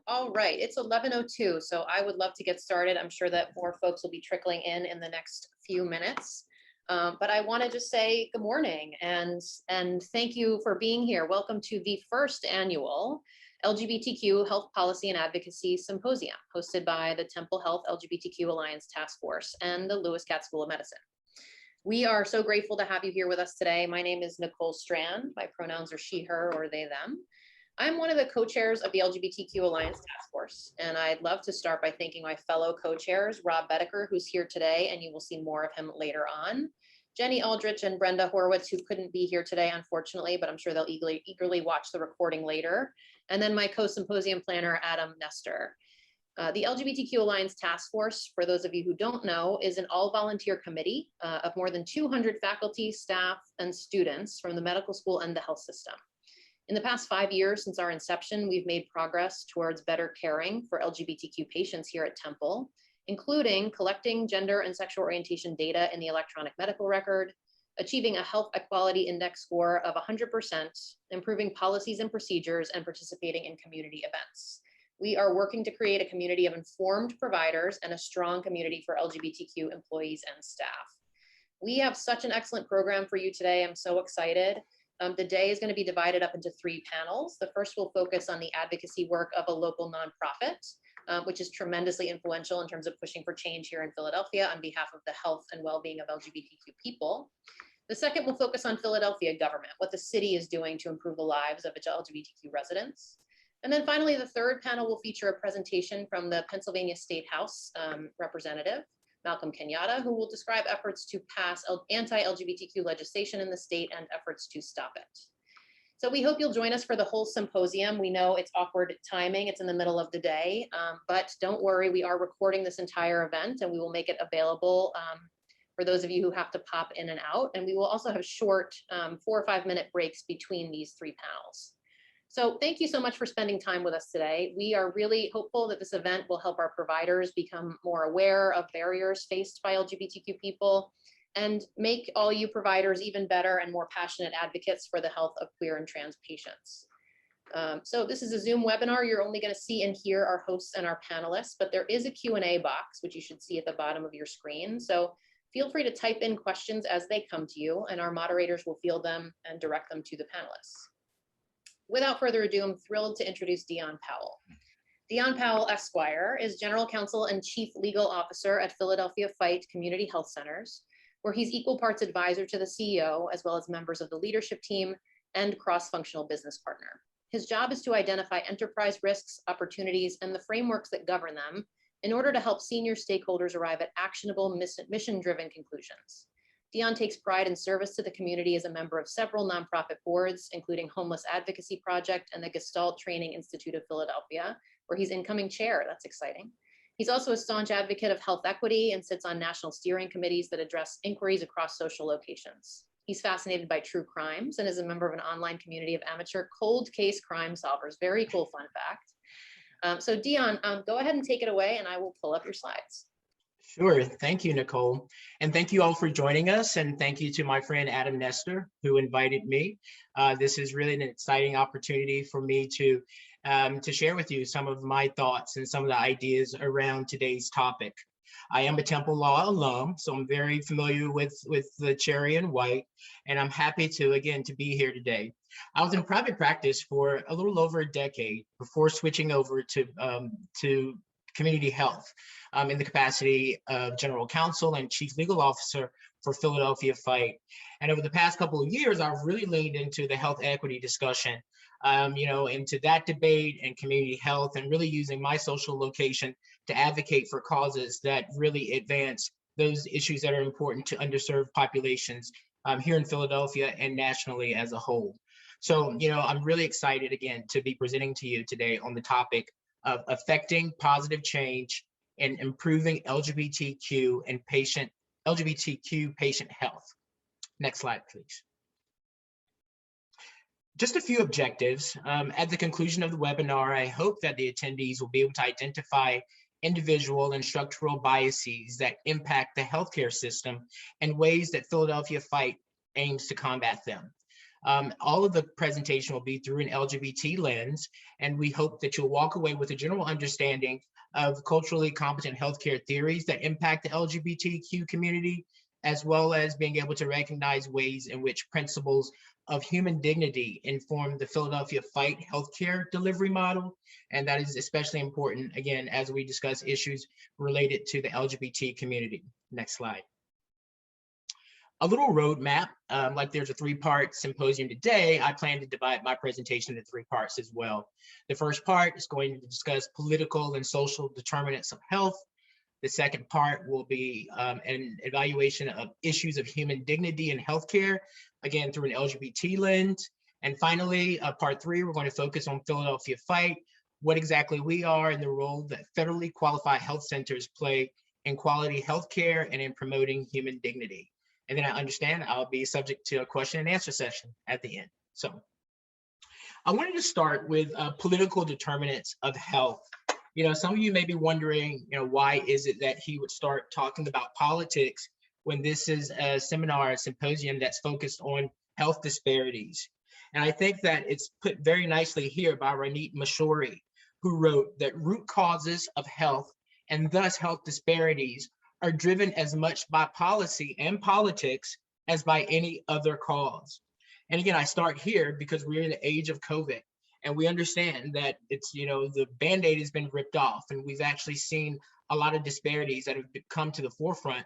All right, it's 11:02, so I would love to get started. I'm sure that more folks will be trickling in the next few minutes. But I want to just say good morning and thank you for being here. Welcome to the first annual LGBTQ Health Policy and Advocacy Symposium, hosted by the Temple Health LGBTQ Alliance Task Force and the Lewis Katz School of Medicine. We are so grateful to have you here with us today. My name is Nicolle Strand. My pronouns are she, her, or they, them. I'm one of the co-chairs of the LGBTQ Alliance Task Force, and I'd love to start by thanking my fellow co-chairs, Robb Bettiker, who's here today, and you will see more of him later on, Jenny Aldrich and Brenda Horowitz, who couldn't be here today, unfortunately, but I'm sure they'll eagerly watch the recording later, and then my co-symposium planner, Adam Nestor. The LGBTQ Alliance Task Force, for those of you who don't know, is an all-volunteer committee of more than 200 faculty, staff, and students from the medical school and the health system. In the past 5 years since our inception, we've made progress towards better caring for LGBTQ patients here at Temple, including collecting gender and sexual orientation data in the electronic medical record, achieving a health equality index score of 100%, improving policies and procedures, and participating in community events. We are working to create a community of informed providers and a strong community for LGBTQ employees and staff. We have such an excellent program for you today. I'm so excited. The day is going to be divided up into 3 panels. The first will focus on the advocacy work of a local nonprofit, which is tremendously influential in terms of pushing for change here in Philadelphia on behalf of the health and well-being of LGBTQ people. The second will focus on Philadelphia government, what the city is doing to improve the lives of its LGBTQ residents. And then finally, the third panel will feature a presentation from the Pennsylvania State House representative, Malcolm Kenyatta, who will describe efforts to pass anti-LGBTQ legislation in the state and efforts to stop it. So we hope you'll join us for the whole symposium. We know it's awkward timing, it's in the middle of the day, but don't worry, we are recording this entire event and we will make it available for those of you who have to pop in and out. And we will also have short 4 or 5 minute breaks between these 3 panels. So thank you so much for spending time with us today. We are really hopeful that this event will help our providers become more aware of barriers faced by LGBTQ people and make all you providers even better and more passionate advocates for the health of queer and trans patients. So this is a Zoom webinar. You're only going to see and hear our hosts and our panelists, but there is a Q&A box, which you should see at the bottom of your screen. So feel free to type in questions as they come to you, and our moderators will field them and direct them to the panelists. Without further ado, I'm thrilled to introduce Deonne Powell. Deonne Powell, Esquire, is General Counsel and Chief Legal Officer at Philadelphia Fight Community Health Centers, where he's equal parts advisor to the CEO, as well as members of the leadership team and cross-functional business partner. His job is to identify enterprise risks, opportunities, and the frameworks that govern them in order to help senior stakeholders arrive at actionable, mission-driven conclusions. Deonne takes pride in service to the community as a member of several nonprofit boards, including Homeless Advocacy Project and the Gestalt Training Institute of Philadelphia, where he's incoming chair. That's exciting. He's also a staunch advocate of health equity and sits on national steering committees that address inquiries across social locations. He's fascinated by true crimes and is a member of an online community of amateur cold case crime solvers. Very cool fun fact. So Deonne, go ahead and take it away and I will pull up your slides. Sure. Thank you, Nicolle. And thank you all for joining us. And thank you to my friend Adam Nestor, who invited me. This is really an exciting opportunity for me to share with you some of my thoughts and some of the ideas around today's topic. I am a Temple Law alum, so I'm very familiar with the cherry and white, and I'm happy to be here today. I was in private practice for a little over a decade before switching over to community health in the capacity of General Counsel and Chief Legal Officer for Philadelphia Fight. And over the past couple of years, I've really leaned into the health equity discussion, into that debate and community health, and really using my social location to advocate for causes that really advance those issues that are important to underserved populations here in Philadelphia and nationally as a whole. So, I'm really excited again to be presenting to you today on the topic of affecting positive change and improving LGBTQ patient health. Next slide, please. Just a few objectives. At the conclusion of the webinar, I hope that the attendees will be able to identify individual and structural biases that impact the healthcare system and ways that Philadelphia Fight aims to combat them. All of the presentation will be through an LGBT lens, and we hope that you'll walk away with a general understanding of culturally competent healthcare theories that impact the LGBTQ community, as well as being able to recognize ways in which principles of human dignity inform the Philadelphia Fight healthcare delivery model. And that is especially important, again, as we discuss issues related to the LGBT community. Next slide. A little roadmap, like there's a 3-part symposium today, I plan to divide my presentation into 3 parts as well. The first part is going to discuss political and social determinants of health. The second part will be an evaluation of issues of human dignity in healthcare, again, through an LGBT lens. And finally, part 3, we're going to focus on Philadelphia Fight, what exactly we are and the role that federally qualified health centers play in quality healthcare and in promoting human dignity. And then I understand I'll be subject to a question and answer session at the end. So I wanted to start with political determinants of health. Some of you may be wondering, why is it that he would start talking about politics when this is a seminar, a symposium that's focused on health disparities? And I think that it's put very nicely here by Ranit Mashori, who wrote that root causes of health and thus health disparities are driven as much by policy and politics as by any other cause. And again, I start here because we're in the age of COVID, and we understand that it's, the Band-Aid has been ripped off, and we've actually seen a lot of disparities that have come to the forefront,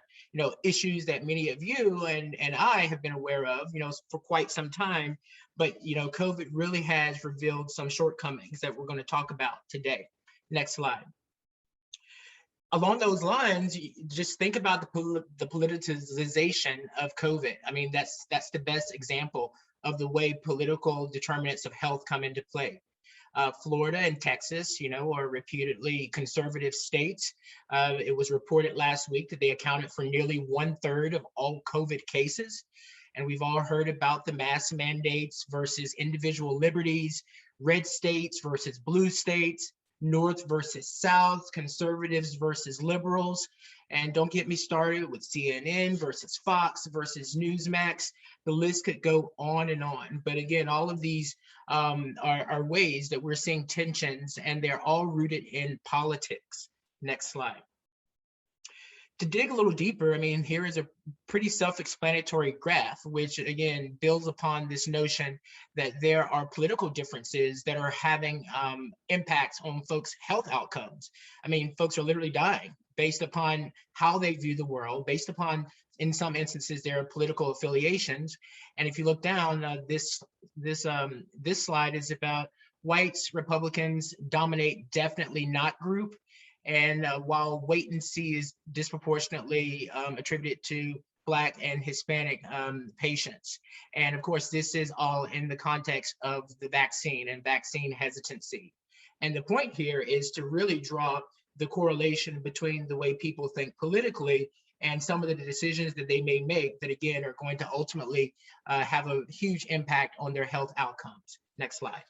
issues that many of you and I have been aware of, for quite some time. But, COVID really has revealed some shortcomings that we're going to talk about today. Next slide. Along those lines, just think about the politicization of COVID. I mean, that's the best example of the way political determinants of health come into play. Florida and Texas, are reputedly conservative states. It was reported last week that they accounted for nearly 1/3 of all COVID cases. And we've all heard about the mask mandates versus individual liberties, red states versus blue states, North versus South, conservatives versus liberals. And don't get me started with CNN versus Fox versus Newsmax. The list could go on and on. But again, all of these are ways that we're seeing tensions, and they're all rooted in politics. Next slide. To dig a little deeper, I mean, here is a pretty self-explanatory graph, which again builds upon this notion that there are political differences that are having impacts on folks' health outcomes. I mean, folks are literally dying based upon how they view the world, based upon, in some instances, their political affiliations. And if you look down, this slide is about whites, Republicans dominate definitely not group. And while wait and see is disproportionately attributed to Black and Hispanic patients. And of course, this is all in the context of the vaccine and vaccine hesitancy. And the point here is to really draw the correlation between the way people think politically and some of the decisions that they may make that, again, are going to ultimately have a huge impact on their health outcomes. Next slide.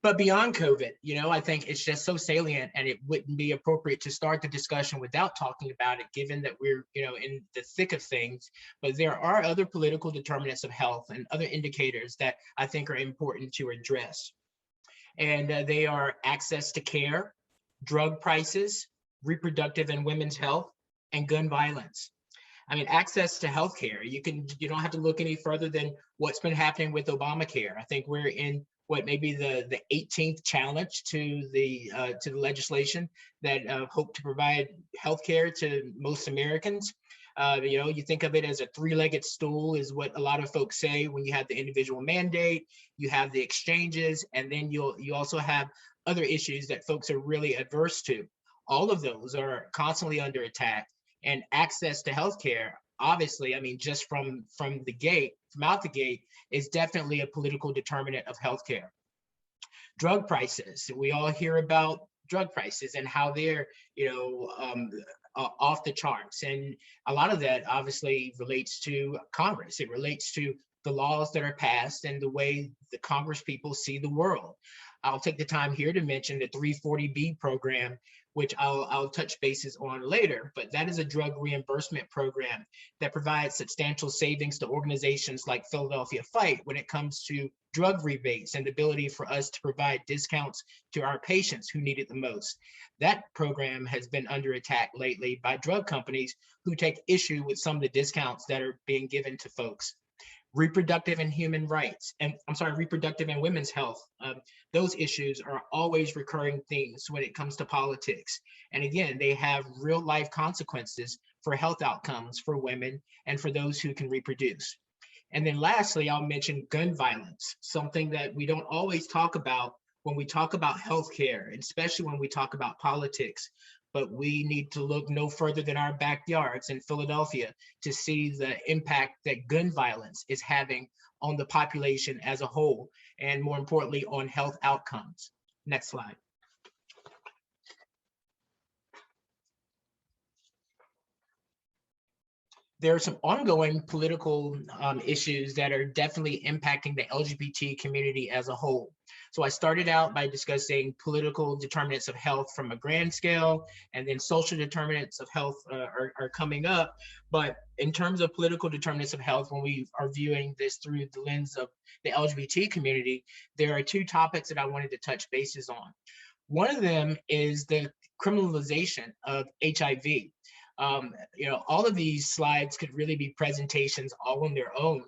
But beyond COVID, I think it's just so salient, and it wouldn't be appropriate to start the discussion without talking about it, given that we're, in the thick of things. But there are other political determinants of health and other indicators that I think are important to address. And they are access to care, drug prices, reproductive and women's health, and gun violence. I mean, access to healthcare, you don't have to look any further than what's been happening with Obamacare. I think we're in what may be the 18th challenge to the legislation that hope to provide healthcare to most Americans. You think of it as a 3-legged stool is what a lot of folks say when you have the individual mandate, you have the exchanges, and then you also have other issues that folks are really adverse to. All of those are constantly under attack, and access to healthcare, obviously, I mean, just from out the gate, is definitely a political determinant of healthcare. Drug prices, we all hear about drug prices and how they're, off the charts. And a lot of that obviously relates to Congress. It relates to the laws that are passed and the way the Congress people see the world. I'll take the time here to mention the 340B program, which I'll touch bases on later, but that is a drug reimbursement program that provides substantial savings to organizations like Philadelphia Fight when it comes to drug rebates and the ability for us to provide discounts to our patients who need it the most. That program has been under attack lately by drug companies who take issue with some of the discounts that are being given to folks. Reproductive and human rights, and reproductive and women's health. Those issues are always recurring themes when it comes to politics. And again, they have real life consequences for health outcomes for women and for those who can reproduce. And then lastly, I'll mention gun violence, something that we don't always talk about when we talk about healthcare, especially when we talk about politics. But we need to look no further than our backyards in Philadelphia to see the impact that gun violence is having on the population as a whole, and more importantly, on health outcomes. Next slide. There are some ongoing political issues that are definitely impacting the LGBT community as a whole. So I started out by discussing political determinants of health from a grand scale, and then social determinants of health are coming up. But in terms of political determinants of health, when we are viewing this through the lens of the LGBT community, there are two topics that I wanted to touch bases on. One of them is the criminalization of HIV. All of these slides could really be presentations all on their own.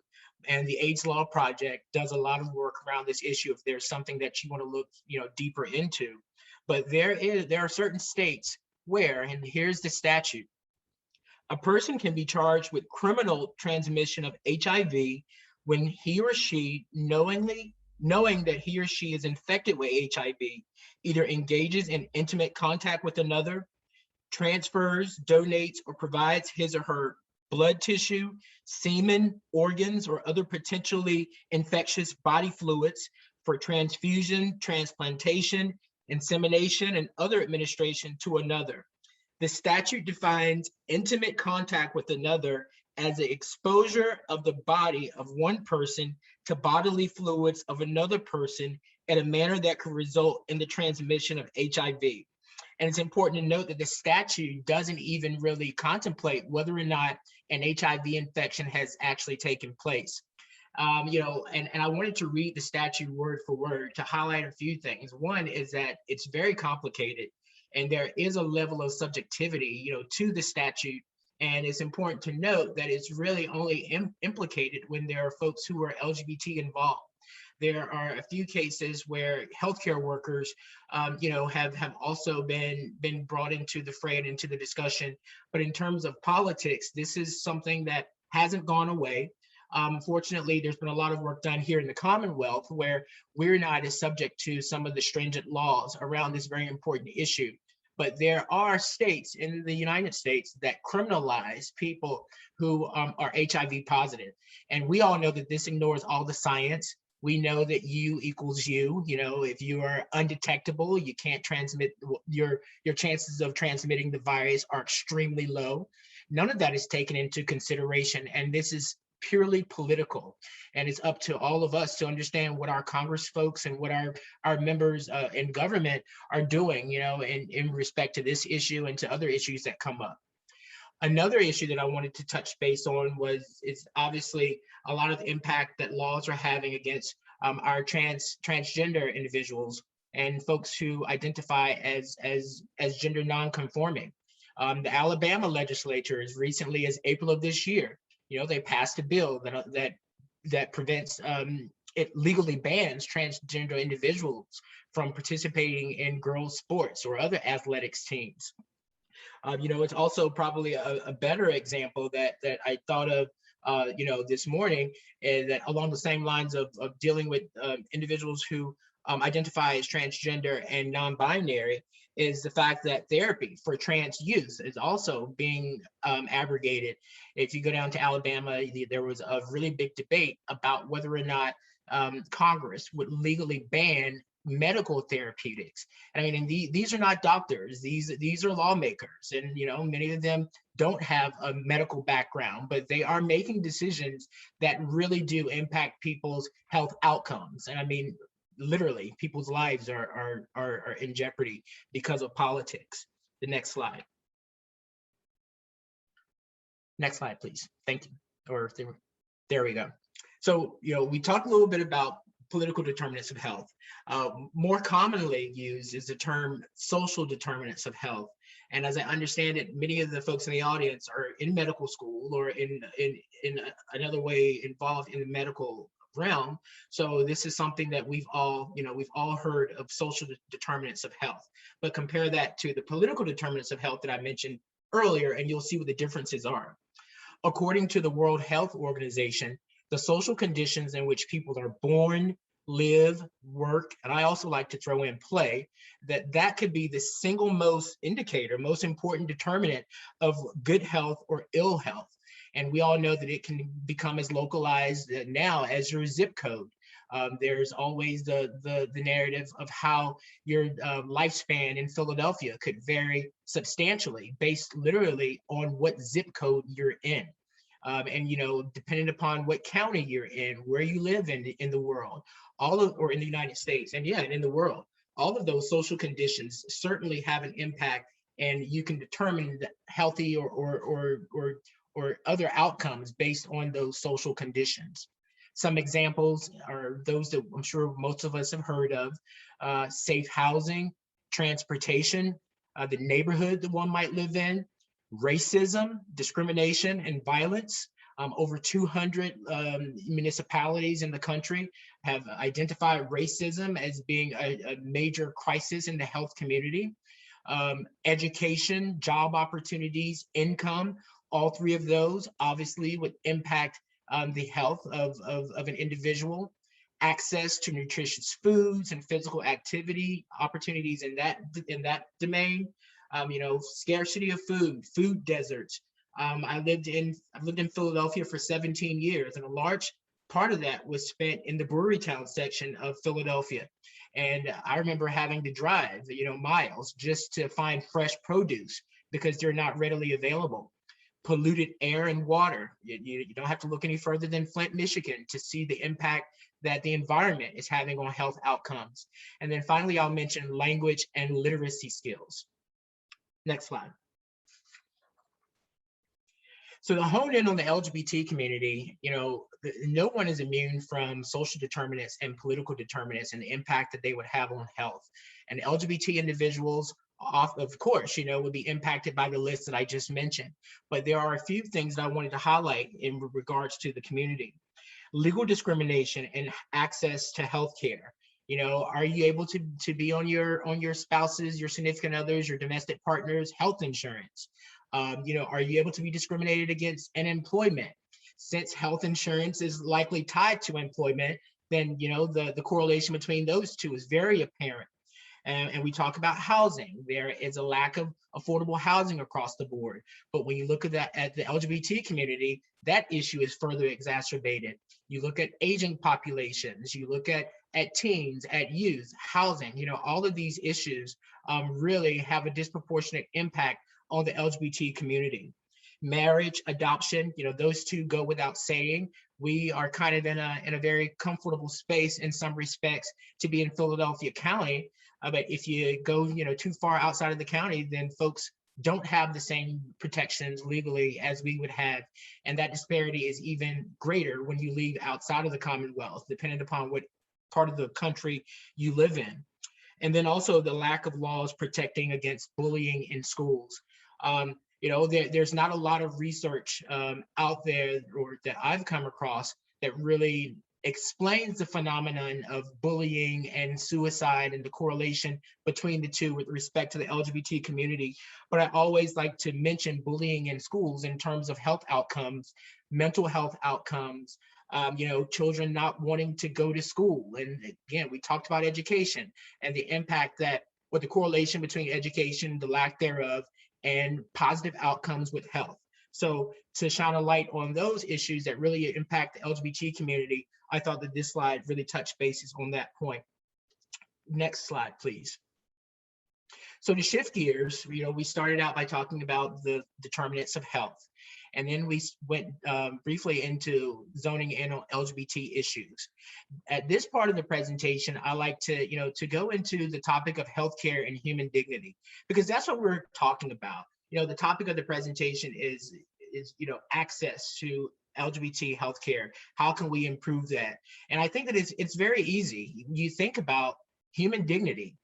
And the AIDS Law Project does a lot of work around this issue if there's something that you want to look, deeper into. But there are certain states where, and here's the statute, a person can be charged with criminal transmission of HIV when he or she knowing that he or she is infected with HIV, either engages in intimate contact with another, transfers, donates, or provides his or her blood tissue, semen, organs, or other potentially infectious body fluids for transfusion, transplantation, insemination, and other administration to another. The statute defines intimate contact with another as the exposure of the body of one person to bodily fluids of another person in a manner that could result in the transmission of HIV. And it's important to note that the statute doesn't even really contemplate whether or not an HIV infection has actually taken place. And I wanted to read the statute word for word to highlight a few things. One is that it's very complicated, and there is a level of subjectivity, to the statute. And it's important to note that it's really only implicated when there are folks who are LGBT involved. There are a few cases where healthcare workers, have also been brought into the fray and into the discussion. But in terms of politics, this is something that hasn't gone away. Fortunately, there's been a lot of work done here in the Commonwealth where we're not as subject to some of the stringent laws around this very important issue. But there are states in the United States that criminalize people who are HIV positive. And we all know that this ignores all the science. We know that U equals U. If you are undetectable, you can't transmit, your chances of transmitting the virus are extremely low. None of that is taken into consideration. And this is purely political. And it's up to all of us to understand what our Congress folks and what our members in government are doing, in respect to this issue and to other issues that come up. Another issue that I wanted to touch base on is obviously a lot of the impact that laws are having against our transgender individuals and folks who identify as gender nonconforming. The Alabama legislature, as recently as April of this year, they passed a bill that prevents, it legally bans transgender individuals from participating in girls' sports or other athletics teams. It's also probably a better example that I thought of, this morning, and that along the same lines of dealing with individuals who identify as transgender and non-binary, is the fact that therapy for trans youth is also being abrogated. If you go down to Alabama, there was a really big debate about whether or not Congress would legally ban medical therapeutics. And these are not doctors, these are lawmakers, and many of them don't have a medical background, but they are making decisions that really do impact people's health outcomes. And literally people's lives are in jeopardy because of politics. The next slide. Next slide, please. Thank you. Or there we go. So, we talked a little bit about political determinants of health. More commonly used is the term social determinants of health. And as I understand it, many of the folks in the audience are in medical school or in another way involved in the medical realm. So this is something that we've all heard of, social determinants of health. But compare that to the political determinants of health that I mentioned earlier, and you'll see what the differences are. According to the World Health Organization, the social conditions in which people are born, live, work, and I also like to throw in play, that could be the single most important determinant of good health or ill health. And we all know that it can become as localized now as your zip code. There's always the narrative of how your lifespan in Philadelphia could vary substantially based literally on what zip code you're in. And depending upon what county you're in, where you live in the world, or in the United States, and in the world, all of those social conditions certainly have an impact, and you can determine the healthy or other outcomes based on those social conditions. Some examples are those that I'm sure most of us have heard of: safe housing, transportation, the neighborhood that one might live in, racism, discrimination, and violence. Over 200 municipalities in the country have identified racism as being a major crisis in the health community. Education, job opportunities, income, all three of those obviously would impact the health of an individual. Access to nutritious foods and physical activity opportunities in that domain. Scarcity of food deserts. I've lived in Philadelphia for 17 years, and a large part of that was spent in the Brewery Town section of Philadelphia. And I remember having to drive, miles just to find fresh produce because they're not readily available. Polluted air and water. You don't have to look any further than Flint, Michigan to see the impact that the environment is having on health outcomes. And then finally, I'll mention language and literacy skills. Next slide. So to hone in on the LGBT community, no one is immune from social determinants and political determinants and the impact that they would have on health. And LGBT individuals, of course, would be impacted by the list that I just mentioned. But there are a few things that I wanted to highlight in regards to the community. Legal discrimination and access to healthcare. Are you able to be on your spouse's, your significant others, your domestic partners' health insurance? Are you able to be discriminated against in employment? Since health insurance is likely tied to employment, then the correlation between those two is very apparent. And we talk about housing. There is a lack of affordable housing across the board. But when you look at the LGBT community, that issue is further exacerbated. You look at aging populations, you look at teens, at youth, housing, all of these issues really have a disproportionate impact on the LGBT community. Marriage, adoption, those two go without saying. We are kind of in a very comfortable space in some respects to be in Philadelphia County. But if you go, too far outside of the county, then folks don't have the same protections legally as we would have. And that disparity is even greater when you leave outside of the Commonwealth, depending upon what part of the country you live in. And then also the lack of laws protecting against bullying in schools. There's not a lot of research out there or that I've come across that really explains the phenomenon of bullying and suicide and the correlation between the two with respect to the LGBT community. But I always like to mention bullying in schools in terms of health outcomes, mental health outcomes, children not wanting to go to school. And again, we talked about education and the impact the correlation between education, the lack thereof, and positive outcomes with health. So to shine a light on those issues that really impact the LGBT community, I thought that this slide really touched bases on that point. Next slide, please. So to shift gears, we started out by talking about the determinants of health. and then we went briefly into zoning in on LGBT issues. At this part of the presentation, I like to go into the topic of healthcare and human dignity, because that's what we're talking about. The topic of the presentation is access to LGBT healthcare. How can we improve that? And I think that it's very easy. You think about human dignity.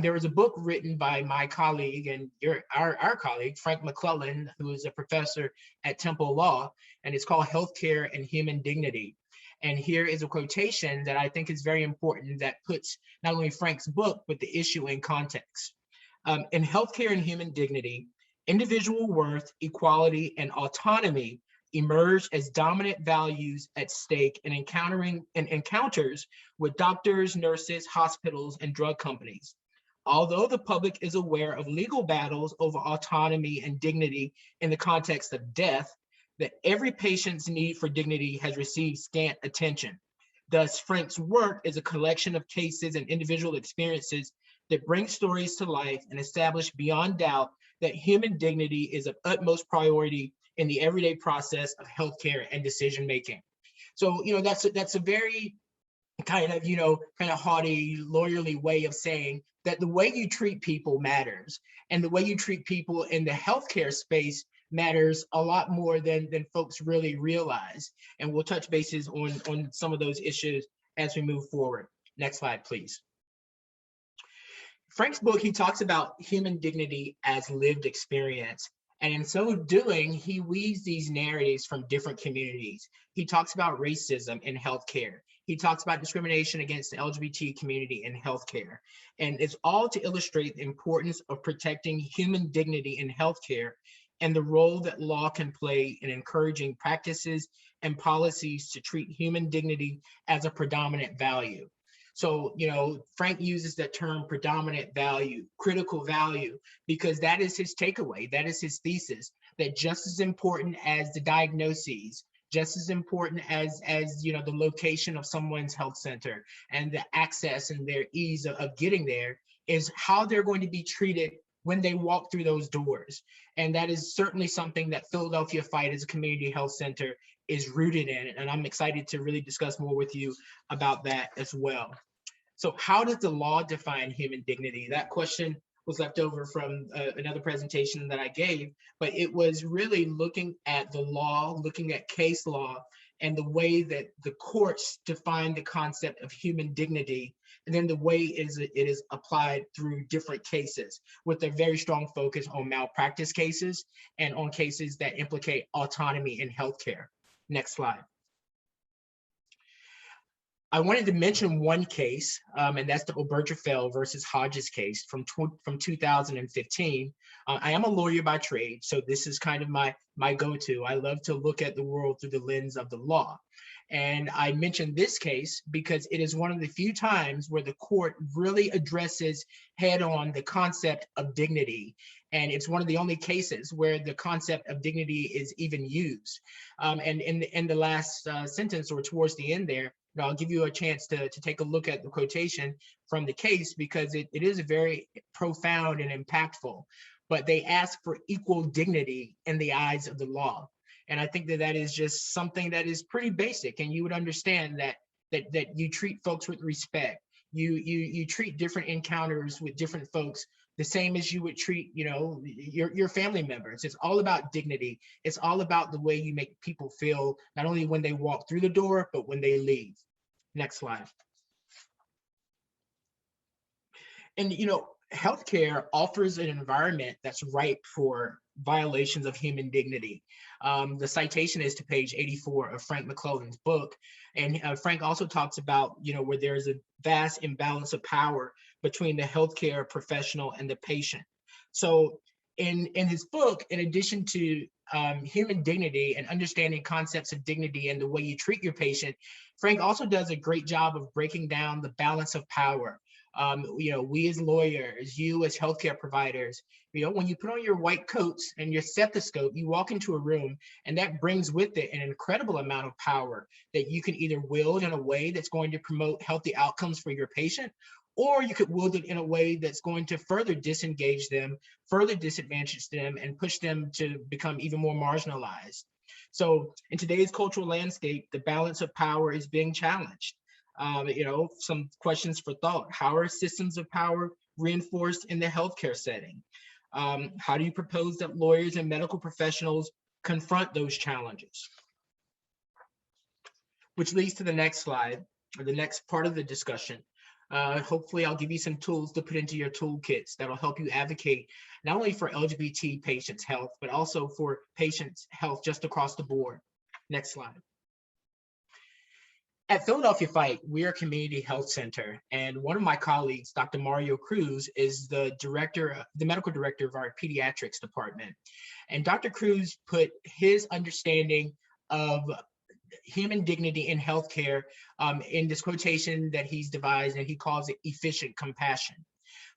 There was a book written by my colleague and our colleague, Frank McClellan, who is a professor at Temple Law, and it's called Healthcare and Human Dignity. And here is a quotation that I think is very important that puts not only Frank's book, but the issue in context. In healthcare and human dignity, individual worth, equality, and autonomy emerge as dominant values at stake in encounters with doctors, nurses, hospitals, and drug companies. Although the public is aware of legal battles over autonomy and dignity in the context of death, that every patient's need for dignity has received scant attention. Thus, Frank's work is a collection of cases and individual experiences that bring stories to life and establish beyond doubt that human dignity is of utmost priority in the everyday process of healthcare and decision-making. So, that's a very kind of haughty, lawyerly way of saying that the way you treat people matters, and the way you treat people in the healthcare space matters a lot more than folks really realize. And we'll touch bases on some of those issues as we move forward. Next slide, please. Frank's book, he talks about human dignity as lived experience. And in so doing, he weaves these narratives from different communities. He talks about racism in healthcare. He talks about discrimination against the LGBT community in healthcare. And it's all to illustrate the importance of protecting human dignity in healthcare and the role that law can play in encouraging practices and policies to treat human dignity as a predominant value. So, Frank uses that term predominant value, critical value, because that is his takeaway. That is his thesis, that just as important as the diagnoses, just as important as the location of someone's health center and the access and their ease of getting there is how they're going to be treated when they walk through those doors. And that is certainly something that Philadelphia Fight as a community health center is rooted in. And I'm excited to really discuss more with you about that as well. So how does the law define human dignity? That question was left over from another presentation that I gave, but it was really looking at the law, looking at case law, and the way that the courts define the concept of human dignity, and then the way it is applied through different cases, with a very strong focus on malpractice cases and on cases that implicate autonomy in healthcare. Next slide. I wanted to mention one case, and that's the Obergefell versus Hodges case from 2015. I am a lawyer by trade, so this is kind of my go-to. I love to look at the world through the lens of the law. And I mentioned this case because it is one of the few times where the court really addresses head-on the concept of dignity. And it's one of the only cases where the concept of dignity is even used. And in the last sentence, or towards the end there, I'll give you a chance to take a look at the quotation from the case, because it is very profound and impactful. But they ask for equal dignity in the eyes of the law. And I think that is just something that is pretty basic. And you would understand that you treat folks with respect. You treat different encounters with different folks the same as you would treat, your family members. It's all about dignity. It's all about the way you make people feel, not only when they walk through the door, but when they leave. Next slide. And, healthcare offers an environment that's ripe for violations of human dignity. The citation is to page 84 of Frank McClellan's book. And Frank also talks about, where there's a vast imbalance of power between the healthcare professional and the patient. So in his book, in addition to human dignity and understanding concepts of dignity and the way you treat your patient, Frank also does a great job of breaking down the balance of power. We as lawyers, you as healthcare providers, when you put on your white coats and your stethoscope, you walk into a room, and that brings with it an incredible amount of power that you can either wield in a way that's going to promote healthy outcomes for your patient, or you could wield it in a way that's going to further disengage them, further disadvantage them, and push them to become even more marginalized. So in today's cultural landscape, the balance of power is being challenged. Some questions for thought. How are systems of power reinforced in the healthcare setting? How do you propose that lawyers and medical professionals confront those challenges? Which leads to the next slide, or the next part of the discussion. Hopefully I'll give you some tools to put into your toolkits that'll help you advocate not only for LGBT patients' health, but also for patients' health just across the board. Next slide. At Philadelphia Fight, we are a community health center, and one of my colleagues, Dr. Mario Cruz, is the medical director of our pediatrics department. And Dr. Cruz put his understanding of human dignity in healthcare in this quotation that he's devised, and he calls it efficient compassion.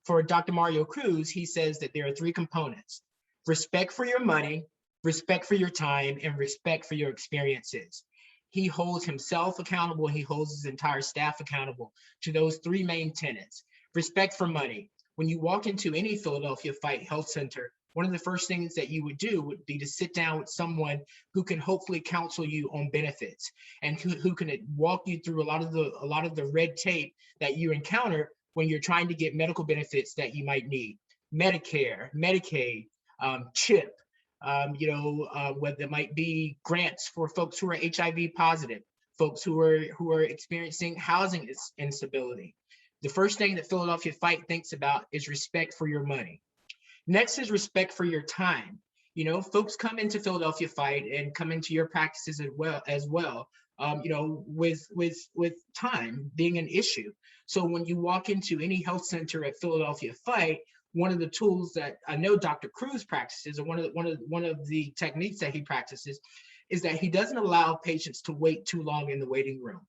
For Dr. Mario Cruz, he says that there are three components: respect for your money, respect for your time, and respect for your experiences. He holds himself accountable, he holds his entire staff accountable to those three main tenets. Respect for money. When you walk into any Philadelphia Fight Health Center, one of the first things that you would do would be to sit down with someone who can hopefully counsel you on benefits, and who can walk you through a lot of the red tape that you encounter when you're trying to get medical benefits that you might need. Medicare, Medicaid, CHIP, whether there might be grants for folks who are HIV positive, folks who are experiencing housing instability. The first thing that Philadelphia Fight thinks about is respect for your money. Next is respect for your time. Folks come into Philadelphia Fight and come into your practices as well, with time being an issue. So when you walk into any health center at Philadelphia Fight, one of the tools that I know Dr. Cruz practices, or one of the techniques that he practices, is that he doesn't allow patients to wait too long in the waiting room.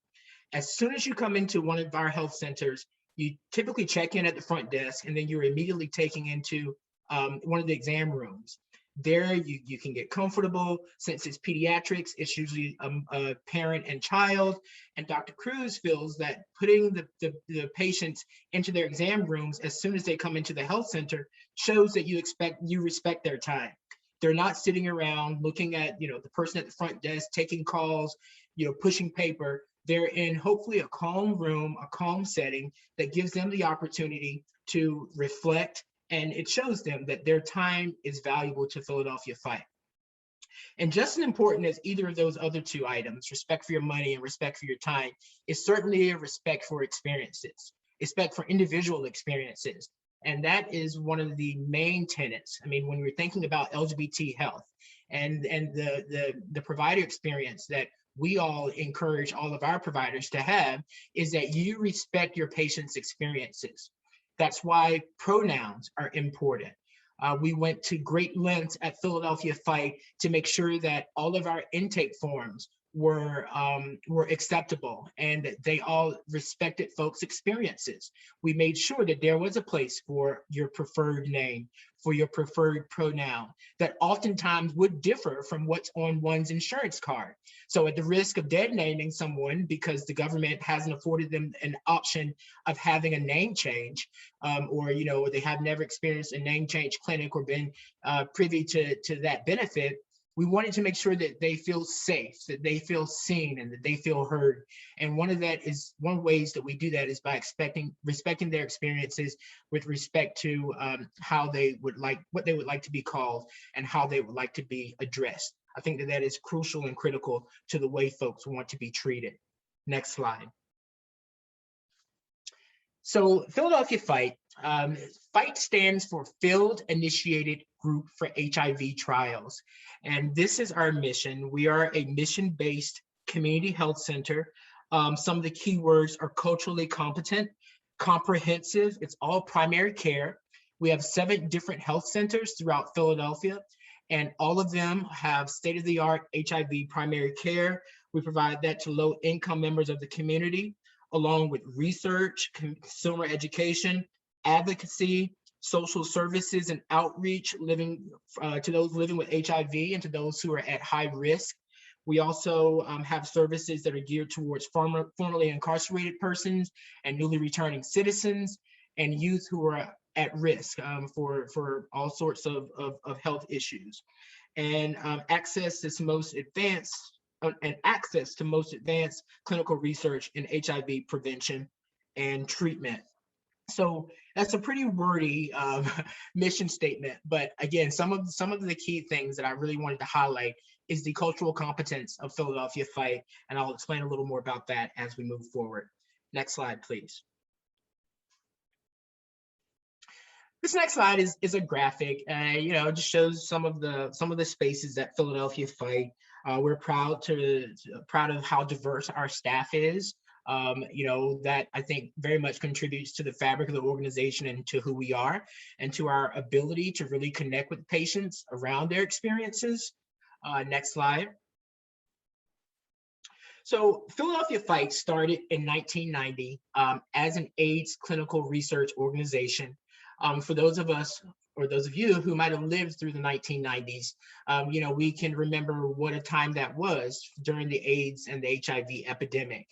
As soon as you come into one of our health centers, you typically check in at the front desk, and then you're immediately taken into one of the exam rooms. There you can get comfortable. Since it's pediatrics, it's usually a parent and child. And Dr. Cruz feels that putting the patients into their exam rooms as soon as they come into the health center shows that you respect their time. They're not sitting around looking at the person at the front desk taking calls, pushing paper. They're in hopefully a calm room, a calm setting that gives them the opportunity to reflect, and it shows them that their time is valuable to Philadelphia Fight. And just as important as either of those other two items, respect for your money and respect for your time, is certainly a respect for experiences, respect for individual experiences. And that is one of the main tenets. I mean, when we're thinking about LGBT health and the provider experience that we all encourage all of our providers to have, is that you respect your patient's experiences. That's why pronouns are important. We went to great lengths at Philadelphia Fight to make sure that all of our intake forms were acceptable and that they all respected folks' experiences. We made sure that there was a place for your preferred name, for your preferred pronoun, that oftentimes would differ from what's on one's insurance card. So at the risk of dead naming someone because the government hasn't afforded them an option of having a name change, or they have never experienced a name change clinic or been privy to that benefit, we wanted to make sure that they feel safe, that they feel seen, and that they feel heard. And one of ways that we do that is by respecting their experiences with respect to what they would like to be called and how they would like to be addressed. I think that is crucial and critical to the way folks want to be treated. Next slide. So Philadelphia Fight, FIGHT stands for Field Initiated Group for HIV Trials. And this is our mission. We are a mission-based community health center. Some of the key words are culturally competent, comprehensive, it's all primary care. We have 7 different health centers throughout Philadelphia, and all of them have state-of-the-art HIV primary care. We provide that to low-income members of the community, along with research, consumer education, advocacy, social services and outreach to those living with HIV and to those who are at high risk. We also have services that are geared towards formerly incarcerated persons and newly returning citizens and youth who are at risk for all sorts of health issues. and access to most advanced clinical research in HIV prevention and treatment. So that's a pretty wordy mission statement, but again, some of the key things that I really wanted to highlight is the cultural competence of Philadelphia Fight, and I'll explain a little more about that as we move forward. Next slide, please. This next slide is a graphic, it just shows some of the spaces that Philadelphia Fight. We're proud of how diverse our staff is. That I think very much contributes to the fabric of the organization and to who we are and to our ability to really connect with patients around their experiences. Next slide. So Philadelphia Fight started in 1990 as an AIDS clinical research organization. For those of us, or those of you who might have lived through the 1990s, we can remember what a time that was during the AIDS and the HIV epidemic.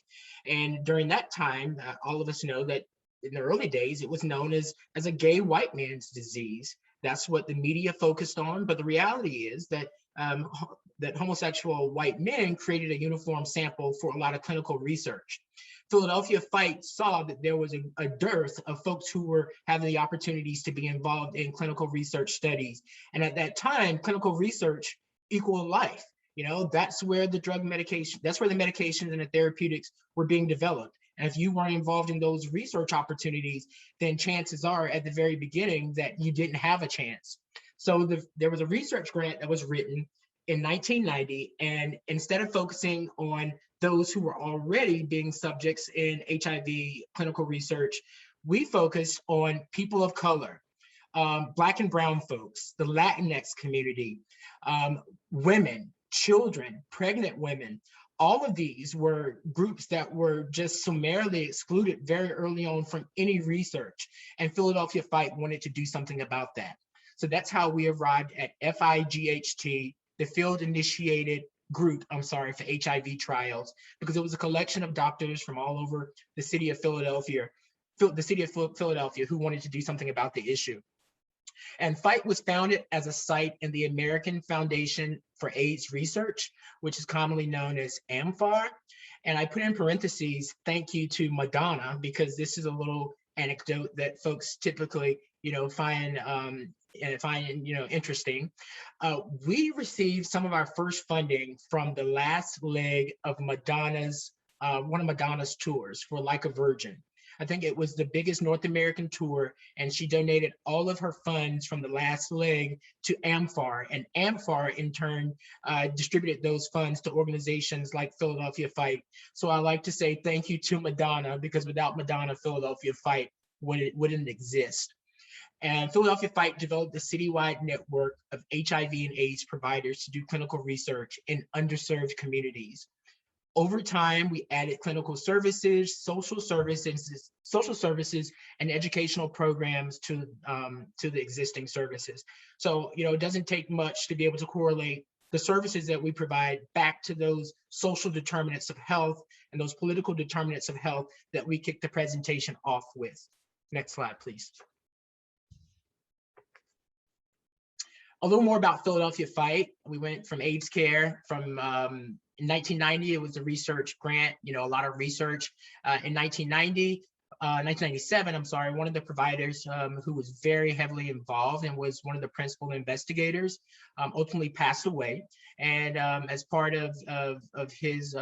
And during that time, all of us know that in the early days, it was known as a gay white man's disease. That's what the media focused on. But the reality is that that homosexual white men created a uniform sample for a lot of clinical research. Philadelphia Fight saw that there was a dearth of folks who were having the opportunities to be involved in clinical research studies. And at that time, clinical research equaled life. That's where the medications and the therapeutics were being developed. And if you weren't involved in those research opportunities, then chances are at the very beginning that you didn't have a chance. So there was a research grant that was written in 1990, and instead of focusing on those who were already being subjects in HIV clinical research, we focused on people of color, Black and brown folks, the Latinx community, women, children, pregnant women. All of these were groups that were just summarily excluded very early on from any research, and Philadelphia Fight wanted to do something about that. So that's how we arrived at FIGHT, the field-initiated group, for HIV trials, because it was a collection of doctors from all over the city of Philadelphia, who wanted to do something about the issue. And FIGHT was founded as a site in the American Foundation for AIDS Research, which is commonly known as AMFAR. And I put in parentheses, thank you to Madonna, because this is a little anecdote that folks typically, find interesting. We received some of our first funding from the last leg of Madonna's, one of Madonna's tours for Like a Virgin. I think it was the biggest North American tour, and she donated all of her funds from the last leg to AMFAR, and AMFAR in turn distributed those funds to organizations like Philadelphia Fight. So I like to say thank you to Madonna, because without Madonna, Philadelphia Fight wouldn't exist. And Philadelphia Fight developed a citywide network of HIV and AIDS providers to do clinical research in underserved communities. Over time, we added clinical services, social services, and educational programs to the existing services. So, it doesn't take much to be able to correlate the services that we provide back to those social determinants of health and those political determinants of health that we kicked the presentation off with. Next slide, please. A little more about Philadelphia Fight. We went from AIDS care from in 1990, it was a research grant, a lot of research. In 1997, one of the providers who was very heavily involved and was one of the principal investigators ultimately passed away. And as part of his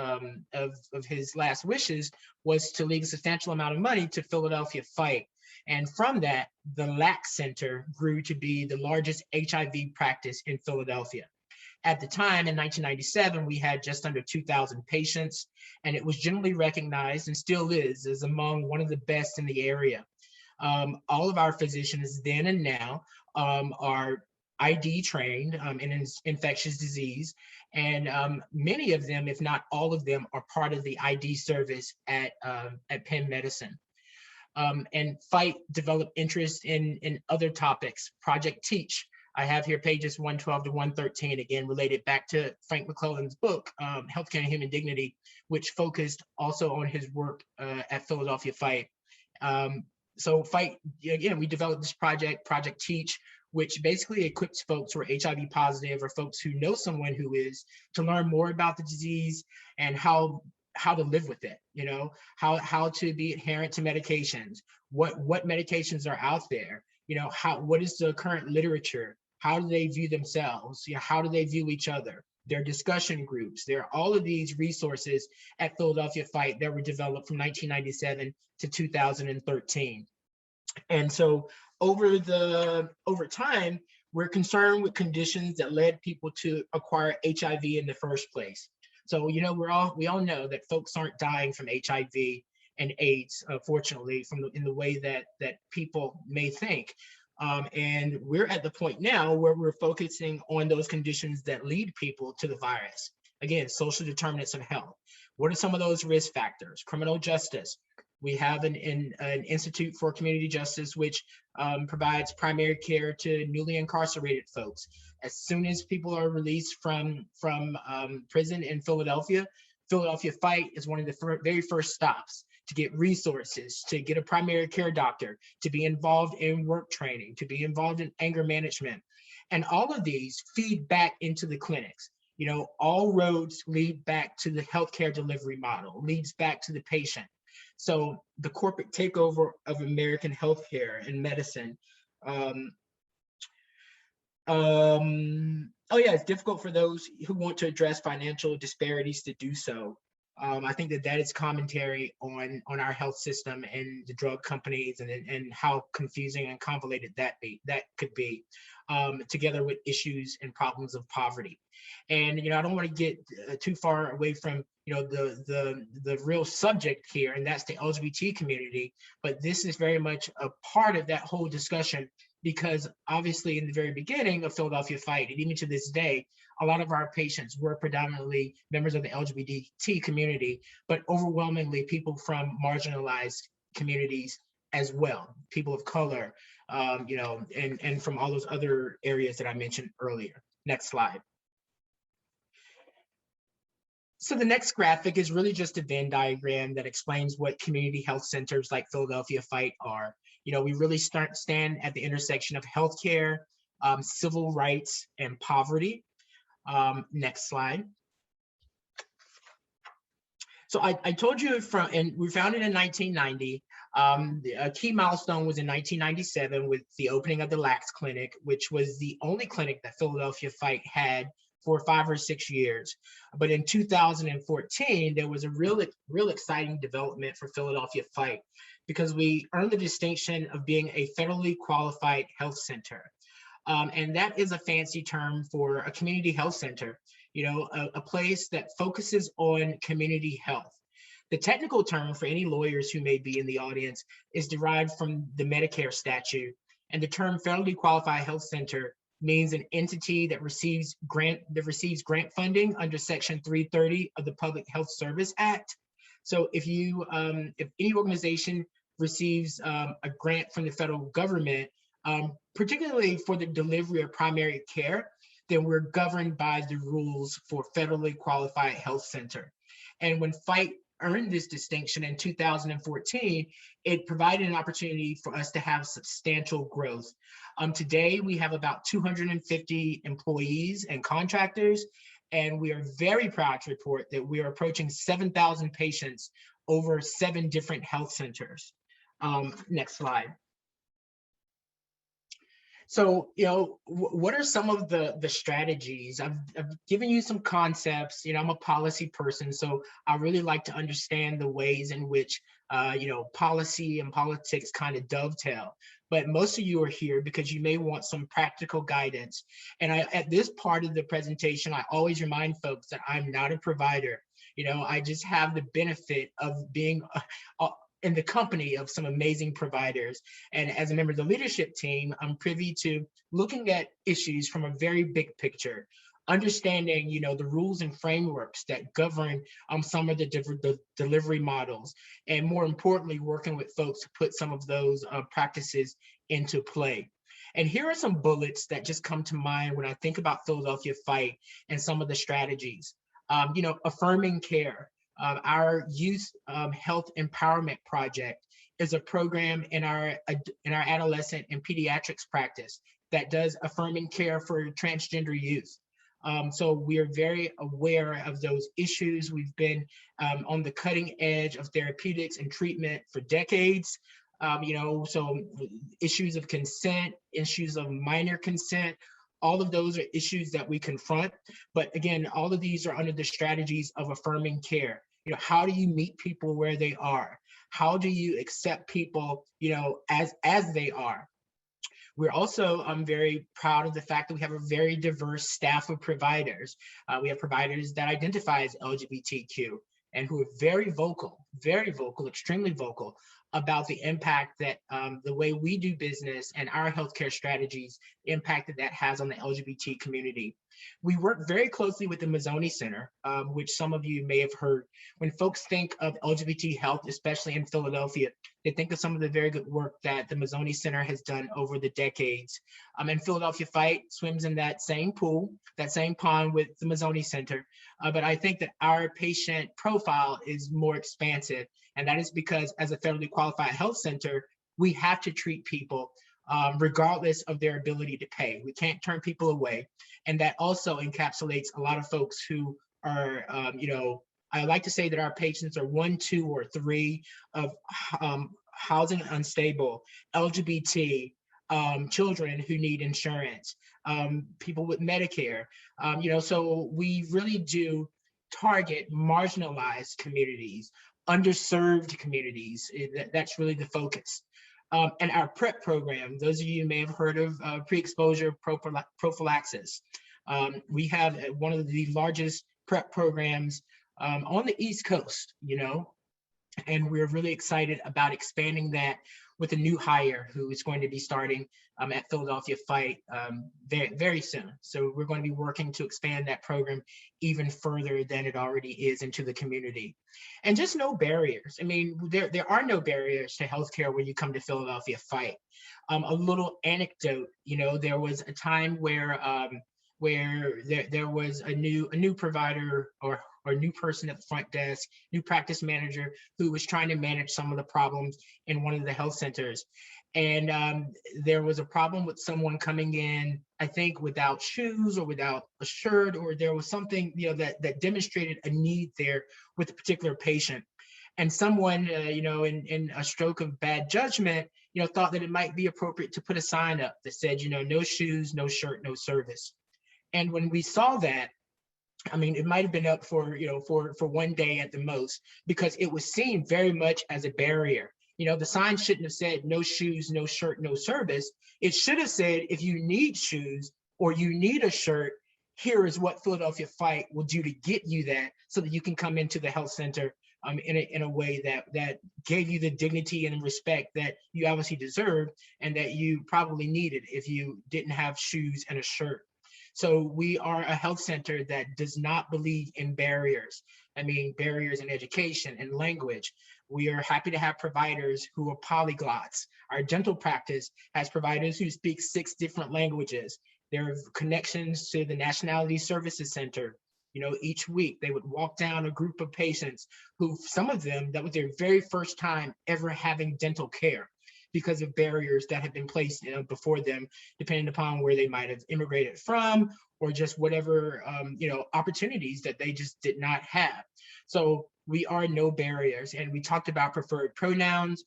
last wishes was to leave a substantial amount of money to Philadelphia Fight. And from that, the LAC Center grew to be the largest HIV practice in Philadelphia. At the time, in 1997, we had just under 2,000 patients, and it was generally recognized, and still is, as among one of the best in the area. All of our physicians then and now are ID trained in infectious disease, and many of them, if not all of them, are part of the ID service at Penn Medicine. And Fight developed interest in other topics. Project Teach. I have here pages 112 to 113, again, related back to Frank McClellan's book, Healthcare and Human Dignity, which focused also on his work at Philadelphia Fight. So Fight, again, we developed this project, Project Teach, which basically equips folks who are HIV positive or folks who know someone who is to learn more about the disease and how to live with it, you know, how to be adherent to medications, what medications are out there, you know, what is the current literature, how do they view themselves, you know, how do they view each other, their discussion groups. There are all of these resources at Philadelphia Fight that were developed from 1997 to 2013. And so over time, we're concerned with conditions that led people to acquire HIV in the first place. So, you know, we all know that folks aren't dying from HIV and AIDS, fortunately, in the way that people may think. And we're at the point now where we're focusing on those conditions that lead people to the virus. Again, social determinants of health. What are some of those risk factors? Criminal justice. We have an Institute for Community Justice, which provides primary care to newly incarcerated folks. As soon as people are released from prison in Philadelphia, Philadelphia Fight is one of the very first stops to get resources, to get a primary care doctor, to be involved in work training, to be involved in anger management. And all of these feed back into the clinics. You know, all roads lead back to the healthcare delivery model, leads back to the patient. So the corporate takeover of American healthcare and medicine, it's difficult for those who want to address financial disparities to do so. I think that is commentary on our health system and the drug companies and how confusing and convoluted that could be, together with issues and problems of poverty. And, you know, I don't want to get too far away from, you know, the real subject here, and that's the LGBT community. But this is very much a part of that whole discussion, because obviously in the very beginning of Philadelphia Fight, and even to this day, a lot of our patients were predominantly members of the LGBT community, but overwhelmingly people from marginalized communities as well, people of color, you know, and from all those other areas that I mentioned earlier. Next slide. So the next graphic is really just a Venn diagram that explains what community health centers like Philadelphia Fight are. You know, we really stand at the intersection of healthcare, civil rights, and poverty. Next slide. So I told you and we founded in 1990. A key milestone was in 1997 with the opening of the LAX clinic, which was the only clinic that Philadelphia Fight had for 5 or 6 years. But in 2014, there was a real exciting development for Philadelphia Fight, because we earned the distinction of being a federally qualified health center. And that is a fancy term for a community health center, you know, a place that focuses on community health. The technical term for any lawyers who may be in the audience is derived from the Medicare statute. And the term federally qualified health center means an entity that receives grant funding under Section 330 of the Public Health Service Act. So if any organization receives a grant from the federal government, particularly for the delivery of primary care, then we're governed by the rules for federally qualified health center. And when Fight earned this distinction in 2014, it provided an opportunity for us to have substantial growth. Today, we have about 250 employees and contractors, and we are very proud to report that we are approaching 7,000 patients over 7 different health centers. Next slide. So, you know, what are some of the strategies? I've given you some concepts. You know, I'm a policy person, so I really like to understand the ways in which, you know, policy and politics kind of dovetail. But most of you are here because you may want some practical guidance. And at this part of the presentation, I always remind folks that I'm not a provider. You know, I just have the benefit of being in the company of some amazing providers. And as a member of the leadership team, I'm privy to looking at issues from a very big picture, understanding, you know, the rules and frameworks that govern some of the delivery models, and more importantly, working with folks to put some of those practices into play. And here are some bullets that just come to mind when I think about Philadelphia Fight and some of the strategies. You know, affirming care. Our youth health empowerment project is a program in our adolescent and pediatrics practice that does affirming care for transgender youth. So we are very aware of those issues. We've been on the cutting edge of therapeutics and treatment for decades. So issues of consent, issues of minor consent, all of those are issues that we confront. But again, all of these are under the strategies of affirming care. How do you meet people where they are? How do you accept people, as they are? We're also very proud of the fact that we have a very diverse staff of providers. We have providers that identify as LGBTQ and who are very vocal, extremely vocal about the impact that the way we do business and our healthcare strategies impact that has on the LGBT community. We work very closely with the Mazzoni Center, which some of you may have heard. When folks think of LGBT health, especially in Philadelphia, they think of some of the very good work that the Mazzoni Center has done over the decades. And Philadelphia Fight swims in that same pool, that same pond with the Mazzoni Center. But I think that our patient profile is more expansive. And that is because as a federally qualified health center, we have to treat people regardless of their ability to pay. We can't turn people away. And that also encapsulates a lot of folks who are, I like to say that our patients are 1, 2, or 3 of housing unstable, LGBT, children who need insurance, people with Medicare. So we really do target marginalized communities, underserved communities. That's really the focus. And our PrEP program, those of you may have heard of pre-exposure prophylaxis. We have one of the largest PrEP programs on the East Coast, and we're really excited about expanding that with a new hire who is going to be starting at Philadelphia Fight very, very soon. So we're going to be working to expand that program even further than it already is into the community. And just no barriers. I mean, there are no barriers to healthcare when you come to Philadelphia Fight. A little anecdote, there was a time where there was a new provider or new person at the front desk, new practice manager who was trying to manage some of the problems in one of the health centers. And there was a problem with someone coming in, I think, without shoes or without a shirt, or there was something, that demonstrated a need there with a particular patient. And someone, in a stroke of bad judgment, thought that it might be appropriate to put a sign up that said, no shoes, no shirt, no service. And when we saw that, I mean, it might have been up for 1 day at the most, because it was seen very much as a barrier. The sign shouldn't have said no shoes, no shirt, no service. It should have said, if you need shoes or you need a shirt, here is what Philadelphia Fight will do to get you that, so that you can come into the health center in a way that gave you the dignity and respect that you obviously deserved and that you probably needed if you didn't have shoes and a shirt. So we are a health center that does not believe in barriers. I mean, barriers in education and language. We are happy to have providers who are polyglots. Our dental practice has providers who speak 6 different languages. There are connections to the Nationality Services Center. Each week they would walk down a group of patients who, some of them, that was their very first time ever having dental care, because of barriers that have been placed before them, depending upon where they might have immigrated from, or just whatever opportunities that they just did not have. So we are no barriers. And we talked about preferred pronouns.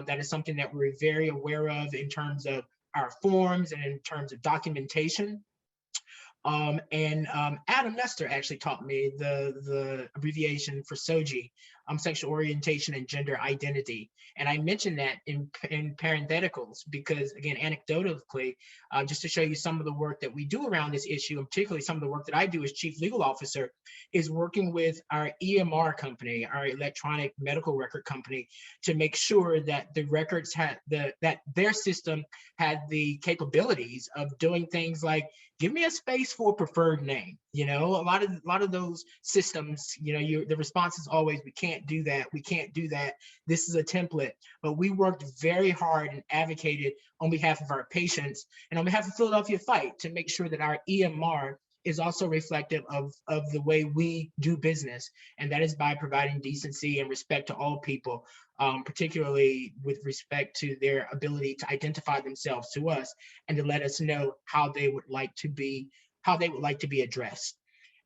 That is something that we're very aware of in terms of our forms and in terms of documentation. Adam Nestor actually taught me the abbreviation for SOGI, sexual orientation and gender identity. And I mentioned that in parentheticals because, again, anecdotally, just to show you some of the work that we do around this issue, and particularly some of the work that I do as chief legal officer, is working with our EMR company, our electronic medical record company, to make sure that the records had that their system had the capabilities of doing things like, give me a space for a preferred name. A lot of those systems, the response is always, we can't do that. We can't do that. This is a template. But we worked very hard and advocated on behalf of our patients and on behalf of Philadelphia Fight to make sure that our EMR is also reflective of the way we do business, and that is by providing decency and respect to all people, particularly with respect to their ability to identify themselves to us and to let us know how they would like to be addressed.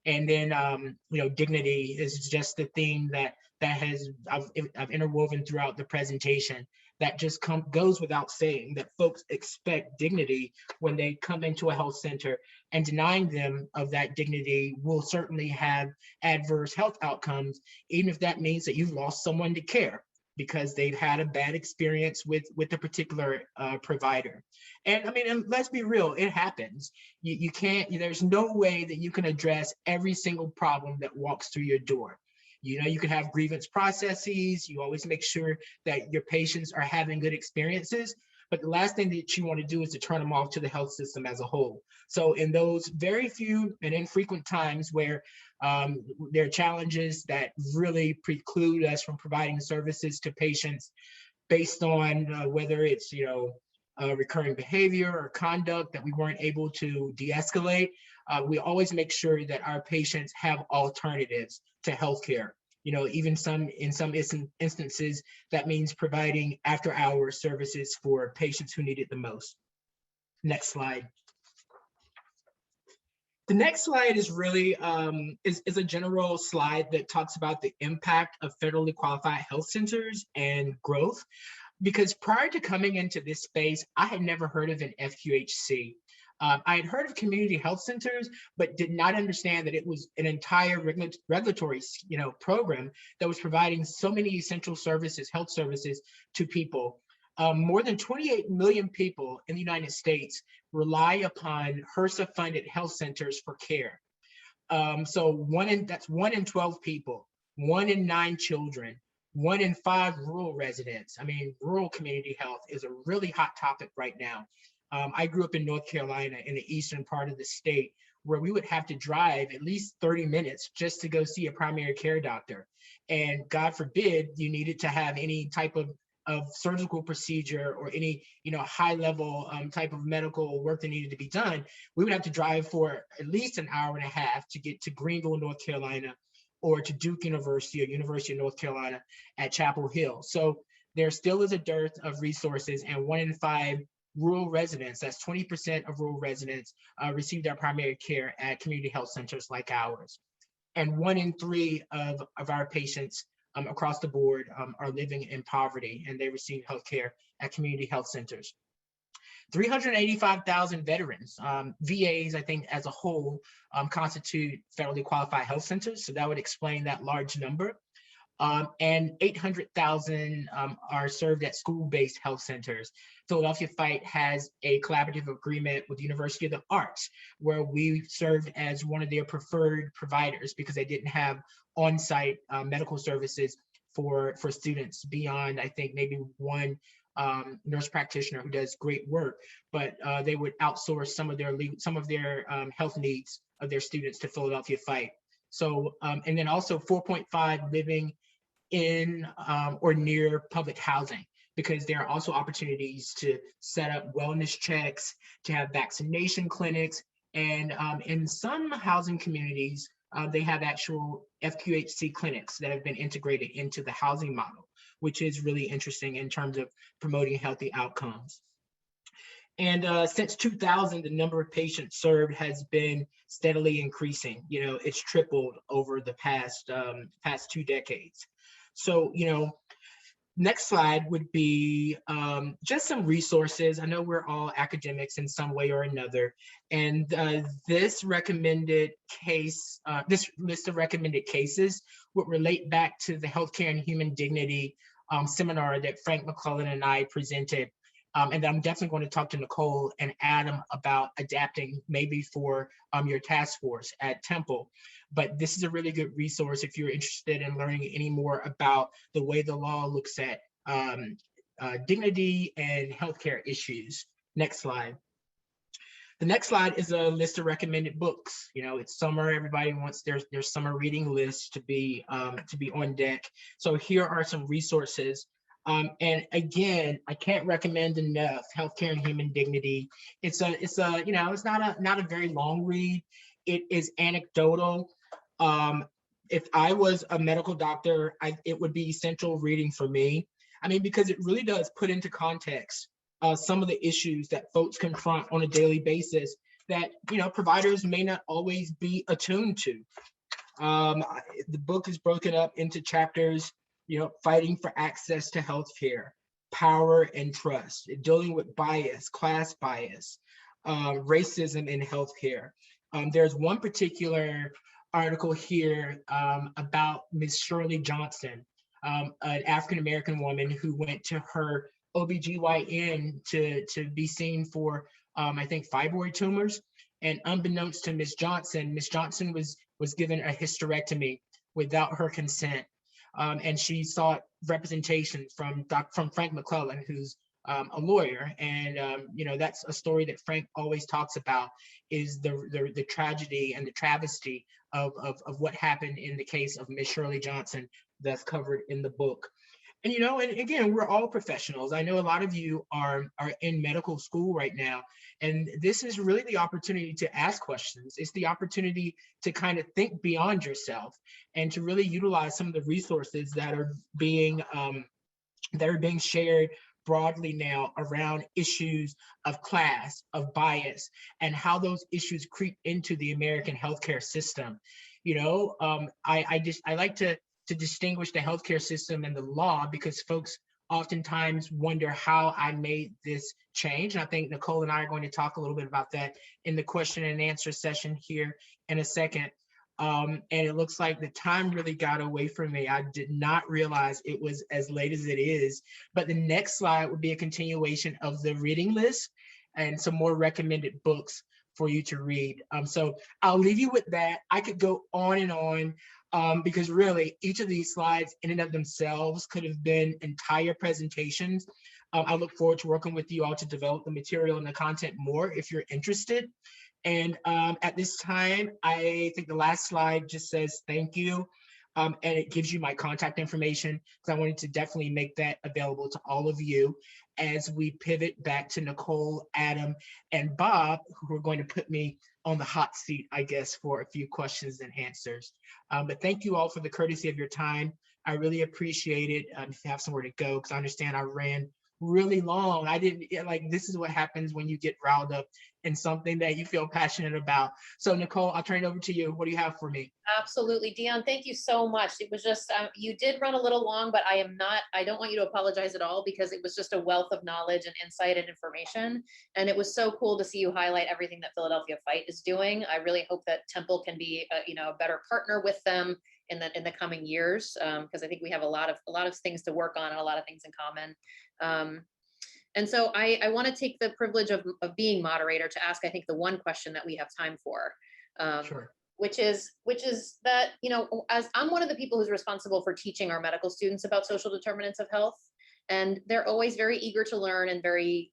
And then, dignity is just the theme that I've interwoven throughout the presentation. That just goes without saying that folks expect dignity when they come into a health center, and denying them of that dignity will certainly have adverse health outcomes, even if that means that you've lost someone to care because they've had a bad experience with a particular provider. And I mean, and let's be real, it happens. You can't, there's no way that you can address every single problem that walks through your door. You can have grievance processes. You always make sure that your patients are having good experiences. But the last thing that you want to do is to turn them off to the health system as a whole. So in those very few and infrequent times where there are challenges that really preclude us from providing services to patients based on whether it's, recurring behavior or conduct that we weren't able to de-escalate, we always make sure that our patients have alternatives to healthcare. Even in some instances, that means providing after-hour services for patients who need it the most. Next slide. The next slide is really is a general slide that talks about the impact of federally qualified health centers and growth. Because prior to coming into this space, I had never heard of an FQHC. I had heard of community health centers, but did not understand that it was an entire regulatory, program that was providing so many essential services, health services to people. More than 28 million people in the United States rely upon HRSA-funded health centers for care. So that's 1 in 12 people, 1 in 9 children, 1 in 5 rural residents. I mean, rural community health is a really hot topic right now. I grew up in North Carolina in the eastern part of the state, where we would have to drive at least 30 minutes just to go see a primary care doctor. And God forbid you needed to have any type of surgical procedure or any high level type of medical work that needed to be done. We would have to drive for at least an hour and a half to get to Greenville, North Carolina, or to Duke University or University of North Carolina at Chapel Hill. So there still is a dearth of resources, and 1 in 5 rural residents, that's 20% of rural residents, receive their primary care at community health centers like ours. And 1 in 3 of our patients across the board are living in poverty, and they receive healthcare at community health centers. 385,000 veterans, VAs, I think as a whole, constitute federally qualified health centers. So that would explain that large number. And 800,000 are served at school-based health centers. Philadelphia Fight has a collaborative agreement with the University of the Arts, where we served as one of their preferred providers because they didn't have on-site medical services for students beyond, I think, maybe one nurse practitioner who does great work, but they would outsource some of their health needs of their students to Philadelphia Fight. So, and then also 4.5 living in or near public housing, because there are also opportunities to set up wellness checks, to have vaccination clinics, and in some housing communities, they have actual FQHC clinics that have been integrated into the housing model, which is really interesting in terms of promoting healthy outcomes. And since 2000, the number of patients served has been steadily increasing. It's tripled over the past 2 decades. So, next slide would be just some resources. I know we're all academics in some way or another, and this recommended case, this list of recommended cases would relate back to the Healthcare and Human Dignity seminar that Frank McClellan and I presented. And I'm definitely going to talk to Nicolle and Adam about adapting maybe for your task force at Temple. But this is a really good resource if you're interested in learning any more about the way the law looks at dignity and healthcare issues. Next slide. The next slide is a list of recommended books. It's summer, everybody wants their summer reading list to be on deck. So here are some resources. And again, I can't recommend enough Healthcare and Human Dignity. It's not a very long read. it is anecdotal. If I was a medical doctor, it would be essential reading for me. I mean, because it really does put into context some of the issues that folks confront on a daily basis that, providers may not always be attuned to. The book is broken up into chapters, fighting for access to healthcare, power and trust, dealing with bias, class bias, racism in healthcare. There's one particular article here about Miss Shirley Johnson, an African-American woman who went to her OBGYN to be seen for, I think, fibroid tumors. And unbeknownst to Miss Johnson was given a hysterectomy without her consent. And she sought representation from Frank McClellan, who's a lawyer. And, that's a story that Frank always talks about, is the tragedy and the travesty of what happened in the case of Miss Shirley Johnson, that's covered in the book. And, and again, we're all professionals. I know a lot of you are in medical school right now, and this is really the opportunity to ask questions. It's the opportunity to kind of think beyond yourself and to really utilize some of the resources that are being shared broadly now around issues of class, of bias, and how those issues creep into the American healthcare system. I like to distinguish the healthcare system and the law, because folks oftentimes wonder how I made this change. And I think Nicolle and I are going to talk a little bit about that in the question and answer session here in a second. And it looks like the time really got away from me. I did not realize it was as late as it is. But the next slide would be a continuation of the reading list and some more recommended books for you to read. So I'll leave you with that. I could go on and on. Because really, each of these slides in and of themselves could have been entire presentations. I look forward to working with you all to develop the material and the content more if you're interested. And at this time, I think the last slide just says thank you. And it gives you my contact information, because I wanted to definitely make that available to all of you as we pivot back to Nicolle, Adam, and Bob, who are going to put me on the hot seat, I guess, for a few questions and answers. But thank you all for the courtesy of your time. I really appreciate it. If you have somewhere to go, because I understand I ran really long. This is what happens when you get riled up in something that you feel passionate about. So Nicolle, I'll turn it over to you. What do you have for me? Absolutely. Deonne, thank you so much. It was just, you did run a little long, but I don't want you to apologize at all, because it was just a wealth of knowledge and insight and information. And it was so cool to see you highlight everything that Philadelphia Fight is doing. I really hope that Temple can be a better partner with them in the coming years, because I think we have a lot of things to work on and a lot of things in common. And so I want to take the privilege of being moderator to ask, I think, the one question that we have time for, Sure. which is that, as I'm one of the people who's responsible for teaching our medical students about social determinants of health, and they're always very eager to learn and very,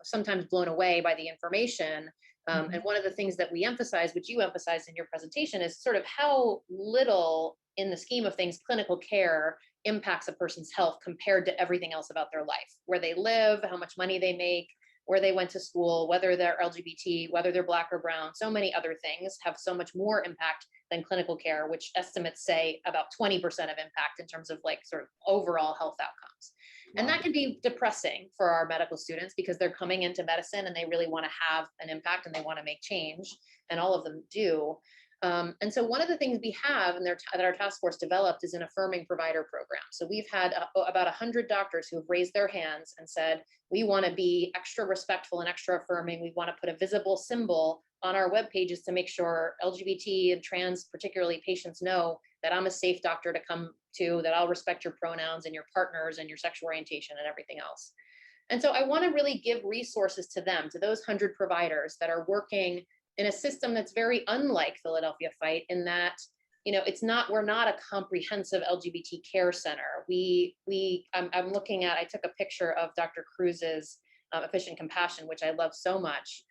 sometimes blown away by the information. And one of the things that we emphasize, which you emphasized in your presentation, is sort of how little in the scheme of things clinical care impacts a person's health compared to everything else about their life, where they live, how much money they make, where they went to school, whether they're LGBT, whether they're Black or brown. So many other things have so much more impact than clinical care, which estimates say about 20% of impact in terms of sort of overall health outcomes. And that can be depressing for our medical students, because they're coming into medicine and they really want to have an impact and they want to make change, and all of them do. And so one of the things we have that our task force developed is an affirming provider program. So we've had about 100 doctors who have raised their hands and said, we want to be extra respectful and extra affirming. We want to put a visible symbol on our web pages to make sure LGBT and trans, particularly patients, know that I'm a safe doctor to come to, that I'll respect your pronouns and your partners and your sexual orientation and everything else. And so I want to really give resources to them, to those 100 providers that are working in a system that's very unlike Philadelphia Fight, in that, we're not a comprehensive LGBT care center. I'm looking at, I took a picture of Dr. Cruz's Efficient Compassion, which I love so much.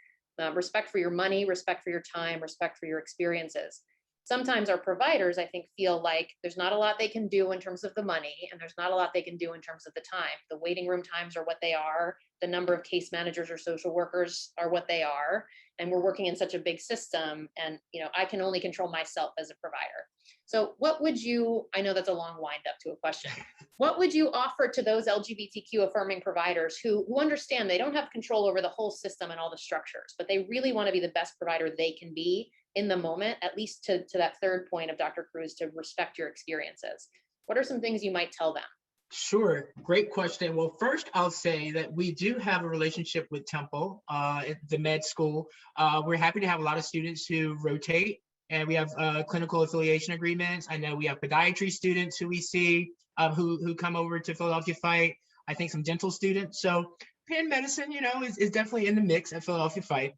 Respect for your money, respect for your time, respect for your experiences. sometimes our providers, I think, feel like there's not a lot they can do in terms of the money, and there's not a lot they can do in terms of the time. The waiting room times are what they are. The number of case managers or social workers are what they are. And we're working in such a big system, and I can only control myself as a provider. So what would you, I know that's a long wind up to a question, what would you offer to those LGBTQ affirming providers who understand they don't have control over the whole system and all the structures, but they really want to be the best provider they can be in the moment, at least to that third point of Dr. Cruz, to respect your experiences? What are some things you might tell them? Sure, great question. Well, first I'll say that we do have a relationship with Temple, the med school. We're happy to have a lot of students who rotate, and we have clinical affiliation agreements. I know we have podiatry students who we see who come over to Philadelphia Fight. I think some dental students. So pain medicine, is definitely in the mix at Philadelphia Fight.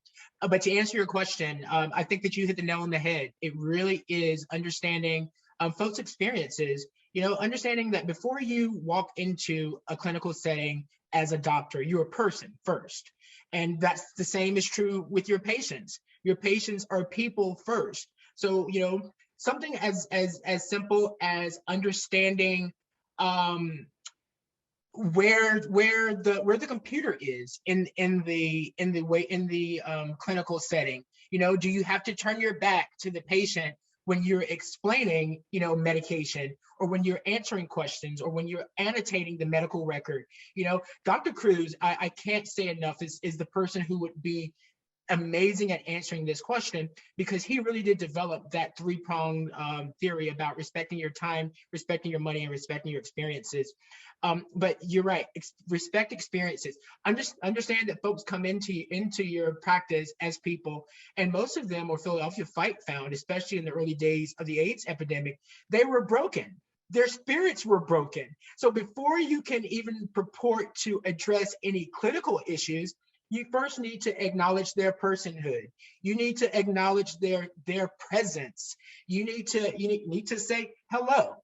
But to answer your question, I think that you hit the nail on the head. It really is understanding folks' experiences. Understanding that before you walk into a clinical setting as a doctor, you're a person first. And that's the same is true with your patients. Your patients are people first. So, something as simple as understanding where the computer is in the clinical setting. Do you have to turn your back to the patient when you're explaining, medication, or when you're answering questions, or when you're annotating the medical record? Dr. Cruz, I can't say enough, is the person who would be amazing at answering this question, because he really did develop that three-pronged theory about respecting your time, respecting your money, and respecting your experiences. But you're right, respect experiences. Understand that folks come into your practice as people, and most of them, or Philadelphia Fight found, especially in the early days of the AIDS epidemic, they were broken. Their spirits were broken. So before you can even purport to address any clinical issues, you first need to acknowledge their personhood. You need to acknowledge their presence. You need to say hello.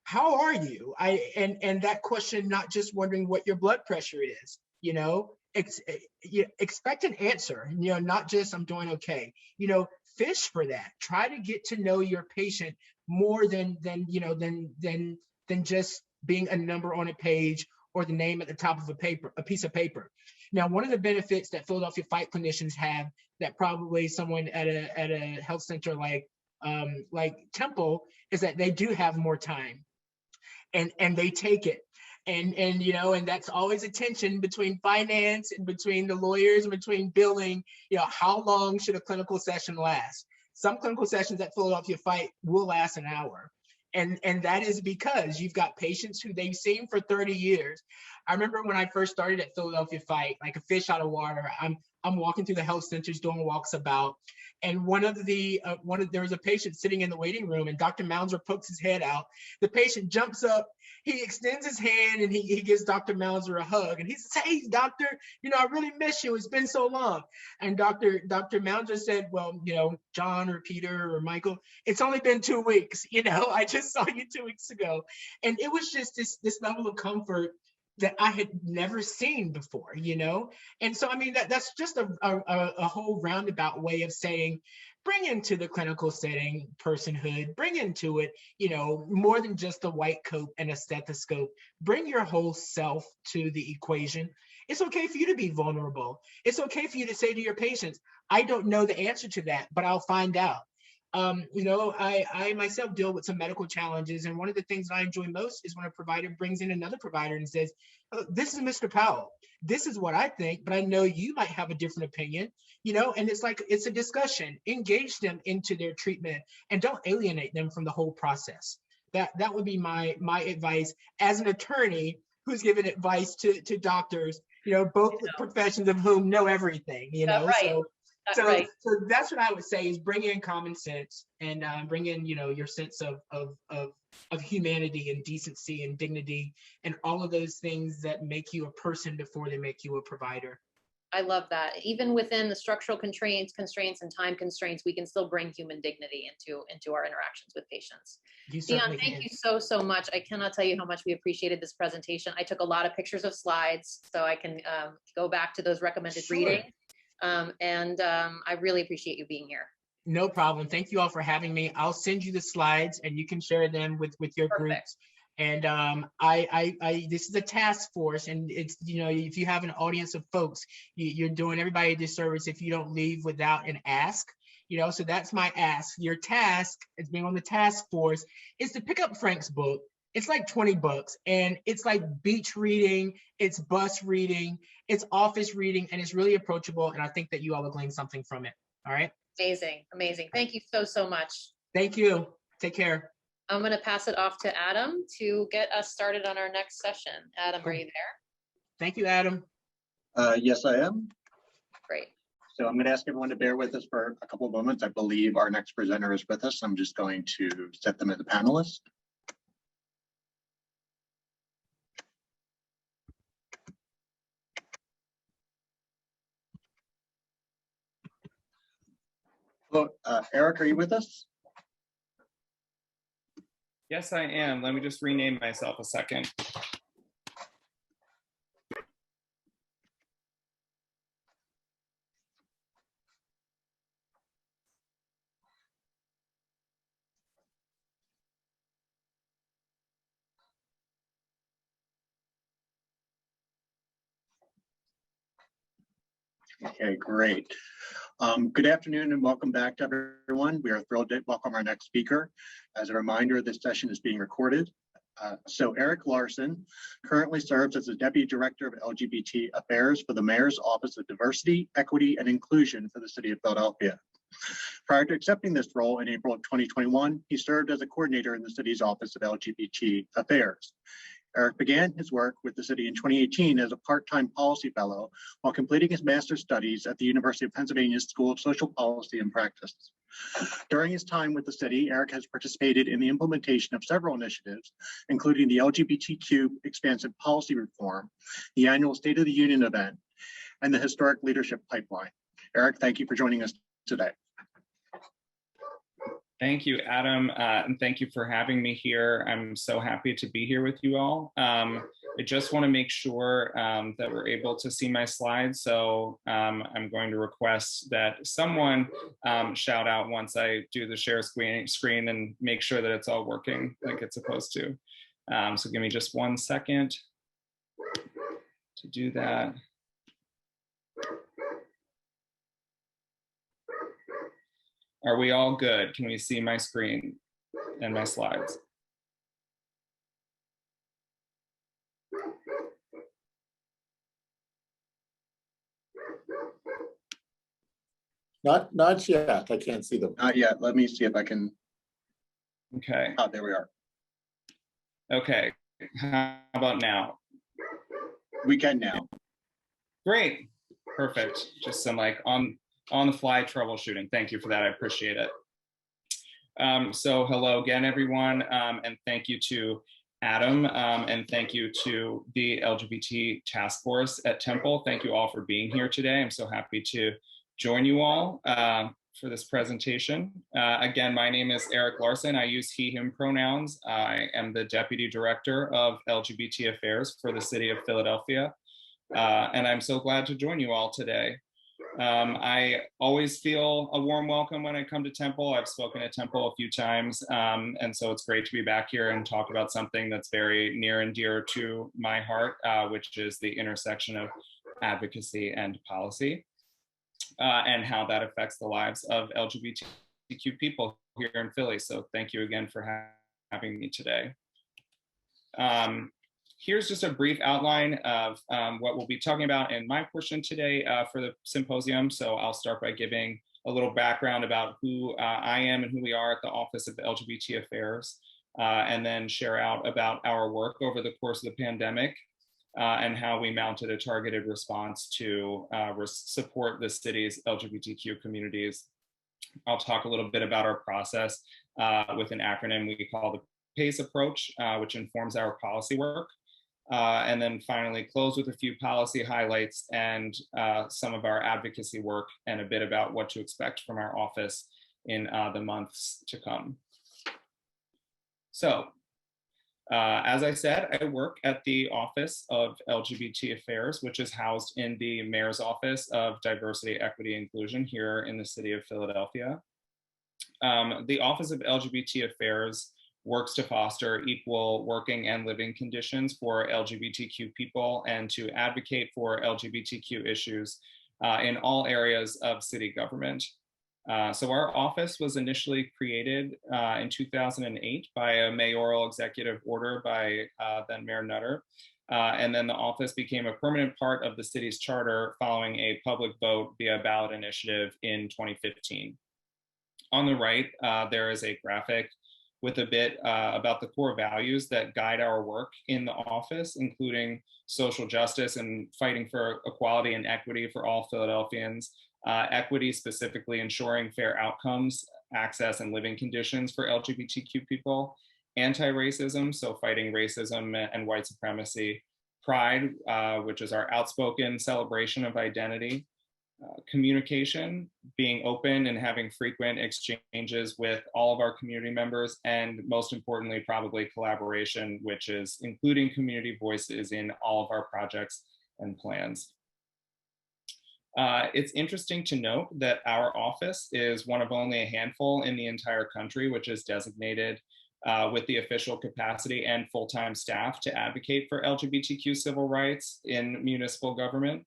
How are you? And that question, not just wondering what your blood pressure is. Expect an answer. Not just I'm doing okay. Fish for that. Try to get to know your patient more than just being a number on a page or the name at the top of a piece of paper. Now, one of the benefits that Philadelphia Fight clinicians have that probably someone at a health center like Temple is that they do have more time, and they take it. And that's always a tension between finance and between the lawyers and between billing. How long should a clinical session last? Some clinical sessions at Philadelphia Fight will last an hour. And that is because you've got patients who they've seen for 30 years. I remember when I first started at Philadelphia Fight, like a fish out of water, I'm walking through the health centers doing walks about, and there was a patient sitting in the waiting room, and Dr. Mounser pokes his head out. The patient jumps up, he extends his hand, and he gives Dr. Mounser a hug, and he says, "Hey, doctor, I really miss you. It's been so long." And Dr. Mounser said, "Well, John or Peter or Michael, it's only been 2 weeks. I just saw you 2 weeks ago." And it was just this level of comfort that I had never seen before, And so, that's just a whole roundabout way of saying, bring into the clinical setting personhood, bring into it, more than just a white coat and a stethoscope. Bring your whole self to the equation. It's okay for you to be vulnerable. It's okay for you to say to your patients, "I don't know the answer to that, but I'll find out." I myself deal with some medical challenges, and one of the things that I enjoy most is when a provider brings in another provider and says, "Oh, this is Mr. Powell. This is what I think, but I know you might have a different opinion," and it's a discussion. Engage them into their treatment and don't alienate them from the whole process. That would be my advice as an attorney who's given advice to doctors, both professions of whom know everything, Right. So, Right. so that's what I would say is bring in common sense and bring in, your sense of humanity and decency and dignity and all of those things that make you a person before they make you a provider. I love that. Even within the structural constraints and time constraints, we can still bring human dignity into our interactions with patients. Deonne, thank you so much. I cannot tell you how much we appreciated this presentation. I took a lot of pictures of slides so I can go back to those recommended readings. I really appreciate you being here. No problem. Thank you all for having me. I'll send you the slides and you can share them with your Perfect. groups. And this is a task force, and it's, if you have an audience of folks, you're doing everybody a disservice if you don't leave without an ask. So that's my ask. Your task as being on the task force is to pick up Frank's book. It's like $20, and it's like beach reading, it's bus reading, it's office reading, and it's really approachable. And I think that you all will glean something from it. All right. Amazing. Amazing. Thank you so much. Thank you. Take care. I'm going to pass it off to Adam to get us started on our next session. Adam, are you there? Thank you, Adam. Yes, I am. Great. So I'm going to ask everyone to bear with us for a couple of moments. I believe our next presenter is with us. I'm just going to set them as a panelist. Hello, Erik, are you with us? Yes, I am. Let me just rename myself a second. Okay, great. Good afternoon and welcome back to everyone. We are thrilled to welcome our next speaker. As a reminder, this session is being recorded. So Erik Larson currently serves as the Deputy Director of LGBT Affairs for the Mayor's Office of Diversity, Equity, and Inclusion for the City of Philadelphia. Prior to accepting this role in April of 2021, he served as a coordinator in the city's Office of LGBT Affairs. Erik began his work with the city in 2018 as a part-time policy fellow while completing his master's studies at the University of Pennsylvania School of Social Policy and Practice. During his time with the city, Erik has participated in the implementation of several initiatives, including the LGBTQ expansive policy reform, the annual State of the Union event, and the historic leadership pipeline. Erik, thank you for joining us today. Thank you, Adam, and thank you for having me here. I'm so happy to be here with you all. I just want to make sure that we're able to see my slides, so I'm going to request that someone shout out once I do the share screen and make sure that it's all working like it's supposed to. So give me just 1 second to do that. Are we all good? Can we see my screen and my slides? Not yet. I can't see them. Not yet. Let me see if I can. Okay. Oh, there we are. Okay. How about now? We can now. Great. Perfect. Just some like on the fly troubleshooting. Thank you for that. I appreciate it. So hello again, everyone, and thank you to Adam, and thank you to the LGBT task force at Temple. Thank you all for being here today. I'm so happy to join you all for this presentation. Again, my name is Erik Larson. I use he, him pronouns. I am the Deputy Director of LGBT Affairs for the City of Philadelphia, and I'm so glad to join you all today. I always feel a warm welcome when I come to Temple. I've spoken at Temple a few times, and so it's great to be back here and talk about something that's very near and dear to my heart, which is the intersection of advocacy and policy, and how that affects the lives of LGBTQ people here in Philly. So thank you again for having me today. Here's just a brief outline of what we'll be talking about in my portion today for the symposium. So I'll start by giving a little background about who I am and who we are at the Office of LGBT Affairs, and then share out about our work over the course of the pandemic and how we mounted a targeted response to support the city's LGBTQ communities. I'll talk a little bit about our process with an acronym we call the PACE approach, which informs our policy work. And then finally close with a few policy highlights and some of our advocacy work and a bit about what to expect from our office in the months to come. So, as I said, I work at the Office of LGBT Affairs, which is housed in the Mayor's Office of Diversity, Equity, Inclusion here in the city of Philadelphia. The Office of LGBT Affairs works to foster equal working and living conditions for LGBTQ people and to advocate for LGBTQ issues in all areas of city government. So our office was initially created in 2008 by a mayoral executive order by then Mayor Nutter. And then the office became a permanent part of the city's charter following a public vote via ballot initiative in 2015. On the right, there is a graphic with a bit about the core values that guide our work in the office, including social justice and fighting for equality and equity for all Philadelphians, equity specifically ensuring fair outcomes, access and living conditions for LGBTQ people, anti-racism, so fighting racism and white supremacy, pride, which is our outspoken celebration of identity, communication, being open and having frequent exchanges with all of our community members, and most importantly, probably collaboration, which is including community voices in all of our projects and plans. It's interesting to note that our office is one of only a handful in the entire country which is designated with the official capacity and full-time staff to advocate for LGBTQ civil rights in municipal government.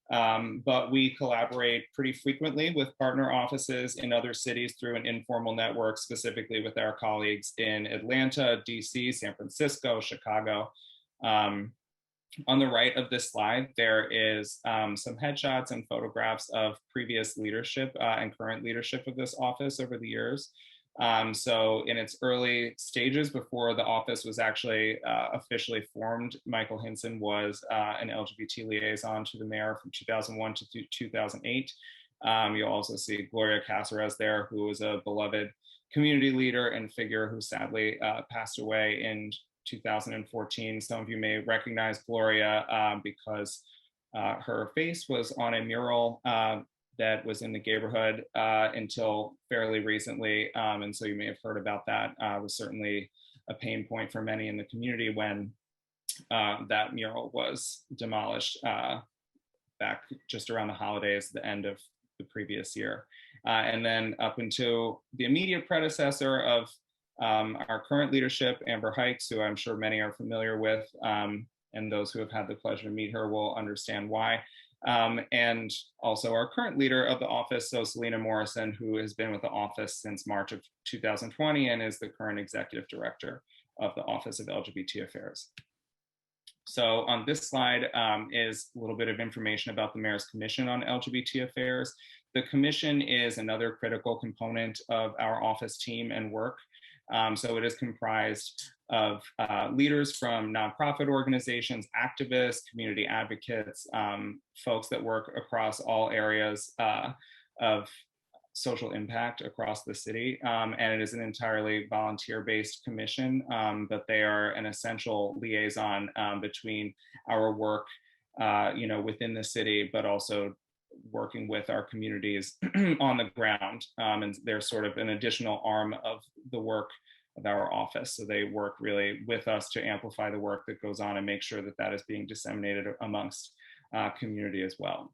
But we collaborate pretty frequently with partner offices in other cities through an informal network, specifically with our colleagues in Atlanta, DC, San Francisco, Chicago. On the right of this slide, there is some headshots and photographs of previous leadership and current leadership of this office over the years. So in its early stages before the office was actually officially formed, Michael Hinson was an LGBT liaison to the mayor from 2001 to 2008. You'll also see Gloria Caceres there, who was a beloved community leader and figure who sadly passed away in 2014. Some of you may recognize Gloria because her face was on a mural that was in the neighborhood until fairly recently. And so you may have heard about that. It was certainly a pain point for many in the community when that mural was demolished back just around the holidays, the end of the previous year. And then up until the immediate predecessor of our current leadership, Amber Hikes, who I'm sure many are familiar with, and those who have had the pleasure to meet her will understand why. And also our current leader of the office, so Selena Morrison, who has been with the office since March of 2020 and is the current executive director of the Office of LGBT Affairs. So on this slide is a little bit of information about the Mayor's Commission on LGBT Affairs. The commission is another critical component of our office team and work. So it is comprised of leaders from nonprofit organizations, activists, community advocates, folks that work across all areas of social impact across the city. And it is an entirely volunteer-based commission, but they are an essential liaison between our work within the city, but also working with our communities on the ground. And they're sort of an additional arm of the work of our office. So they work really with us to amplify the work that goes on and make sure that that is being disseminated amongst community as well.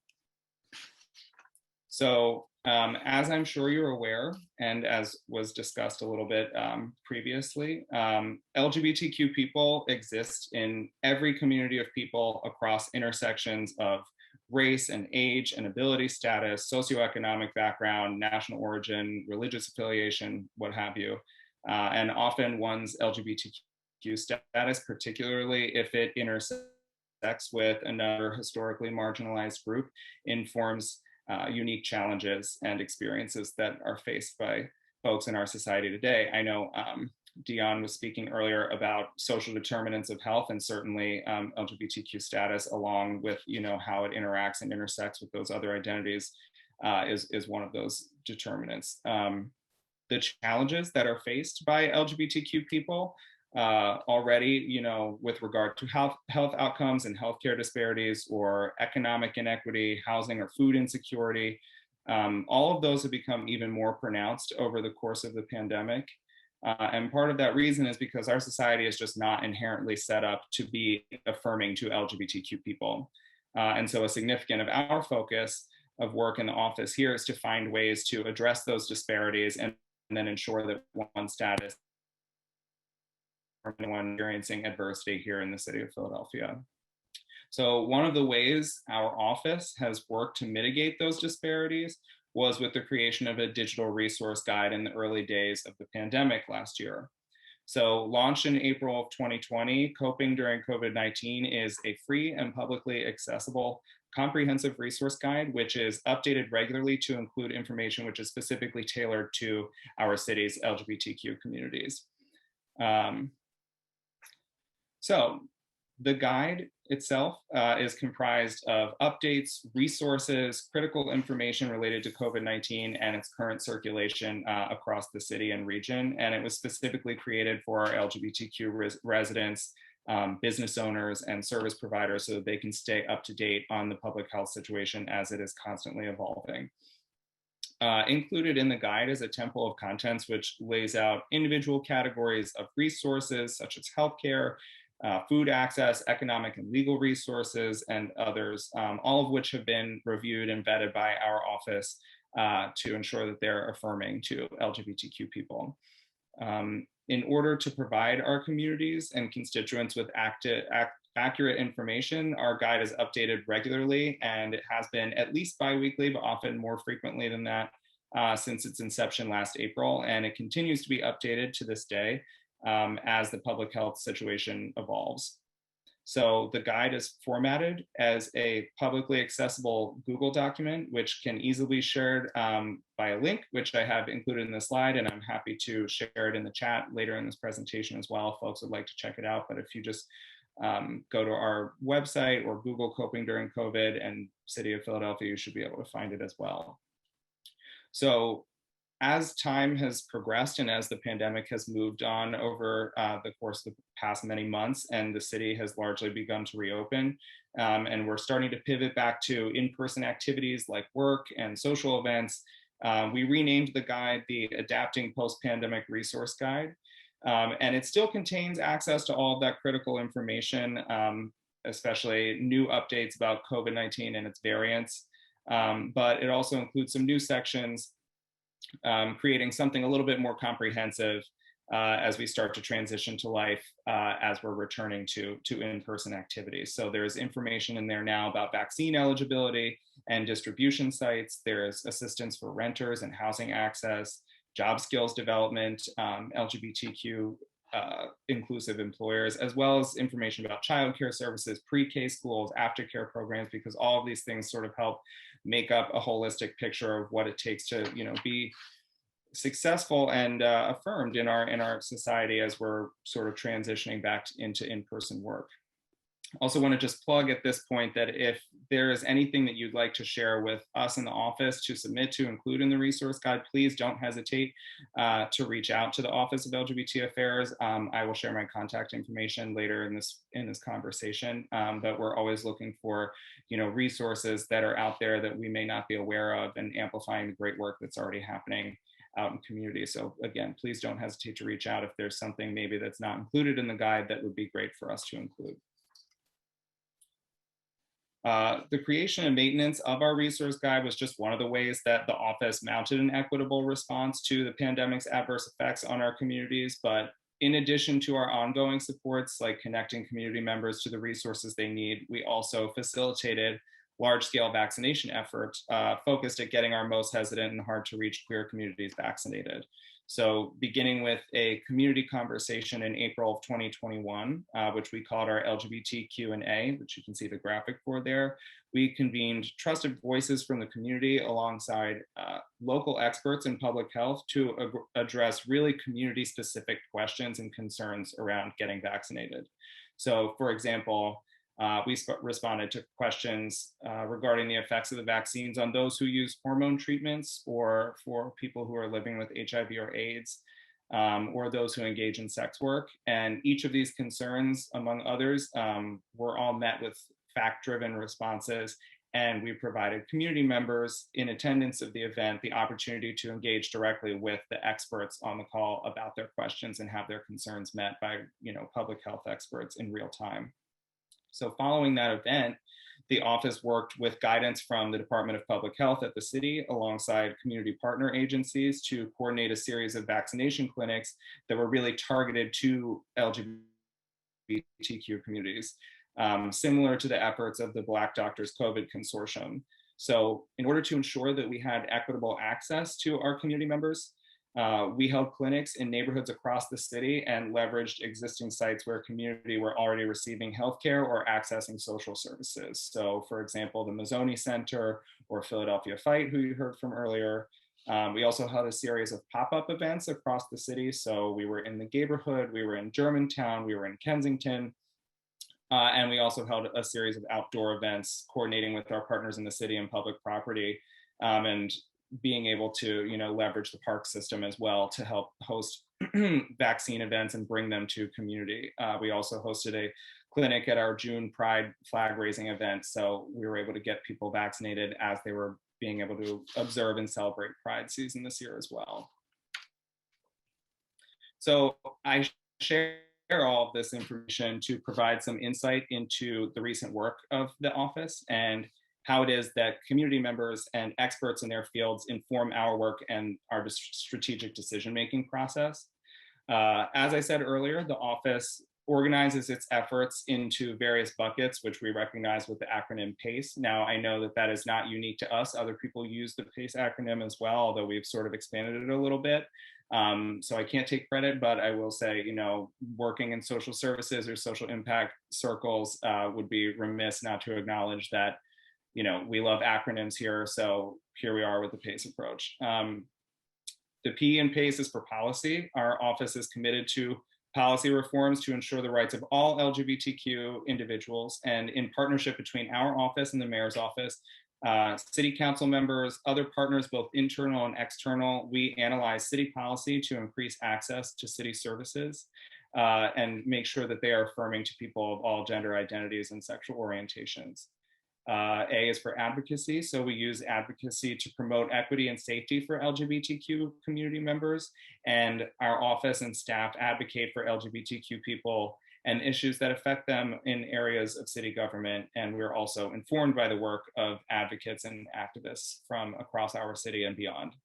So as I'm sure you're aware, and as was discussed a little bit previously, LGBTQ people exist in every community of people across intersections of race and age and ability status, socioeconomic background, national origin, religious affiliation, what have you. And often one's LGBTQ status, particularly if it intersects with another historically marginalized group, informs unique challenges and experiences that are faced by folks in our society today. I know Deonne was speaking earlier about social determinants of health, and certainly LGBTQ status, along with how it interacts and intersects with those other identities, is one of those determinants. The challenges that are faced by LGBTQ people already, with regard to health outcomes and healthcare disparities, or economic inequity, housing or food insecurity, all of those have become even more pronounced over the course of the pandemic. And part of that reason is because our society is just not inherently set up to be affirming to LGBTQ people. And so a significant of our focus of work in the office here is to find ways to address those disparities and then ensure that one's status for anyone experiencing adversity here in the city of Philadelphia. So one of the ways our office has worked to mitigate those disparities was with the creation of a digital resource guide in the early days of the pandemic last year. So launched in April of 2020, Coping During COVID-19 is a free and publicly accessible comprehensive resource guide, which is updated regularly to include information which is specifically tailored to our city's LGBTQ communities. So the guide itself is comprised of updates, resources, critical information related to COVID-19 and its current circulation across the city and region. And it was specifically created for our LGBTQ residents, business owners, and service providers so that they can stay up to date on the public health situation as it is constantly evolving. Included in the guide is a template of contents which lays out individual categories of resources such as healthcare, food access, economic and legal resources, and others, all of which have been reviewed and vetted by our office to ensure that they're affirming to LGBTQ people. In order to provide our communities and constituents with accurate information, our guide is updated regularly, and it has been at least bi-weekly, but often more frequently than that since its inception last April, and it continues to be updated to this day as the public health situation evolves. So the guide is formatted as a publicly accessible Google document, which can easily be shared by a link, which I have included in the slide, and I'm happy to share it in the chat later in this presentation as well if folks would like to check it out. But if you just go to our website or Google Coping During COVID and City of Philadelphia, you should be able to find it as well. So as time has progressed and as the pandemic has moved on over the course of the past many months, and the city has largely begun to reopen, and we're starting to pivot back to in-person activities like work and social events, we renamed the guide the Adapting Post-Pandemic Resource Guide. And it still contains access to all of that critical information, especially new updates about COVID-19 and its variants. But it also includes some new sections creating something a little bit more comprehensive as we start to transition to life as we're returning to in-person activities. So there's information in there now about vaccine eligibility and distribution sites. There's assistance for renters and housing access, job skills development, LGBTQ inclusive employers, as well as information about childcare services, pre-K schools, aftercare programs, because all of these things sort of help make up a holistic picture of what it takes to, be successful and affirmed in our society as we're sort of transitioning back into in-person work. Also want to just plug at this point that if there is anything that you'd like to share with us in the office to submit to include in the resource guide, please don't hesitate to reach out to the Office of LGBT Affairs. I will share my contact information later in this conversation, but we're always looking for resources that are out there that we may not be aware of, and amplifying the great work that's already happening out in community. So again, please don't hesitate to reach out if there's something maybe that's not included in the guide that would be great for us to include. The creation and maintenance of our resource guide was just one of the ways that the office mounted an equitable response to the pandemic's adverse effects on our communities. But in addition to our ongoing supports, like connecting community members to the resources they need, we also facilitated large-scale vaccination efforts focused at getting our most hesitant and hard-to-reach queer communities vaccinated. So beginning with a community conversation in April of 2021, which we called our LGBT Q&A, which you can see the graphic for there, we convened trusted voices from the community alongside local experts in public health to address really community-specific questions and concerns around getting vaccinated. So for example, we responded to questions regarding the effects of the vaccines on those who use hormone treatments, or for people who are living with HIV or AIDS, or those who engage in sex work. And each of these concerns, among others, were all met with fact-driven responses. And we provided community members in attendance of the event the opportunity to engage directly with the experts on the call about their questions and have their concerns met by public health experts in real time. So following that event, the office worked with guidance from the Department of Public Health at the city alongside community partner agencies to coordinate a series of vaccination clinics that were really targeted to LGBTQ communities, similar to the efforts of the Black Doctors COVID Consortium. So in order to ensure that we had equitable access to our community members, we held clinics in neighborhoods across the city and leveraged existing sites where community were already receiving healthcare or accessing social services. So for example, the Mazzoni Center or Philadelphia Fight, who you heard from earlier. We also held a series of pop-up events across the city. So we were in the Gayborhood, we were in Germantown, we were in Kensington, and we also held a series of outdoor events coordinating with our partners in the city and public property, and being able to, leverage the park system as well to help host vaccine events and bring them to community. We also hosted a clinic at our June Pride flag raising event. So we were able to get people vaccinated as they were being able to observe and celebrate Pride season this year as well. So I share all of this information to provide some insight into the recent work of the office and how it is that community members and experts in their fields inform our work and our strategic decision-making process. As I said earlier, the office organizes its efforts into various buckets, which we recognize with the acronym PACE. Now, I know that that is not unique to us. Other people use the PACE acronym as well, although we've sort of expanded it a little bit. So I can't take credit, but I will say, working in social services or social impact circles would be remiss not to acknowledge that we love acronyms here, so here we are with the PACE approach. The P in PACE is for policy. Our office is committed to policy reforms to ensure the rights of all LGBTQ individuals, and in partnership between our office and the mayor's office, city council members, other partners, both internal and external, we analyze city policy to increase access to city services and make sure that they are affirming to people of all gender identities and sexual orientations. A is for advocacy. So we use advocacy to promote equity and safety for LGBTQ community members, and our office and staff advocate for LGBTQ people and issues that affect them in areas of city government. And we're also informed by the work of advocates and activists from across our city and beyond.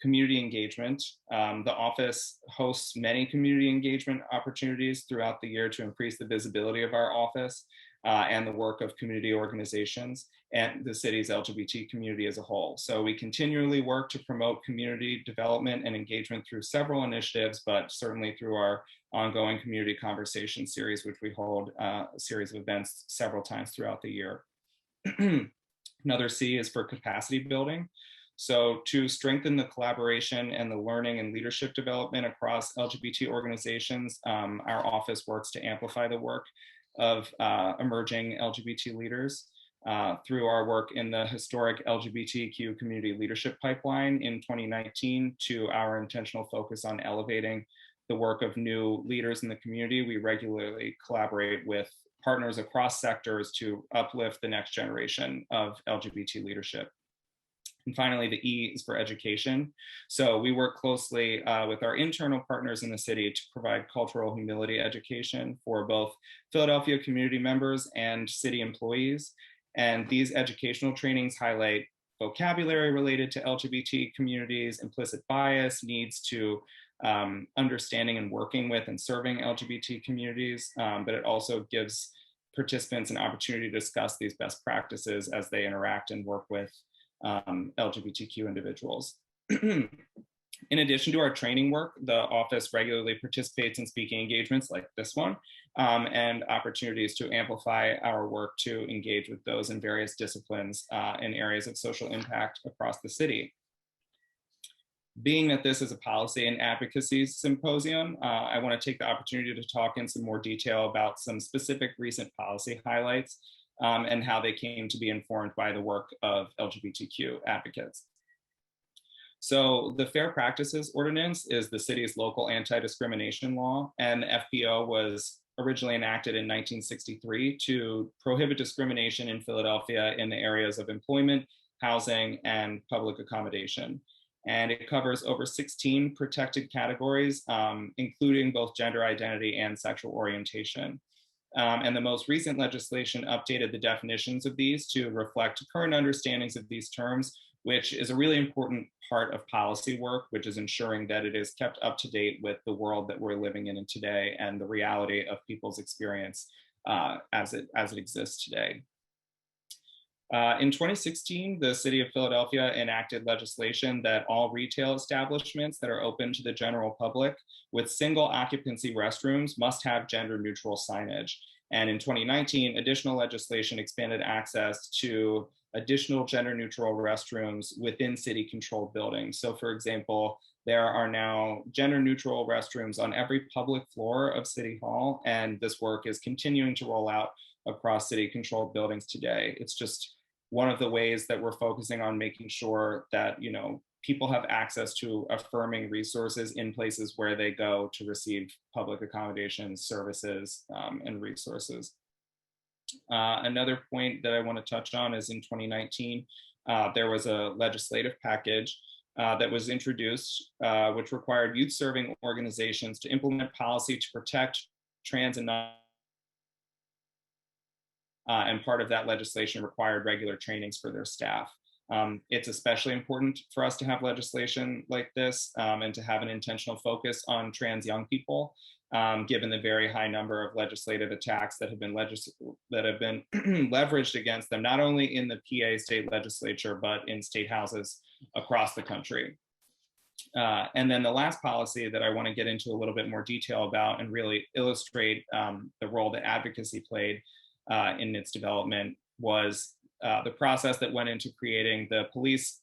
Community engagement. The office hosts many community engagement opportunities throughout the year to increase the visibility of our office and the work of community organizations and the city's LGBT community as a whole. So we continually work to promote community development and engagement through several initiatives, but certainly through our ongoing community conversation series, which we hold a series of events several times throughout the year. Another C is for capacity building. So to strengthen the collaboration and the learning and leadership development across LGBT organizations, our office works to amplify the work of emerging LGBT leaders through our work in the historic LGBTQ community leadership pipeline in 2019 to our intentional focus on elevating the work of new leaders in the community. We regularly collaborate with partners across sectors to uplift the next generation of LGBT leadership. And finally, the E is for education. So we work closely with our internal partners in the city to provide cultural humility education for both Philadelphia community members and city employees. And these educational trainings highlight vocabulary related to LGBT communities, implicit bias, needs to understanding and working with and serving LGBT communities, but it also gives participants an opportunity to discuss these best practices as they interact and work with LGBTQ individuals. In addition to our training work, the office regularly participates in speaking engagements like this one and opportunities to amplify our work to engage with those in various disciplines in areas of social impact across the city. Being that this is a policy and advocacy symposium, I want to take the opportunity to talk in some more detail about some specific recent policy highlights and how they came to be informed by the work of LGBTQ advocates. So the Fair Practices Ordinance is the city's local anti-discrimination law, and the FPO was originally enacted in 1963 to prohibit discrimination in Philadelphia in the areas of employment, housing, and public accommodation. And it covers over 16 protected categories, including both gender identity and sexual orientation. And the most recent legislation updated the definitions of these to reflect current understandings of these terms, which is a really important part of policy work, which is ensuring that it is kept up to date with the world that we're living in today and the reality of people's experience as it exists today. In 2016, the city of Philadelphia enacted legislation that all retail establishments that are open to the general public with single occupancy restrooms must have gender neutral signage. And in 2019, additional legislation expanded access to additional gender neutral restrooms within city controlled buildings. So for example, there are now gender neutral restrooms on every public floor of City Hall, and this work is continuing to roll out across city controlled buildings today. It's just one of the ways that we're focusing on making sure that, you know, people have access to affirming resources in places where they go to receive public accommodations, services, and resources. Another point that I want to touch on is in 2019, there was a legislative package that was introduced, which required youth serving organizations to implement policy to protect trans and non and part of that legislation required regular trainings for their staff. It's especially important for us to have legislation like this and to have an intentional focus on trans young people, given the very high number of legislative attacks that have been leveraged against them, not only in the PA state legislature, but in state houses across the country. And then the last policy that I want to get into a little bit more detail about and really illustrate the role that advocacy played in its development was the process that went into creating the Police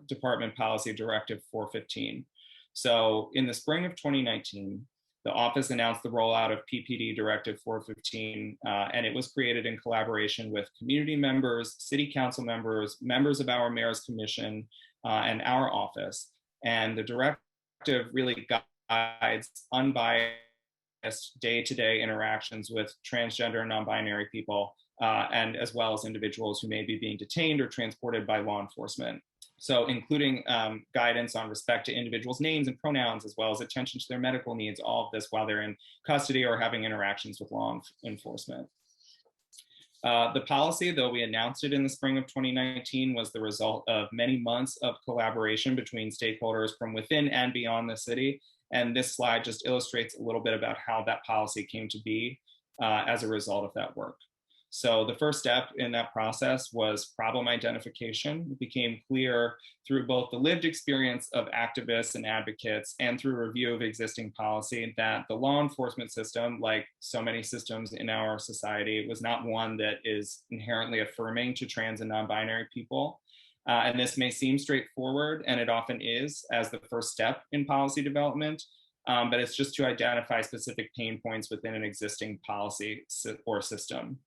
Department Policy Directive 415. So in the spring of 2019, the office announced the rollout of PPD Directive 415, and it was created in collaboration with community members, city council members, members of our mayor's commission, and our office. And the directive really guides unbiased day-to-day interactions with transgender and non-binary people, and as well as individuals who may be being detained or transported by law enforcement. So including guidance on respect to individuals' names and pronouns, as well as attention to their medical needs, all of this while they're in custody or having interactions with law enforcement. The policy, though we announced it in the spring of 2019, was the result of many months of collaboration between stakeholders from within and beyond the city. And this slide just illustrates a little bit about how that policy came to be as a result of that work. So the first step in that process was problem identification. It became clear through both the lived experience of activists and advocates and through review of existing policy that the law enforcement system, like so many systems in our society, was not one that is inherently affirming to trans and non-binary people. And this may seem straightforward, and it often is as the first step in policy development, but it's just to identify specific pain points within an existing policy or system.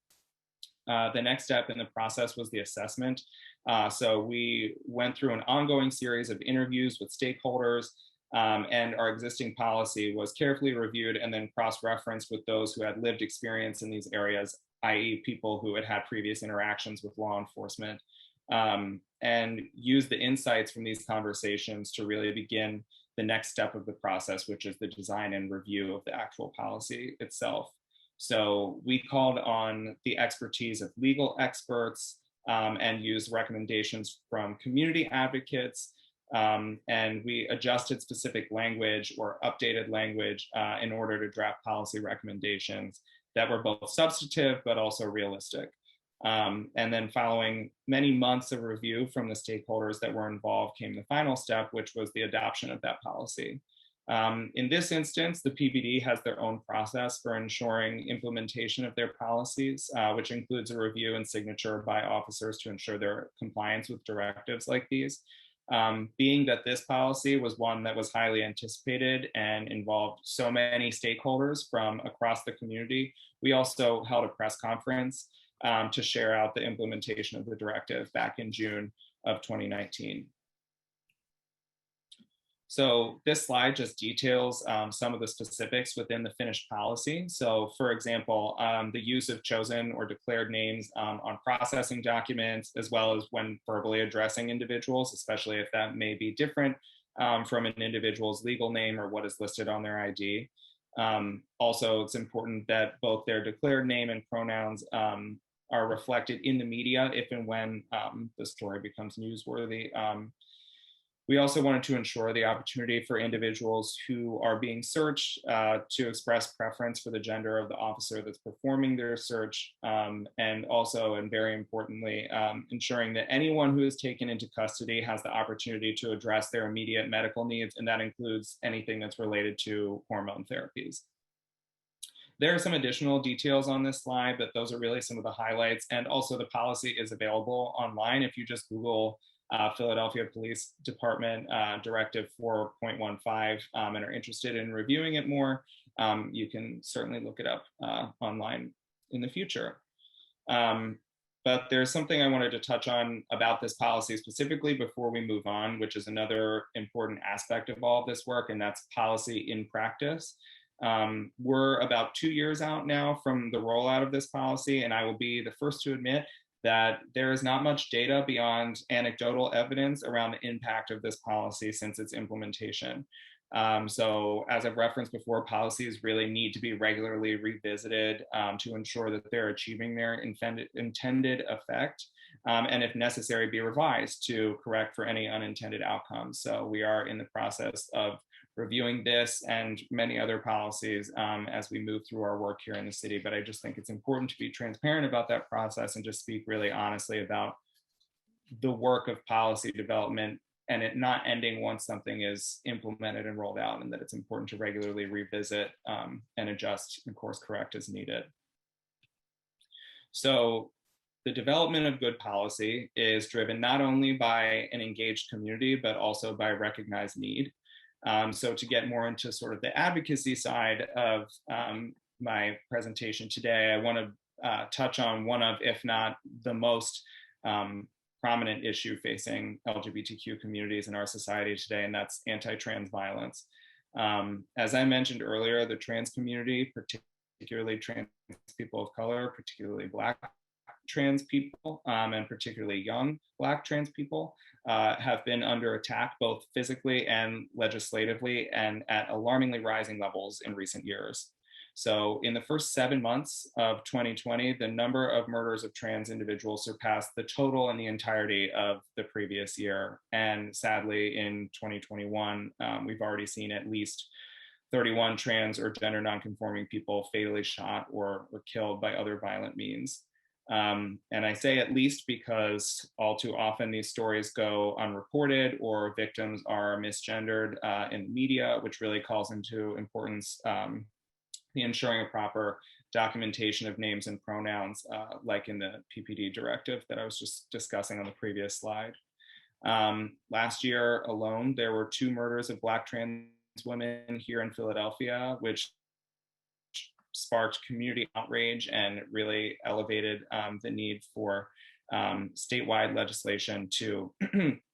The next step in the process was the assessment. So we went through an ongoing series of interviews with stakeholders, and our existing policy was carefully reviewed and then cross-referenced with those who had lived experience in these areas, i.e. people who had had previous interactions with law enforcement. And use the insights from these conversations to really begin the next step of the process, which is the design and review of the actual policy itself. So we called on the expertise of legal experts and used recommendations from community advocates, and we adjusted specific language or updated language in order to draft policy recommendations that were both substantive but also realistic. And then following many months of review from the stakeholders that were involved came the final step, which was the adoption of that policy. In this instance, the PBD has their own process for ensuring implementation of their policies, which includes a review and signature by officers to ensure their compliance with directives like these. Being that this policy was one that was highly anticipated and involved so many stakeholders from across the community, we also held a press conference to share out the implementation of the directive back in June of 2019. So this slide just details some of the specifics within the finished policy. So for example, the use of chosen or declared names on processing documents, as well as when verbally addressing individuals, especially if that may be different from an individual's legal name or what is listed on their ID. Also, it's important that both their declared name and pronouns are reflected in the media if and when the story becomes newsworthy. We also wanted to ensure the opportunity for individuals who are being searched to express preference for the gender of the officer that's performing their search, and also, and very importantly, ensuring that anyone who is taken into custody has the opportunity to address their immediate medical needs, and that includes anything that's related to hormone therapies. There are some additional details on this slide, but those are really some of the highlights. And also the policy is available online. If you just Google Philadelphia Police Department Directive 4.15 and are interested in reviewing it more, you can certainly look it up online in the future. But there's something I wanted to touch on about this policy specifically before we move on, which is another important aspect of all of this work, and that's policy in practice. We're about 2 years out now from the rollout of this policy, and I will be the first to admit that there is not much data beyond anecdotal evidence around the impact of this policy since its implementation. So as I've referenced before, policies really need to be regularly revisited to ensure that they're achieving their intended effect, and if necessary, be revised to correct for any unintended outcomes. So we are in the process of reviewing this and many other policies as we move through our work here in the city. But I just think it's important to be transparent about that process and just speak really honestly about the work of policy development and it not ending once something is implemented and rolled out, and that it's important to regularly revisit and adjust and course correct as needed. So the development of good policy is driven not only by an engaged community, but also by recognized need. So to get more into sort of the advocacy side of my presentation today, I want to touch on one of, if not the most prominent issue facing LGBTQ communities in our society today, and that's anti-trans violence. As I mentioned earlier, the trans community, particularly trans people of color, particularly Black trans people, and particularly young Black trans people, have been under attack both physically and legislatively, and at alarmingly rising levels in recent years. So in the first 7 months of 2020, the number of murders of trans individuals surpassed the total in the entirety of the previous year. And sadly, in 2021, we've already seen at least 31 trans or gender nonconforming people fatally shot or killed by other violent means. And I say at least because all too often these stories go unreported or victims are misgendered in the media, which really calls into importance the ensuring a proper documentation of names and pronouns, like in the PPD directive that I was just discussing on the previous slide. Last year alone, there were 2 murders of Black trans women here in Philadelphia, which sparked community outrage and really elevated the need for statewide legislation to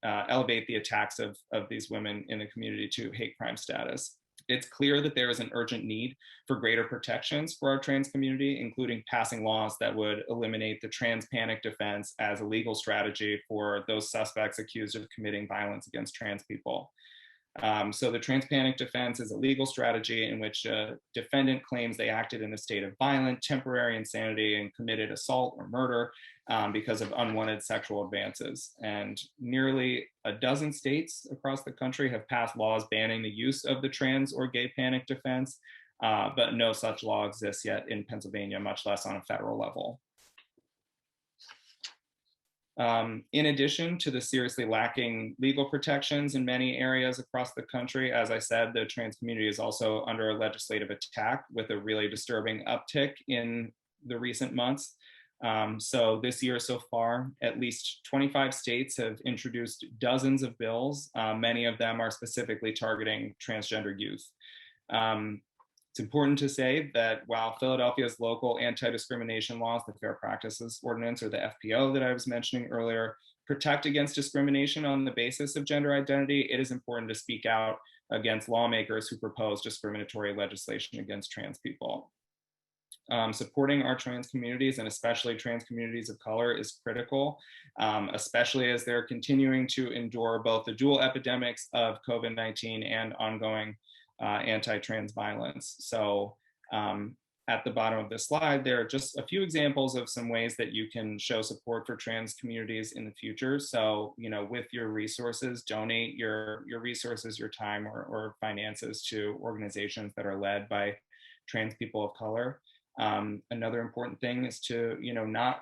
elevate the attacks of these women in the community to hate crime status. It's clear that there is an urgent need for greater protections for our trans community, including passing laws that would eliminate the trans panic defense as a legal strategy for those suspects accused of committing violence against trans people. So the trans panic defense is a legal strategy in which a defendant claims they acted in a state of violent, temporary insanity and committed assault or murder because of unwanted sexual advances. And nearly a dozen states across the country have passed laws banning the use of the trans or gay panic defense, but no such law exists yet in Pennsylvania, much less on a federal level. In addition to the seriously lacking legal protections in many areas across the country, as I said, the trans community is also under a legislative attack with a really disturbing uptick in the recent months. So this year so far, at least 25 states have introduced dozens of bills. Many of them are specifically targeting transgender youth. It's important to say that while Philadelphia's local anti-discrimination laws, the Fair Practices Ordinance, or the FPO that I was mentioning earlier, protect against discrimination on the basis of gender identity, it is important to speak out against lawmakers who propose discriminatory legislation against trans people. Supporting our trans communities, and especially trans communities of color, is critical, especially as they're continuing to endure both the dual epidemics of COVID-19 and ongoing anti-trans violence. So at the bottom of this slide, there are just a few examples of some ways that you can show support for trans communities in the future. So, with your resources, donate your resources, your time or finances to organizations that are led by trans people of color. Another important thing is to, not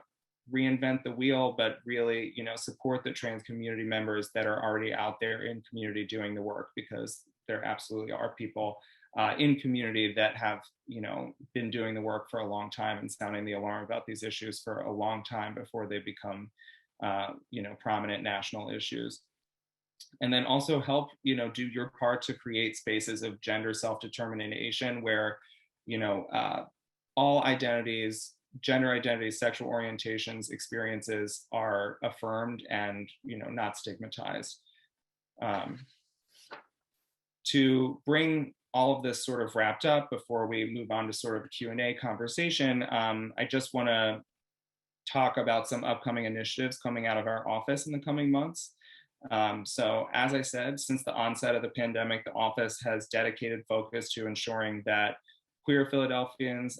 reinvent the wheel, but really, support the trans community members that are already out there in community doing the work, because there absolutely are people in community that have, been doing the work for a long time and sounding the alarm about these issues for a long time before they become, prominent national issues. And then also help, do your part to create spaces of gender self-determination where, all identities, gender identities, sexual orientations, experiences are affirmed and, not stigmatized. To bring all of this sort of wrapped up before we move on to sort of a Q&A conversation, I just want to talk about some upcoming initiatives coming out of our office in the coming months. So as I said, since the onset of the pandemic, the office has dedicated focus to ensuring that queer Philadelphians,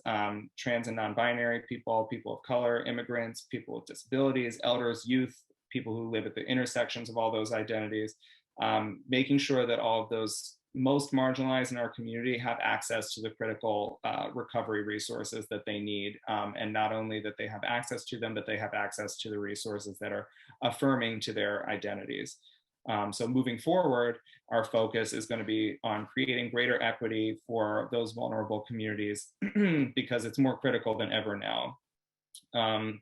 trans and non-binary people, people of color, immigrants, people with disabilities, elders, youth, people who live at the intersections of all those identities, making sure that all of those most marginalized in our community have access to the critical recovery resources that they need. And not only that they have access to them, but they have access to the resources that are affirming to their identities. So moving forward, our focus is going to be on creating greater equity for those vulnerable communities because it's more critical than ever now.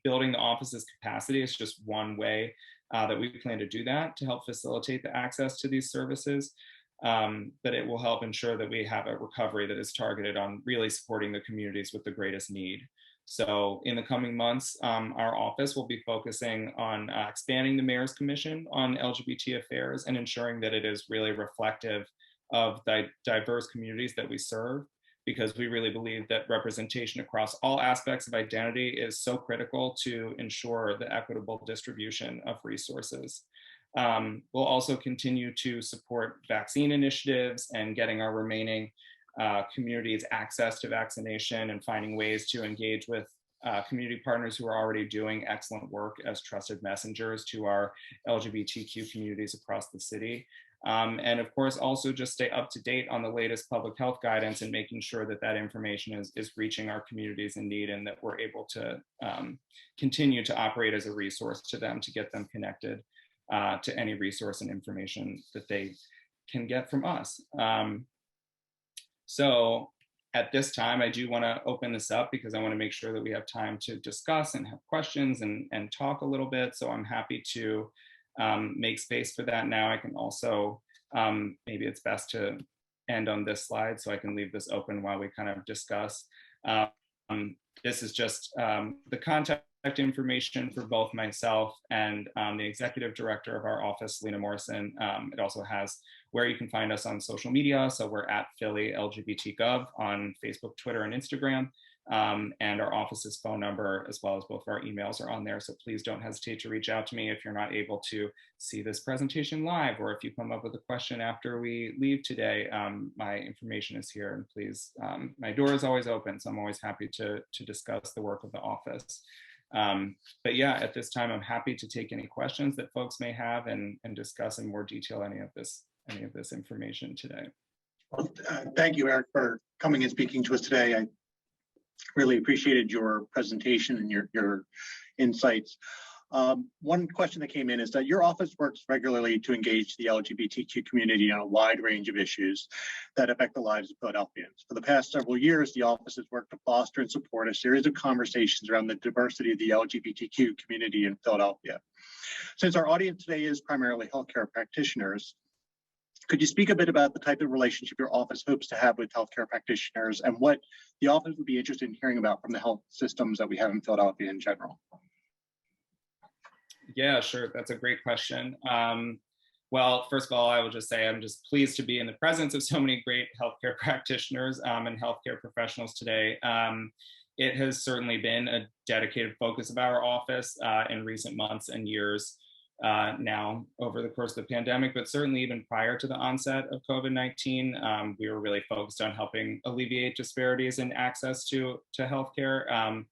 Building the office's capacity is just one way that we plan to do that to help facilitate the access to these services. But it will help ensure that we have a recovery that is targeted on really supporting the communities with the greatest need. So in the coming months, our office will be focusing on expanding the Mayor's Commission on LGBT affairs and ensuring that it is really reflective of the diverse communities that we serve, because we really believe that representation across all aspects of identity is so critical to ensure the equitable distribution of resources. We'll also continue to support vaccine initiatives and getting our remaining communities access to vaccination and finding ways to engage with community partners who are already doing excellent work as trusted messengers to our LGBTQ communities across the city. And of course, also just stay up to date on the latest public health guidance and making sure that that information is reaching our communities in need and that we're able to continue to operate as a resource to them to get them connected to any resource and information that they can get from us. So at this time, I do want to open this up because I want to make sure that we have time to discuss and have questions and talk a little bit. So I'm happy to make space for that now. I can also, maybe it's best to end on this slide so I can leave this open while we kind of discuss. This is just the contact information for both myself and the executive director of our office, Lena Morrison. It also has where you can find us on social media. So we're at Philly LGBT Gov on Facebook, Twitter, and Instagram. And our office's phone number, as well as both of our emails, are on there. So please don't hesitate to reach out to me if you're not able to see this presentation live, or if you come up with a question after we leave today. My information is here, and please, my door is always open. So I'm always happy to discuss the work of the office. But yeah, at this time, I'm happy to take any questions that folks may have and discuss in more detail any of this information today. Well, thank you, Erik, for coming and speaking to us today. I really appreciated your presentation and your insights. One question that came in is that your office works regularly to engage the LGBTQ community on a wide range of issues that affect the lives of Philadelphians. For the past several years, the office has worked to foster and support a series of conversations around the diversity of the LGBTQ community in Philadelphia. Since our audience today is primarily healthcare practitioners, could you speak a bit about the type of relationship your office hopes to have with healthcare practitioners and what the office would be interested in hearing about from the health systems that we have in Philadelphia in general? Yeah, sure. That's a great question. Well, first of all, I will just say I'm just pleased to be in the presence of so many great healthcare practitioners and healthcare professionals today. It has certainly been a dedicated focus of our office in recent months and years now over the course of the pandemic, but certainly even prior to the onset of COVID-19, we were really focused on helping alleviate disparities in access to healthcare,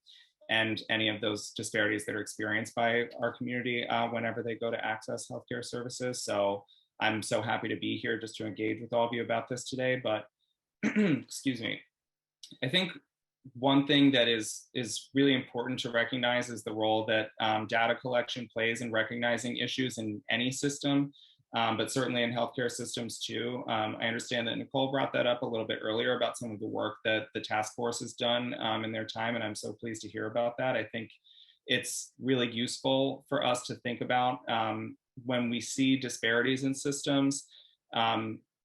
and any of those disparities that are experienced by our community whenever they go to access healthcare services. So I'm so happy to be here just to engage with all of you about this today. But excuse me, I think one thing that is really important to recognize is the role that data collection plays in recognizing issues in any system, but certainly in healthcare systems too. I understand that Nicolle brought that up a little bit earlier about some of the work that the task force has done in their time, and I'm so pleased to hear about that. I think it's really useful for us to think about when we see disparities in systems.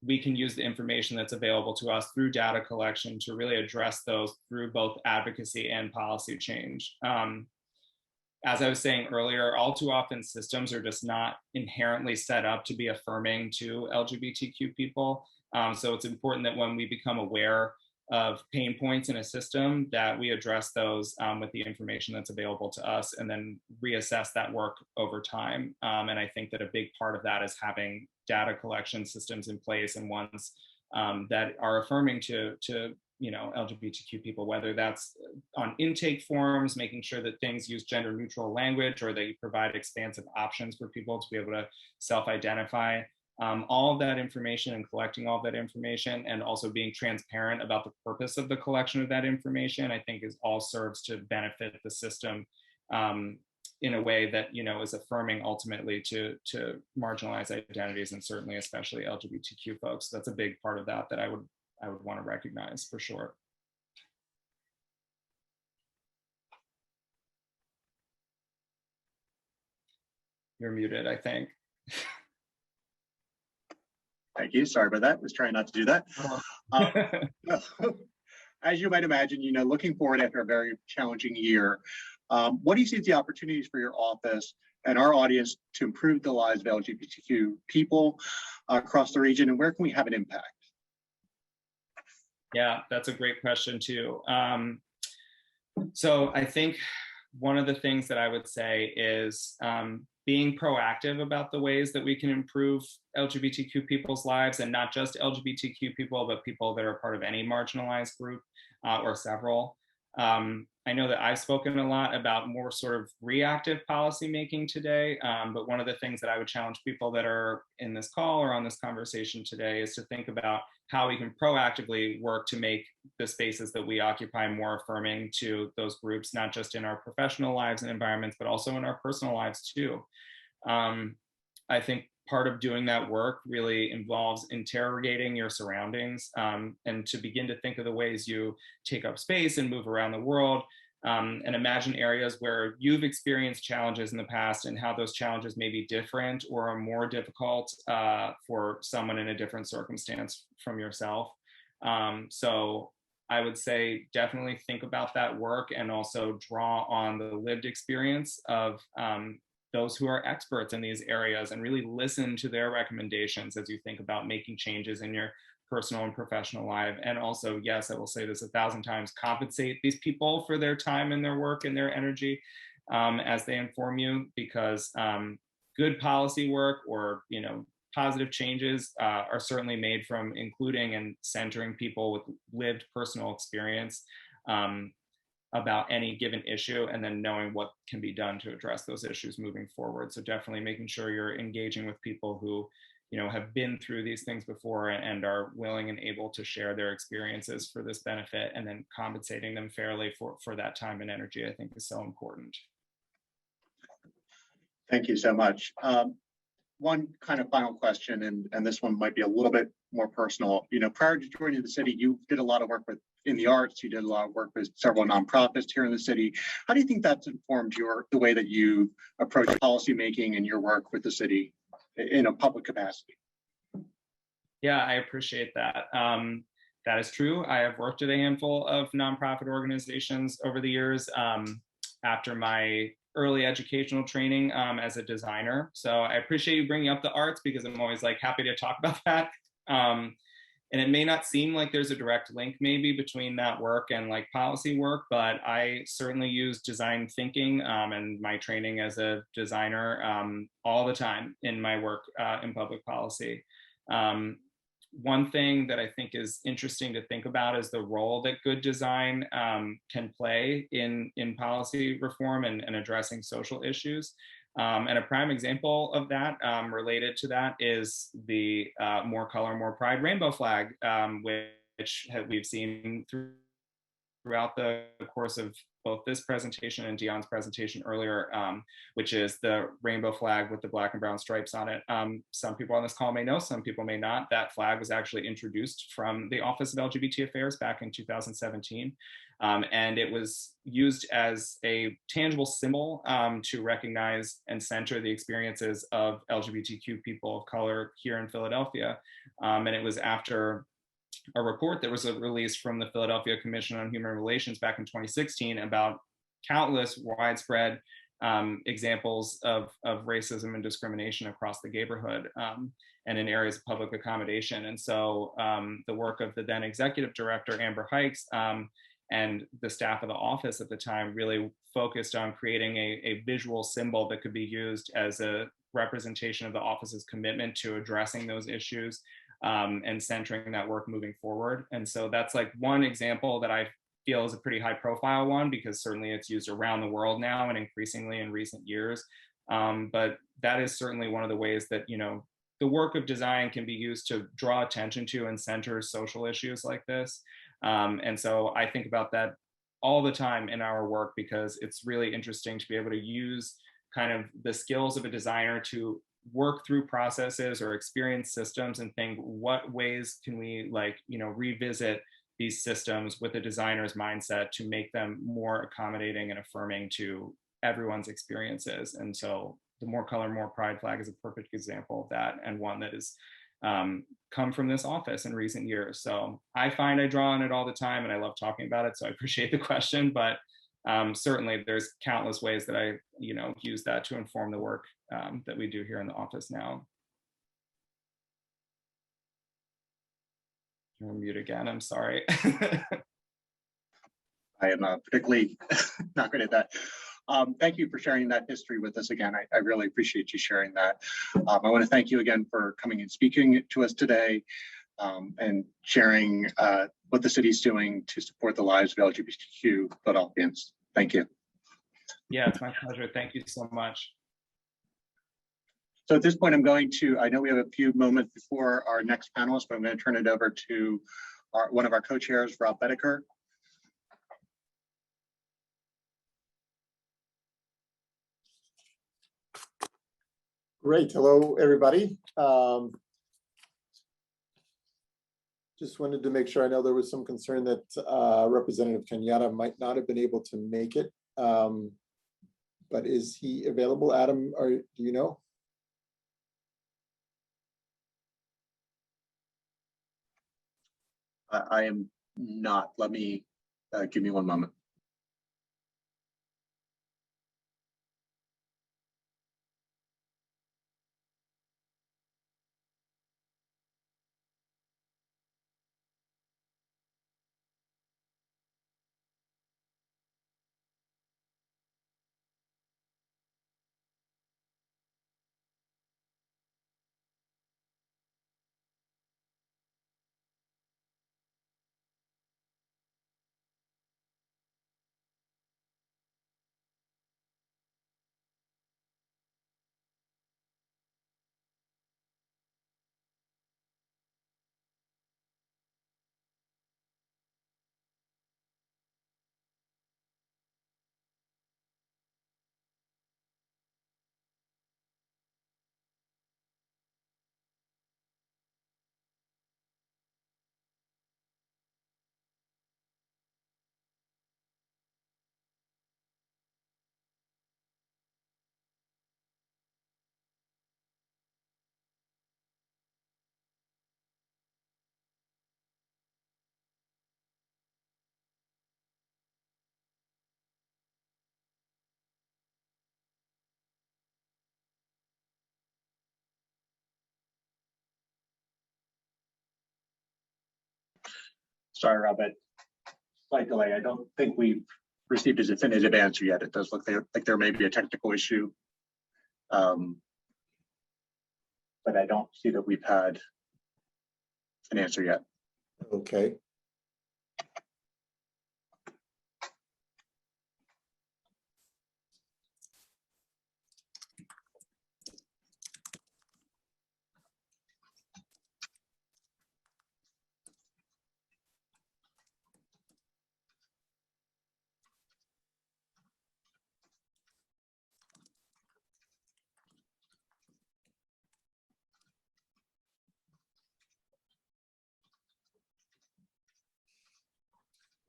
We can use the information that's available to us through data collection to really address those through both advocacy and policy change. As I was saying earlier, all too often systems are just not inherently set up to be affirming to LGBTQ people. So it's important that when we become aware of pain points in a system, that we address those with the information that's available to us, and then reassess that work over time. And I think that a big part of that is having data collection systems in place, and ones that are affirming to LGBTQ people, whether that's on intake forms, making sure that things use gender neutral language, or that you provide expansive options for people to be able to self-identify. All of that information and collecting all of that information, and also being transparent about the purpose of the collection of that information, I think all serves to benefit the system in a way that is affirming ultimately to marginalized identities, and certainly especially LGBTQ folks. That's a big part of that I would want to recognize for sure. You're muted, I think. Thank you. Sorry about that. Was trying not to do that. As you might imagine, looking forward after a very challenging year, what do you see as the opportunities for your office and our audience to improve the lives of LGBTQ people across the region, and where can we have an impact? Yeah, that's a great question too. So I think one of the things that I would say is being proactive about the ways that we can improve LGBTQ people's lives, and not just LGBTQ people, but people that are part of any marginalized group or several. I know that I've spoken a lot about more sort of reactive policymaking today, but one of the things that I would challenge people that are in this call or on this conversation today is to think about how we can proactively work to make the spaces that we occupy more affirming to those groups, not just in our professional lives and environments, but also in our personal lives too. I think part of doing that work really involves interrogating your surroundings, and to begin to think of the ways you take up space and move around the world, and imagine areas where you've experienced challenges in the past, and how those challenges may be different or are more difficult for someone in a different circumstance from yourself. So I would say definitely think about that work, and also draw on the lived experience of those who are experts in these areas, and really listen to their recommendations as you think about making changes in your personal and professional life. And also, yes, I will say this 1,000 times, compensate these people for their time and their work and their energy as they inform you, because good policy work or positive changes are certainly made from including and centering people with lived personal experience about any given issue, and then knowing what can be done to address those issues moving forward. So definitely making sure you're engaging with people who have been through these things before, and are willing and able to share their experiences for this benefit, and then compensating them fairly for that time and energy, I think is so important. Thank you so much. One kind of final question, and this one might be a little bit more personal. Prior to joining the city, you did a lot of work in the arts. You did a lot of work with several nonprofits here in the city. How do you think that's informed the way that you approach policymaking and your work with the city in a public capacity? Yeah, I appreciate that. That is true. I have worked at a handful of nonprofit organizations over the years after my early educational training as a designer. So I appreciate you bringing up the arts, because I'm always happy to talk about that. And it may not seem like there's a direct link maybe between that work and like policy work, but I certainly use design thinking and my training as a designer all the time in my work in public policy. One thing that I think is interesting to think about is the role that good design can play in policy reform and addressing social issues. And a prime example of that related to that is the More Color, More Pride rainbow flag, which we've seen throughout the course of both this presentation and Deonne's presentation earlier, which is the rainbow flag with the black and brown stripes on it. Some people on this call may know, some people may not. That flag was actually introduced from the Office of LGBT Affairs back in 2017. And it was used as a tangible symbol to recognize and center the experiences of LGBTQ people of color here in Philadelphia. And it was after a report that was released from the Philadelphia Commission on Human Relations back in 2016 about countless widespread examples of racism and discrimination across the neighborhood and in areas of public accommodation. And so the work of the then executive director, Amber Hikes, and the staff of the office at the time really focused on creating a visual symbol that could be used as a representation of the office's commitment to addressing those issues and centering that work moving forward. And so that's like one example that I feel is a pretty high profile one, because certainly it's used around the world now and increasingly in recent years. But that is certainly one of the ways that, you know, the work of design can be used to draw attention to and center social issues like this. And so I think about that all the time in our work, because it's really interesting to be able to use kind of the skills of a designer to work through processes or experience systems and think, what ways can we, like, you know, revisit these systems with a designer's mindset to make them more accommodating and affirming to everyone's experiences. And so the More Color, More Pride flag is a perfect example of that, and one that has come from this office in recent years. So I find I draw on it all the time and I love talking about it. So I appreciate the question, but certainly there's countless ways that I, you know, use that to inform the work that we do here in the office now. You're on mute again, I'm sorry. I am particularly not good at that. Thank you for sharing that history with us again. I really appreciate you sharing that. I want to thank you again for coming and speaking to us today and sharing what the city's doing to support the lives of LGBTQ Philadelphians. Thank you. Yeah, it's my pleasure. Thank you so much. So at this point, I know we have a few moments before our next panelist, but I'm going to turn it over to one of our co-chairs, Robb Bettiker. Great. Hello, everybody. Just wanted to make sure. I know there was some concern that Representative Kenyatta might not have been able to make it, but is he available? Adam, do you know? I am not. Let me give me one moment. Sorry, Rob, but slight delay. I don't think we've received a definitive answer yet. It does look like there may be a technical issue. But I don't see that we've had an answer yet. Okay.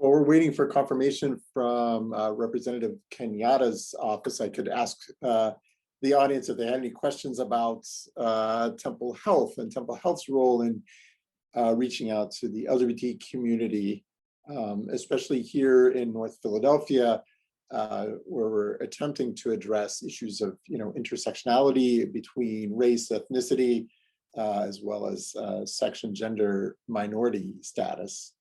Well, we're waiting for confirmation from Representative Kenyatta's office. I could ask the audience if they had any questions about Temple Health and Temple Health's role in reaching out to the LGBT community, especially here in North Philadelphia, where we're attempting to address issues of intersectionality between race, ethnicity, as well as sex and gender minority status.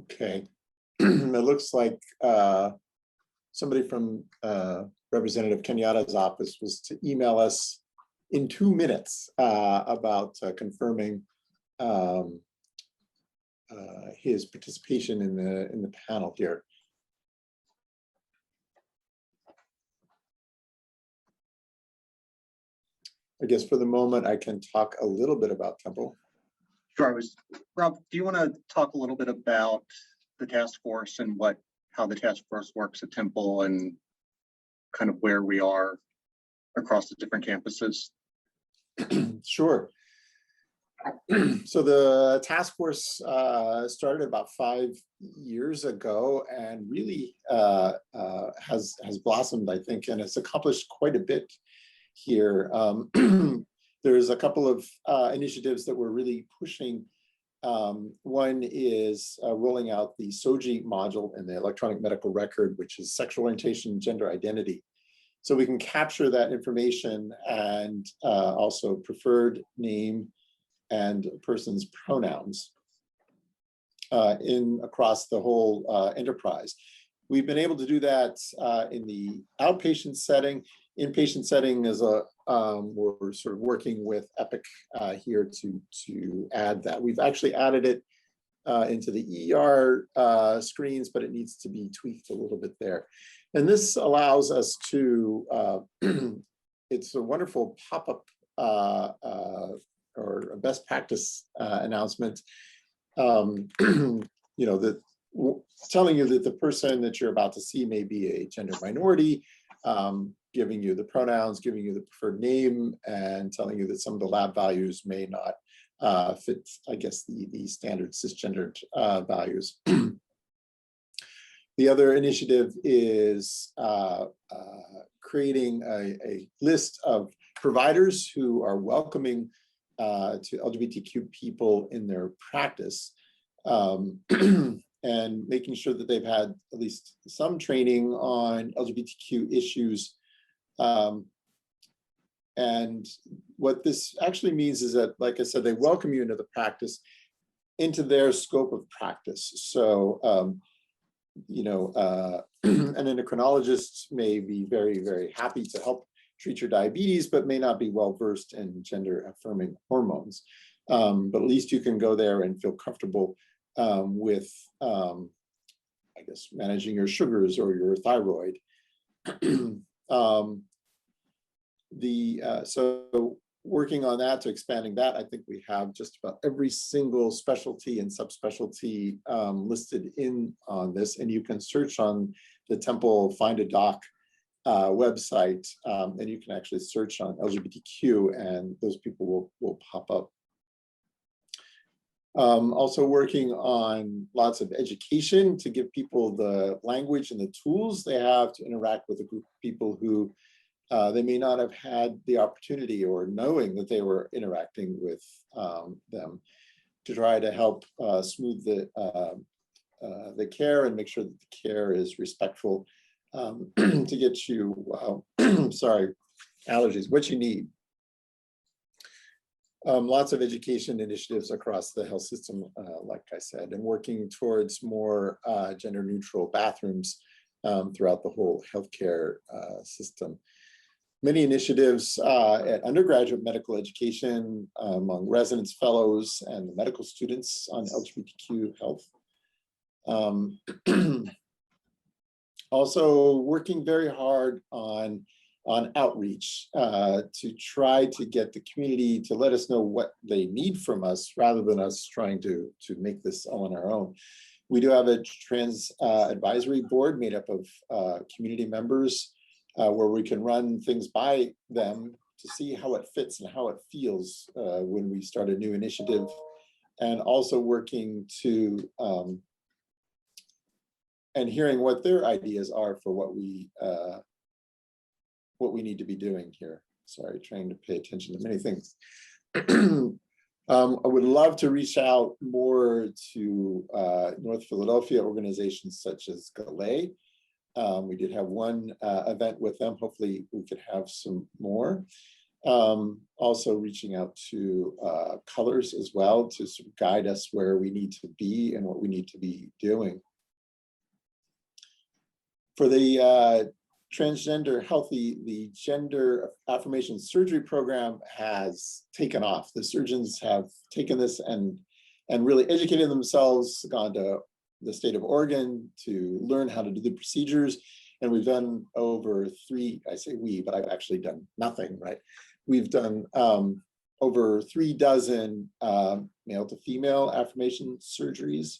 Okay, it looks like somebody from Representative Kenyatta's office was to email us in 2 minutes about confirming his participation in the panel here. I guess for the moment, I can talk a little bit about Temple. Sure. Rob, do you want to talk a little bit about the task force and how the task force works at Temple and kind of where we are across the different campuses? Sure. So the task force started about 5 years ago and really has blossomed, I think, and has accomplished quite a bit here. There's a couple of initiatives that we're really pushing. One is rolling out the SOGI module in the electronic medical record, which is sexual orientation, gender identity. So we can capture that information and also preferred name and person's pronouns across the whole enterprise. We've been able to do that in the outpatient setting. Inpatient setting is we're sort of working with Epic here to add that. We've actually added it into the ER screens, but it needs to be tweaked a little bit there. And this allows us to, it's a wonderful pop-up or a best practice announcement, that telling you that the person that you're about to see may be a gender minority, giving you the pronouns, giving you the preferred name, and telling you that some of the lab values may not fit, I guess, the standard cisgendered values. The other initiative is creating a list of providers who are welcoming to LGBTQ people in their practice, and making sure that they've had at least some training on LGBTQ issues. And what this actually means is that, like I said, they welcome you into the practice, into their scope of practice. So, an endocrinologist may be very, very happy to help treat your diabetes, but may not be well versed in gender affirming hormones. But at least you can go there and feel comfortable with, I guess, managing your sugars or your thyroid. So working on that to expanding that, I think we have just about every single specialty and subspecialty listed in on this, and you can search on the Temple Find a Doc website, and you can actually search on LGBTQ, and those people will pop up. Also working on lots of education to give people the language and the tools they have to interact with a group of people who they may not have had the opportunity or knowing that they were interacting with them, to try to help smooth the care and make sure that the care is respectful, to get you, sorry, allergies, what you need. Lots of education initiatives across the health system, like I said, and working towards more gender neutral bathrooms throughout the whole healthcare system. Many initiatives at undergraduate medical education among residents, fellows, and the medical students on LGBTQ health. Also working very hard on outreach to try to get the community to let us know what they need from us, rather than us trying to make this all on our own. We do have a trans advisory board made up of community members, where we can run things by them to see how it fits and how it feels when we start a new initiative, and also working to and hearing what their ideas are for what we need to be doing here. Sorry, trying to pay attention to many things. I would love to reach out more to North Philadelphia organizations such as Nicolle. We did have one event with them. Hopefully we could have some more. Also reaching out to Colors as well, to sort of guide us where we need to be and what we need to be doing. For the transgender healthy, the gender affirmation surgery program has taken off. The surgeons have taken this and really educated themselves, gone to the state of Oregon to learn how to do the procedures. And we've done over I say we, but I've actually done nothing, right? We've done over 3 dozen male to female affirmation surgeries.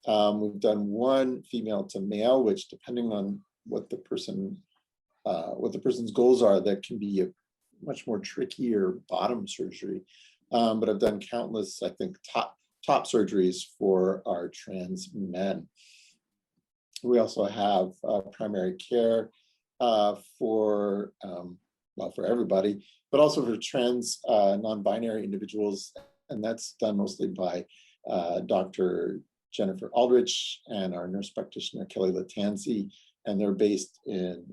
We've done 1 female to male, which depending on what the person's goals are, that can be a much more trickier bottom surgery. But I've done countless, I think, top surgeries for our trans men. We also have primary care for everybody, but also for trans non-binary individuals, and that's done mostly by Dr. Jennifer Aldrich and our nurse practitioner Kelly Latanzi, and they're based in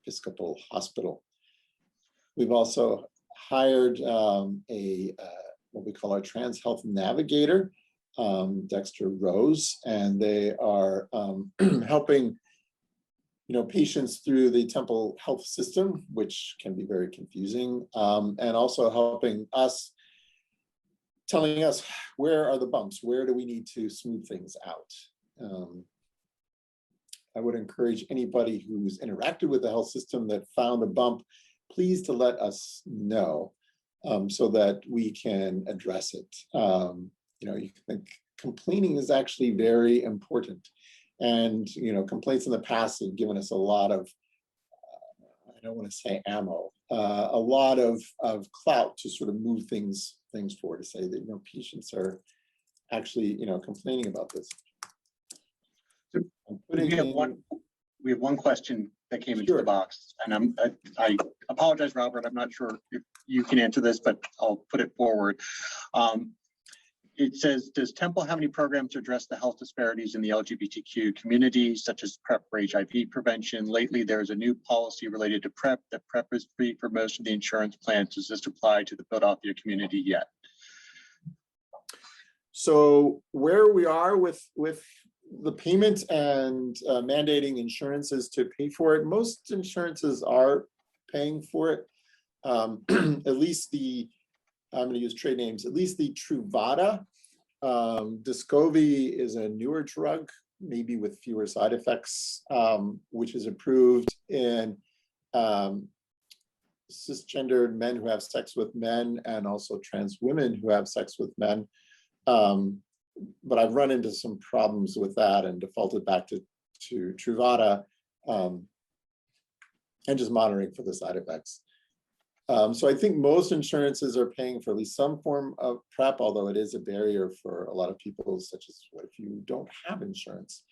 Episcopal Hospital. We've also hired what we call our trans health navigator, Dexter Rose, and they are helping patients through the Temple health system, which can be very confusing, and also helping us, telling us where are the bumps, where do we need to smooth things out. I would encourage anybody who's interacted with the health system that found a bump, please to let us know so that we can address it. You think complaining is actually very important. And, complaints in the past have given us a lot of, I don't want to say ammo, a lot of clout to sort of move things forward, to say that, patients are actually, complaining about this. We have one question that came into the box, and I apologize, Robert. I'm not sure if you can answer this, but I'll put it forward. It says, does Temple have any programs to address the health disparities in the LGBTQ community, such as PrEP for HIV prevention? Lately, there's a new policy related to PrEP, that PrEP is free for most of the insurance plans. Does this apply to the Philadelphia community yet? So where we are with the payment and mandating insurances to pay for it, most insurances are paying for it. At least I'm going to use trade names, at least the Truvada. Descovy is a newer drug, maybe with fewer side effects, which is approved in cisgendered men who have sex with men and also trans women who have sex with men. But I've run into some problems with that and defaulted back to Truvada and just monitoring for the side effects. So I think most insurances are paying for at least some form of PrEP, although it is a barrier for a lot of people, such as what if you don't have insurance?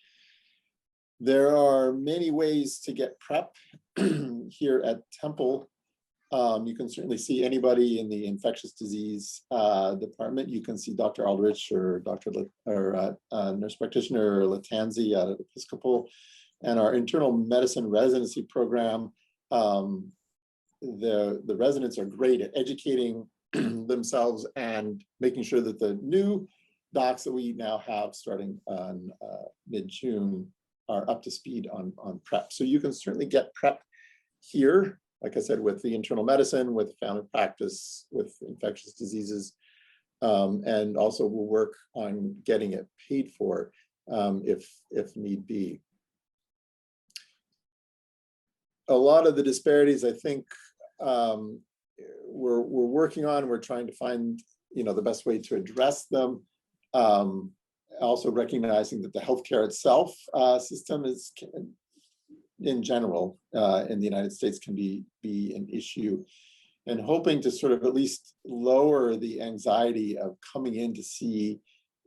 There are many ways to get PrEP here at Temple. You can certainly see anybody in the infectious disease department. You can see Dr. Aldrich or nurse practitioner Latanzi out at Episcopal, and our internal medicine residency program. The residents are great at educating themselves and making sure that the new docs that we now have starting on mid-June are up to speed on PrEP. So you can certainly get PrEP here, like I said, with the internal medicine, with family practice, with infectious diseases, and also we'll work on getting it paid for if need be. A lot of the disparities, I think, we're working on. We're trying to find, the best way to address them. Also recognizing that the healthcare itself system is, in general, in the United States, can be an issue, and hoping to sort of at least lower the anxiety of coming in to see,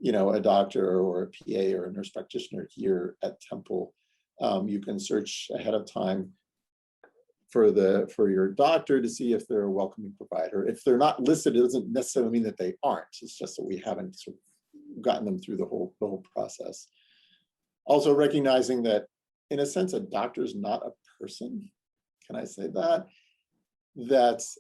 a doctor or a PA or a nurse practitioner here at Temple. You can search ahead of time for your doctor to see if they're a welcoming provider. If they're not listed, it doesn't necessarily mean that they aren't. It's just that we haven't sort of gotten them through the whole process. Also recognizing that, in a sense, a doctor is not a person. Can I say that? That's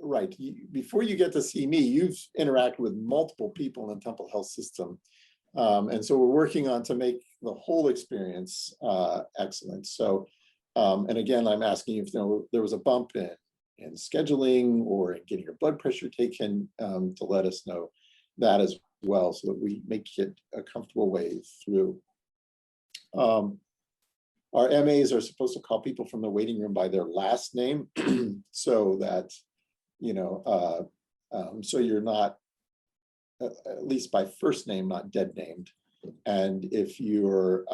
right. Before you get to see me, you've interacted with multiple people in the Temple Health System. And so we're working on to make the whole experience excellent. So, and again, I'm asking if there was a bump in scheduling or in getting your blood pressure taken, to let us know that as well, so that we make it a comfortable way through. Our MAs are supposed to call people from the waiting room by their last name, so that, so you're not, at least by first name, not dead named. And if your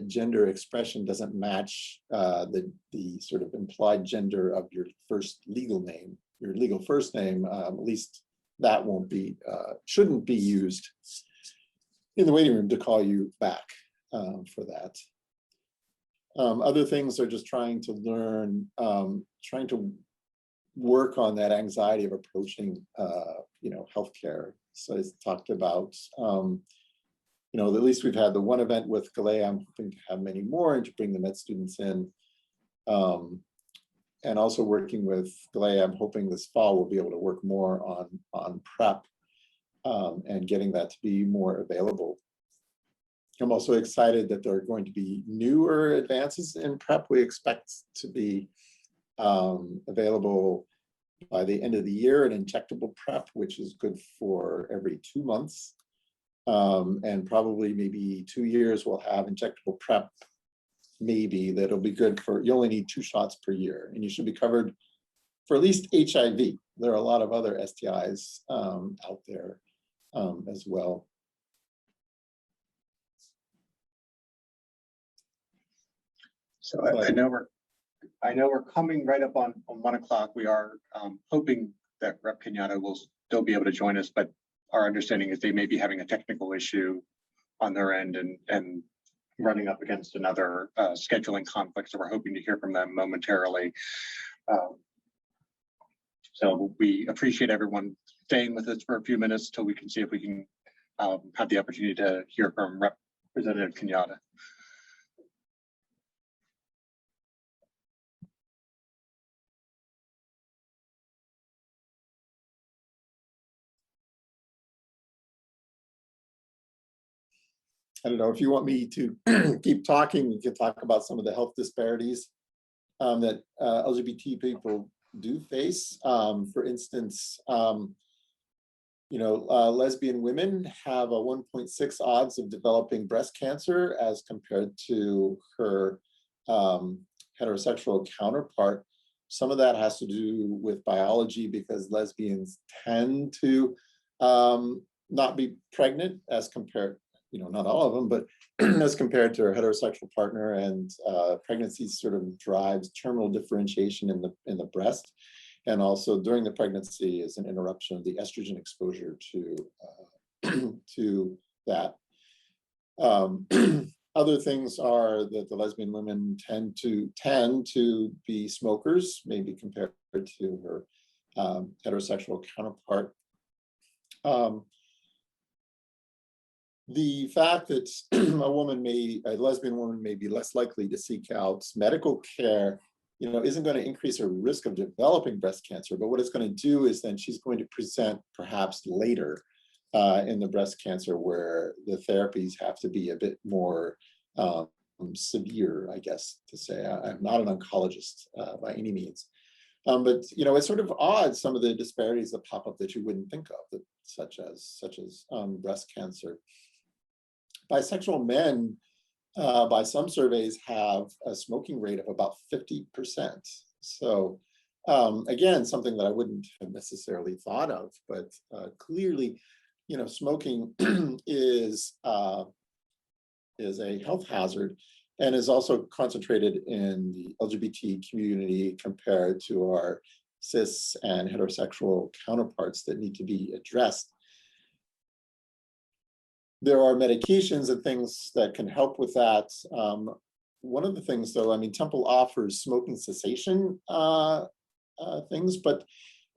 gender expression doesn't match the sort of implied gender of your first legal name, your legal first name, at least that won't be, shouldn't be used in the waiting room to call you back for that. Other things are just trying to learn, trying to work on that anxiety of approaching, healthcare. So I talked about, at least we've had the one event with Galea. I'm hoping to have many more and to bring the med students in. And also working with Galea, I'm hoping this fall we'll be able to work more on PrEP and getting that to be more available. I'm also excited that there are going to be newer advances in PrEP. We expect to be available by the end of the year, an injectable PrEP, which is good for every 2 months. And probably maybe 2 years we'll have injectable PrEP, maybe, that'll be good for, you only need 2 shots per year, and you should be covered for at least HIV. There are a lot of other STIs out there as well. So I know we're coming right up on 1 o'clock. We are hoping that Rep. Kenyatta will still be able to join us, but our understanding is they may be having a technical issue on their end and running up against another scheduling conflict. So we're hoping to hear from them momentarily. So we appreciate everyone staying with us for a few minutes till we can see if we can have the opportunity to hear from Representative Kenyatta. I don't know if you want me to keep talking. We can talk about some of the health disparities that LGBT people do face. For instance, lesbian women have a 1.6 odds of developing breast cancer as compared to her heterosexual counterpart. Some of that has to do with biology, because lesbians tend to not be pregnant as compared, not all of them, but as compared to a heterosexual partner, and pregnancy sort of drives terminal differentiation in the breast. And also during the pregnancy is an interruption of the estrogen exposure to that. Other things are that the lesbian women tend to be smokers, maybe compared to her heterosexual counterpart. The fact that a lesbian woman may be less likely to seek out medical care, isn't going to increase her risk of developing breast cancer. But what it's going to do is then she's going to present perhaps later in the breast cancer, where the therapies have to be a bit more severe, I guess to say. I'm not an oncologist by any means. But it's sort of odd, some of the disparities that pop up that you wouldn't think of, such as breast cancer. Bisexual men, by some surveys, have a smoking rate of about 50%. So again, something that I wouldn't have necessarily thought of, but clearly, smoking is a health hazard, and is also concentrated in the LGBT community compared to our cis and heterosexual counterparts that need to be addressed. There are medications and things that can help with that. One of the things, though, Temple offers smoking cessation things, but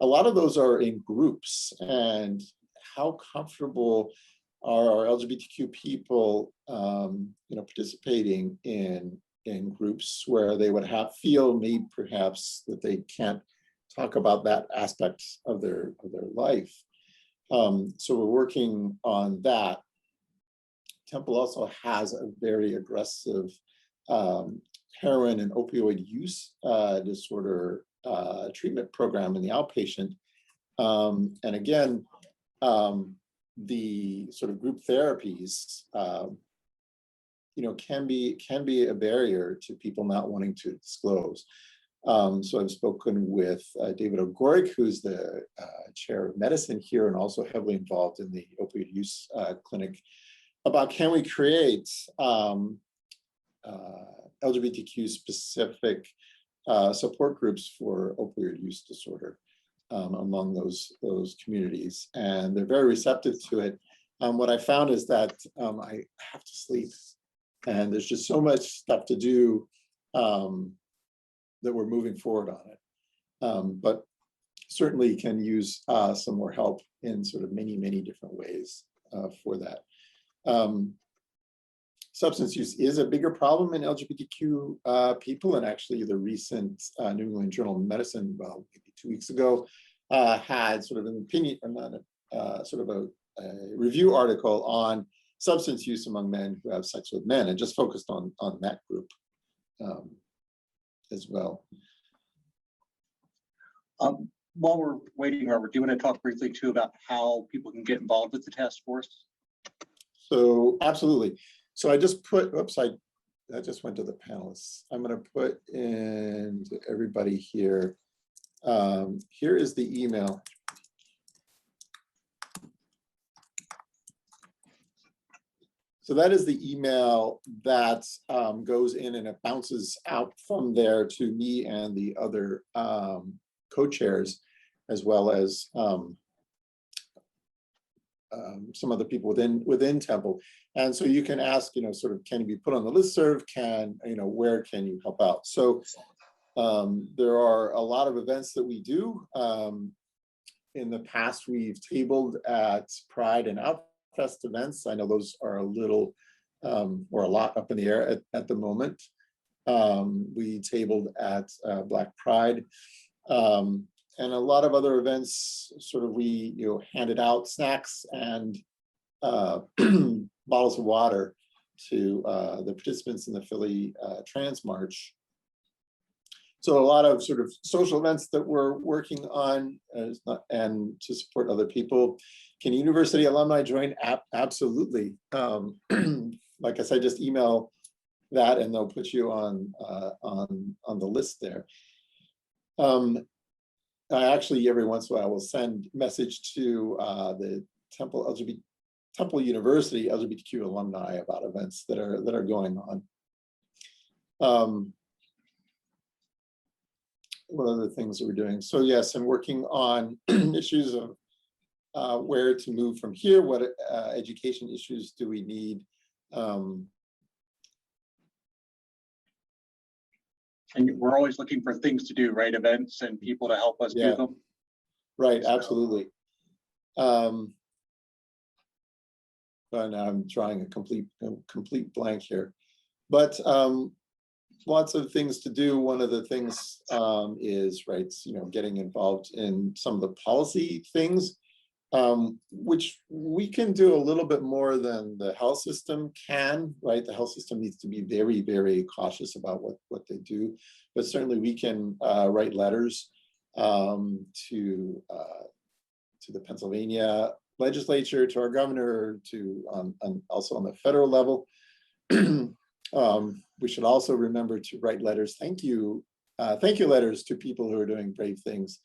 a lot of those are in groups. And how comfortable are LGBTQ people, participating in groups where they would feel perhaps that they can't talk about that aspect of their life. So we're working on that. Temple also has a very aggressive heroin and opioid use disorder treatment program in the outpatient. And again, the sort of group therapies, can be a barrier to people not wanting to disclose. So I've spoken with David O'Gorick, who's the chair of medicine here and also heavily involved in the opioid use clinic, about can we create LGBTQ specific support groups for opioid use disorder among those communities, and they're very receptive to it. What I found is that I have to sleep, and there's just so much stuff to do that we're moving forward on it, but certainly can use some more help in sort of many different ways for that. Substance use is a bigger problem in LGBTQ people, and actually the recent New England Journal of Medicine, well, maybe 2 weeks ago, had sort of an opinion, sort of a review article on substance use among men who have sex with men, and just focused on that group as well. While we're waiting, Robert, do you want to talk briefly too about how people can get involved with the task force? So absolutely. So I just put, oops, I just went to the panelists. I'm going to put in to everybody here. Here is the email. So that is the email that goes in, and it bounces out from there to me and the other co-chairs, as well as some other people within Temple. And so you can ask, sort of, can you be put on the listserv? Where can you help out? So there are a lot of events that we do. In the past, we've tabled at Pride and Outfest events. I know those are a little or a lot up in the air at the moment. We tabled at Black Pride. And a lot of other events, sort of, we handed out snacks and bottles of water to the participants in the Philly Trans March. So a lot of sort of social events that we're working on, and to support other people. Can university alumni join? Absolutely. Like I said, just email that, and they'll put you on the list there. I actually every once in a while will send message to the Temple University LGBTQ alumni about events that are going on. What other things are we doing? So yes, I'm working on issues of where to move from here. What education issues do we need? And we're always looking for things to do, right? Events and people to help us do them. Right, So. absolutely. But now I'm drawing a complete blank here. But lots of things to do. One of the things is, right, getting involved in some of the policy things, which we can do a little bit more than the health system can, right? The health system needs to be very, very cautious about what they do, but certainly we can write letters to the Pennsylvania legislature, to our governor, to also on the federal level. We should also remember to write letters, thank you letters to people who are doing brave things,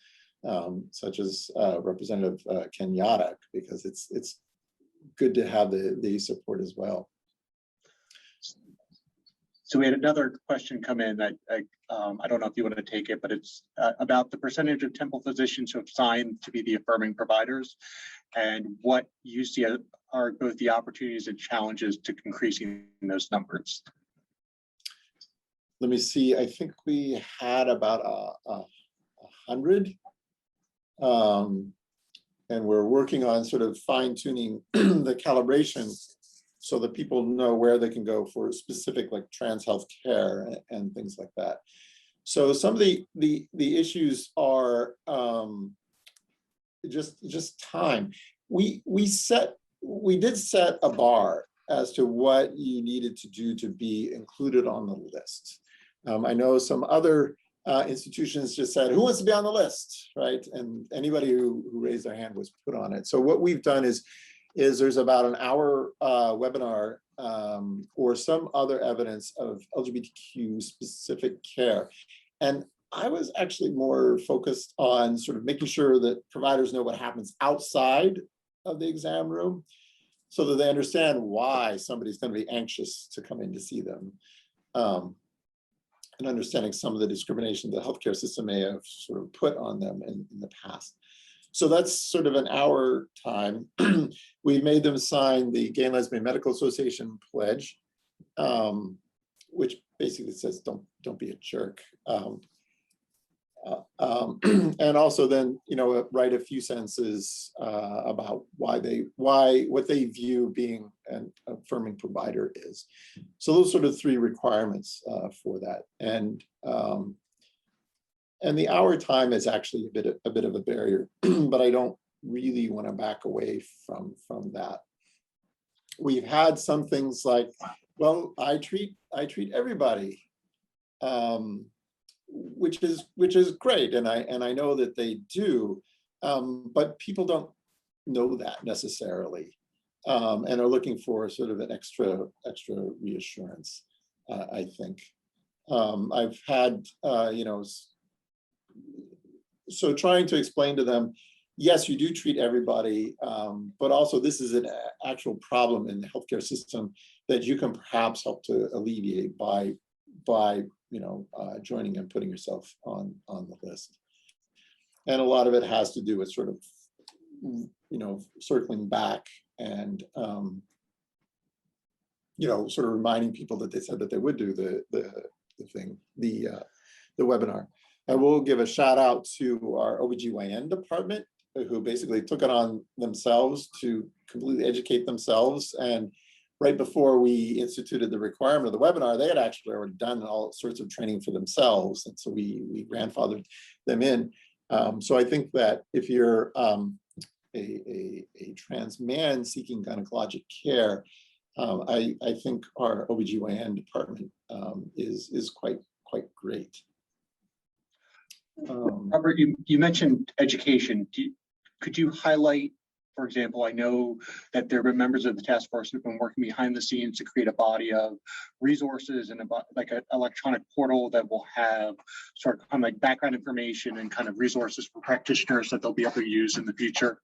such as Representative Kenyatta, because it's good to have the support as well. So we had another question come in that I don't know if you want to take it, but it's about the percentage of Temple physicians who have signed to be the affirming providers, and what you see are both the opportunities and challenges to increasing those numbers. Let me see. I think we had about 100, and we're working on sort of fine-tuning the calibration so that people know where they can go for specific, like trans health care and things like that. So some of the issues are just time. We did set a bar as to what you needed to do to be included on the list. I know some other institutions just said, who wants to be on the list, right? And anybody who raised their hand was put on it. So what we've done is there's about an hour webinar or some other evidence of LGBTQ specific care. And I was actually more focused on sort of making sure that providers know what happens outside of the exam room so that they understand why somebody's going to be anxious to come in to see them. And understanding some of the discrimination the healthcare system may have sort of put on them in the past. So that's sort of an hour time. We made them sign the Gay and Lesbian Medical Association pledge, which basically says don't be a jerk. And also then, write a few sentences about what they view being an affirming provider is. So those sort of 3 requirements for that. And the hour time is actually a bit of a barrier, but I don't really want to back away from that. We've had some things like, well, I treat everybody. Which is great, and I know that they do, but people don't know that necessarily, and are looking for sort of an extra reassurance. I think I've had so trying to explain to them, yes, you do treat everybody, but also this is an actual problem in the healthcare system that you can perhaps help to alleviate by joining and putting yourself on the list. And a lot of it has to do with sort of, circling back and, sort of reminding people that they said that they would do the webinar. I will give a shout out to our OBGYN department, who basically took it on themselves to completely educate themselves. And right before we instituted the requirement of the webinar, they had actually already done all sorts of training for themselves. And so we grandfathered them in. So I think that if you're a trans man seeking gynecologic care, I think our OBGYN department is quite great. Robert, you mentioned education. Could you highlight For example, I know that there have been members of the task force who've been working behind the scenes to create a body of resources and like an electronic portal that will have sort of like background information and kind of resources for practitioners that they'll be able to use in the future.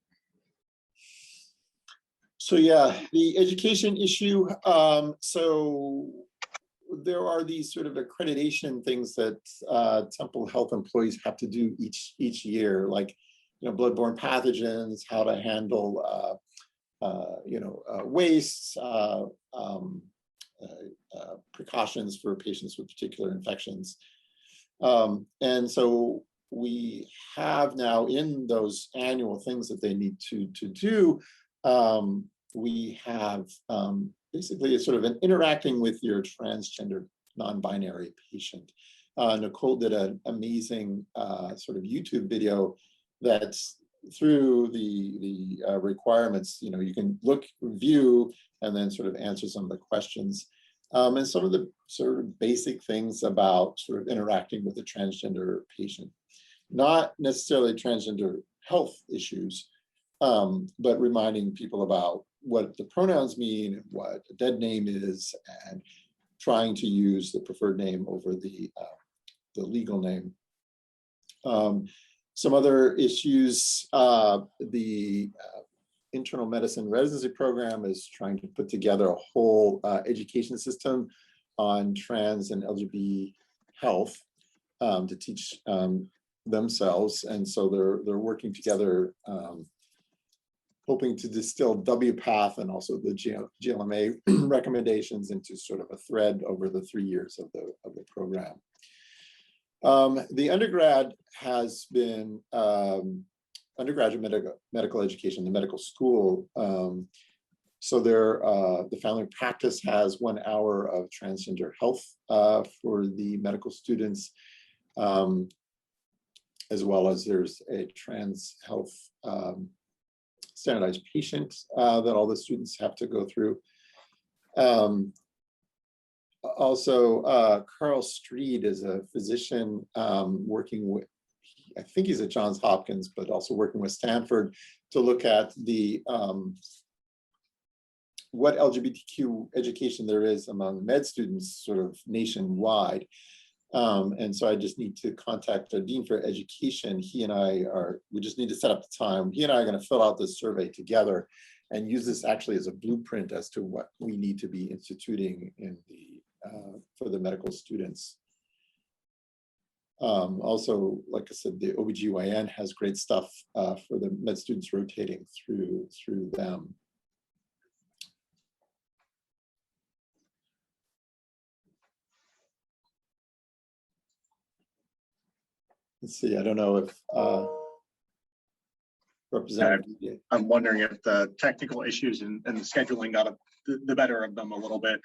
So yeah, the education issue. So there are these sort of accreditation things that Temple Health employees have to do each year, like bloodborne pathogens, how to handle waste, precautions for patients with particular infections. And so we have now in those annual things that they need to do, we have basically it's sort of an interacting with your transgender non-binary patient. Nicolle did an amazing sort of YouTube video that's through the requirements, you can look, review, and then sort of answer some of the questions. And some of the sort of basic things about sort of interacting with a transgender patient. Not necessarily transgender health issues, but reminding people about what the pronouns mean and what a dead name is, and trying to use the preferred name over the legal name. Some other issues, the internal medicine residency program is trying to put together a whole education system on trans and LGBT health to teach themselves. And so they're working together, hoping to distill WPATH and also the GLMA recommendations into sort of a thread over the 3 years of the program. The undergrad has been undergraduate medical education, the medical school. So the family practice has 1 hour of transgender health for the medical students, as well as there's a trans health standardized patient that all the students have to go through. Also, Carl Streed is a physician working with, I think he's at Johns Hopkins, but also working with Stanford to look at the what LGBTQ education there is among med students sort of nationwide. And so I just need to contact the Dean for Education. He and I we just need to set up the time. He and I are going to fill out this survey together and use this actually as a blueprint as to what we need to be instituting in for the medical students. Also, like I said, the OBGYN has great stuff for the med students rotating through them. Let's see, I don't know if Representative. I'm wondering if the technical issues and the scheduling got the better of them a little bit,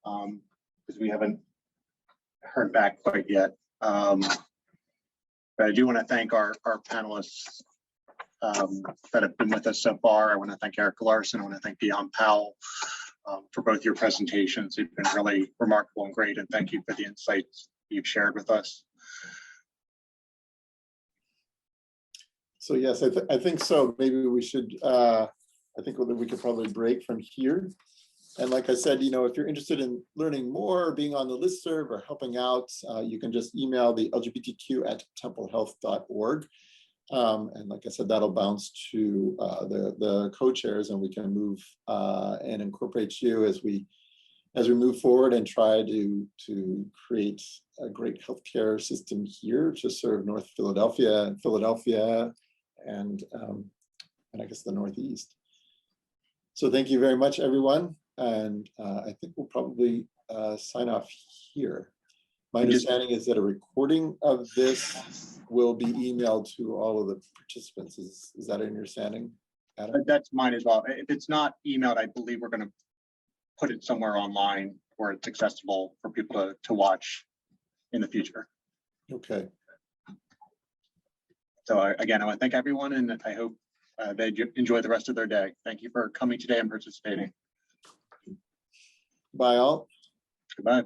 because we haven't heard back quite yet. But I do want to thank our panelists that have been with us so far. I want to thank Erik Larson. I want to thank Deonne Powell for both your presentations. They've been really remarkable and great, and thank you for the insights you've shared with us. So yes, I think so. Maybe we should, I think we could probably break from here. And like I said, if you're interested in learning more, being on the listserv or helping out, you can just email the lgbtq@templehealth.org. And like I said, that'll bounce to the co-chairs, and we can move and incorporate you as we move forward and try to create a great healthcare system here to serve North Philadelphia and I guess the Northeast. So thank you very much, everyone. And I think we'll probably sign off here. My understanding is that a recording of this will be emailed to all of the participants. Is that an understanding, Adam? That's mine as well. If it's not emailed, I believe we're going to put it somewhere online where it's accessible for people to watch in the future. Okay. So again, I want to thank everyone, and I hope they enjoy the rest of their day. Thank you for coming today and participating. Bye all. Goodbye.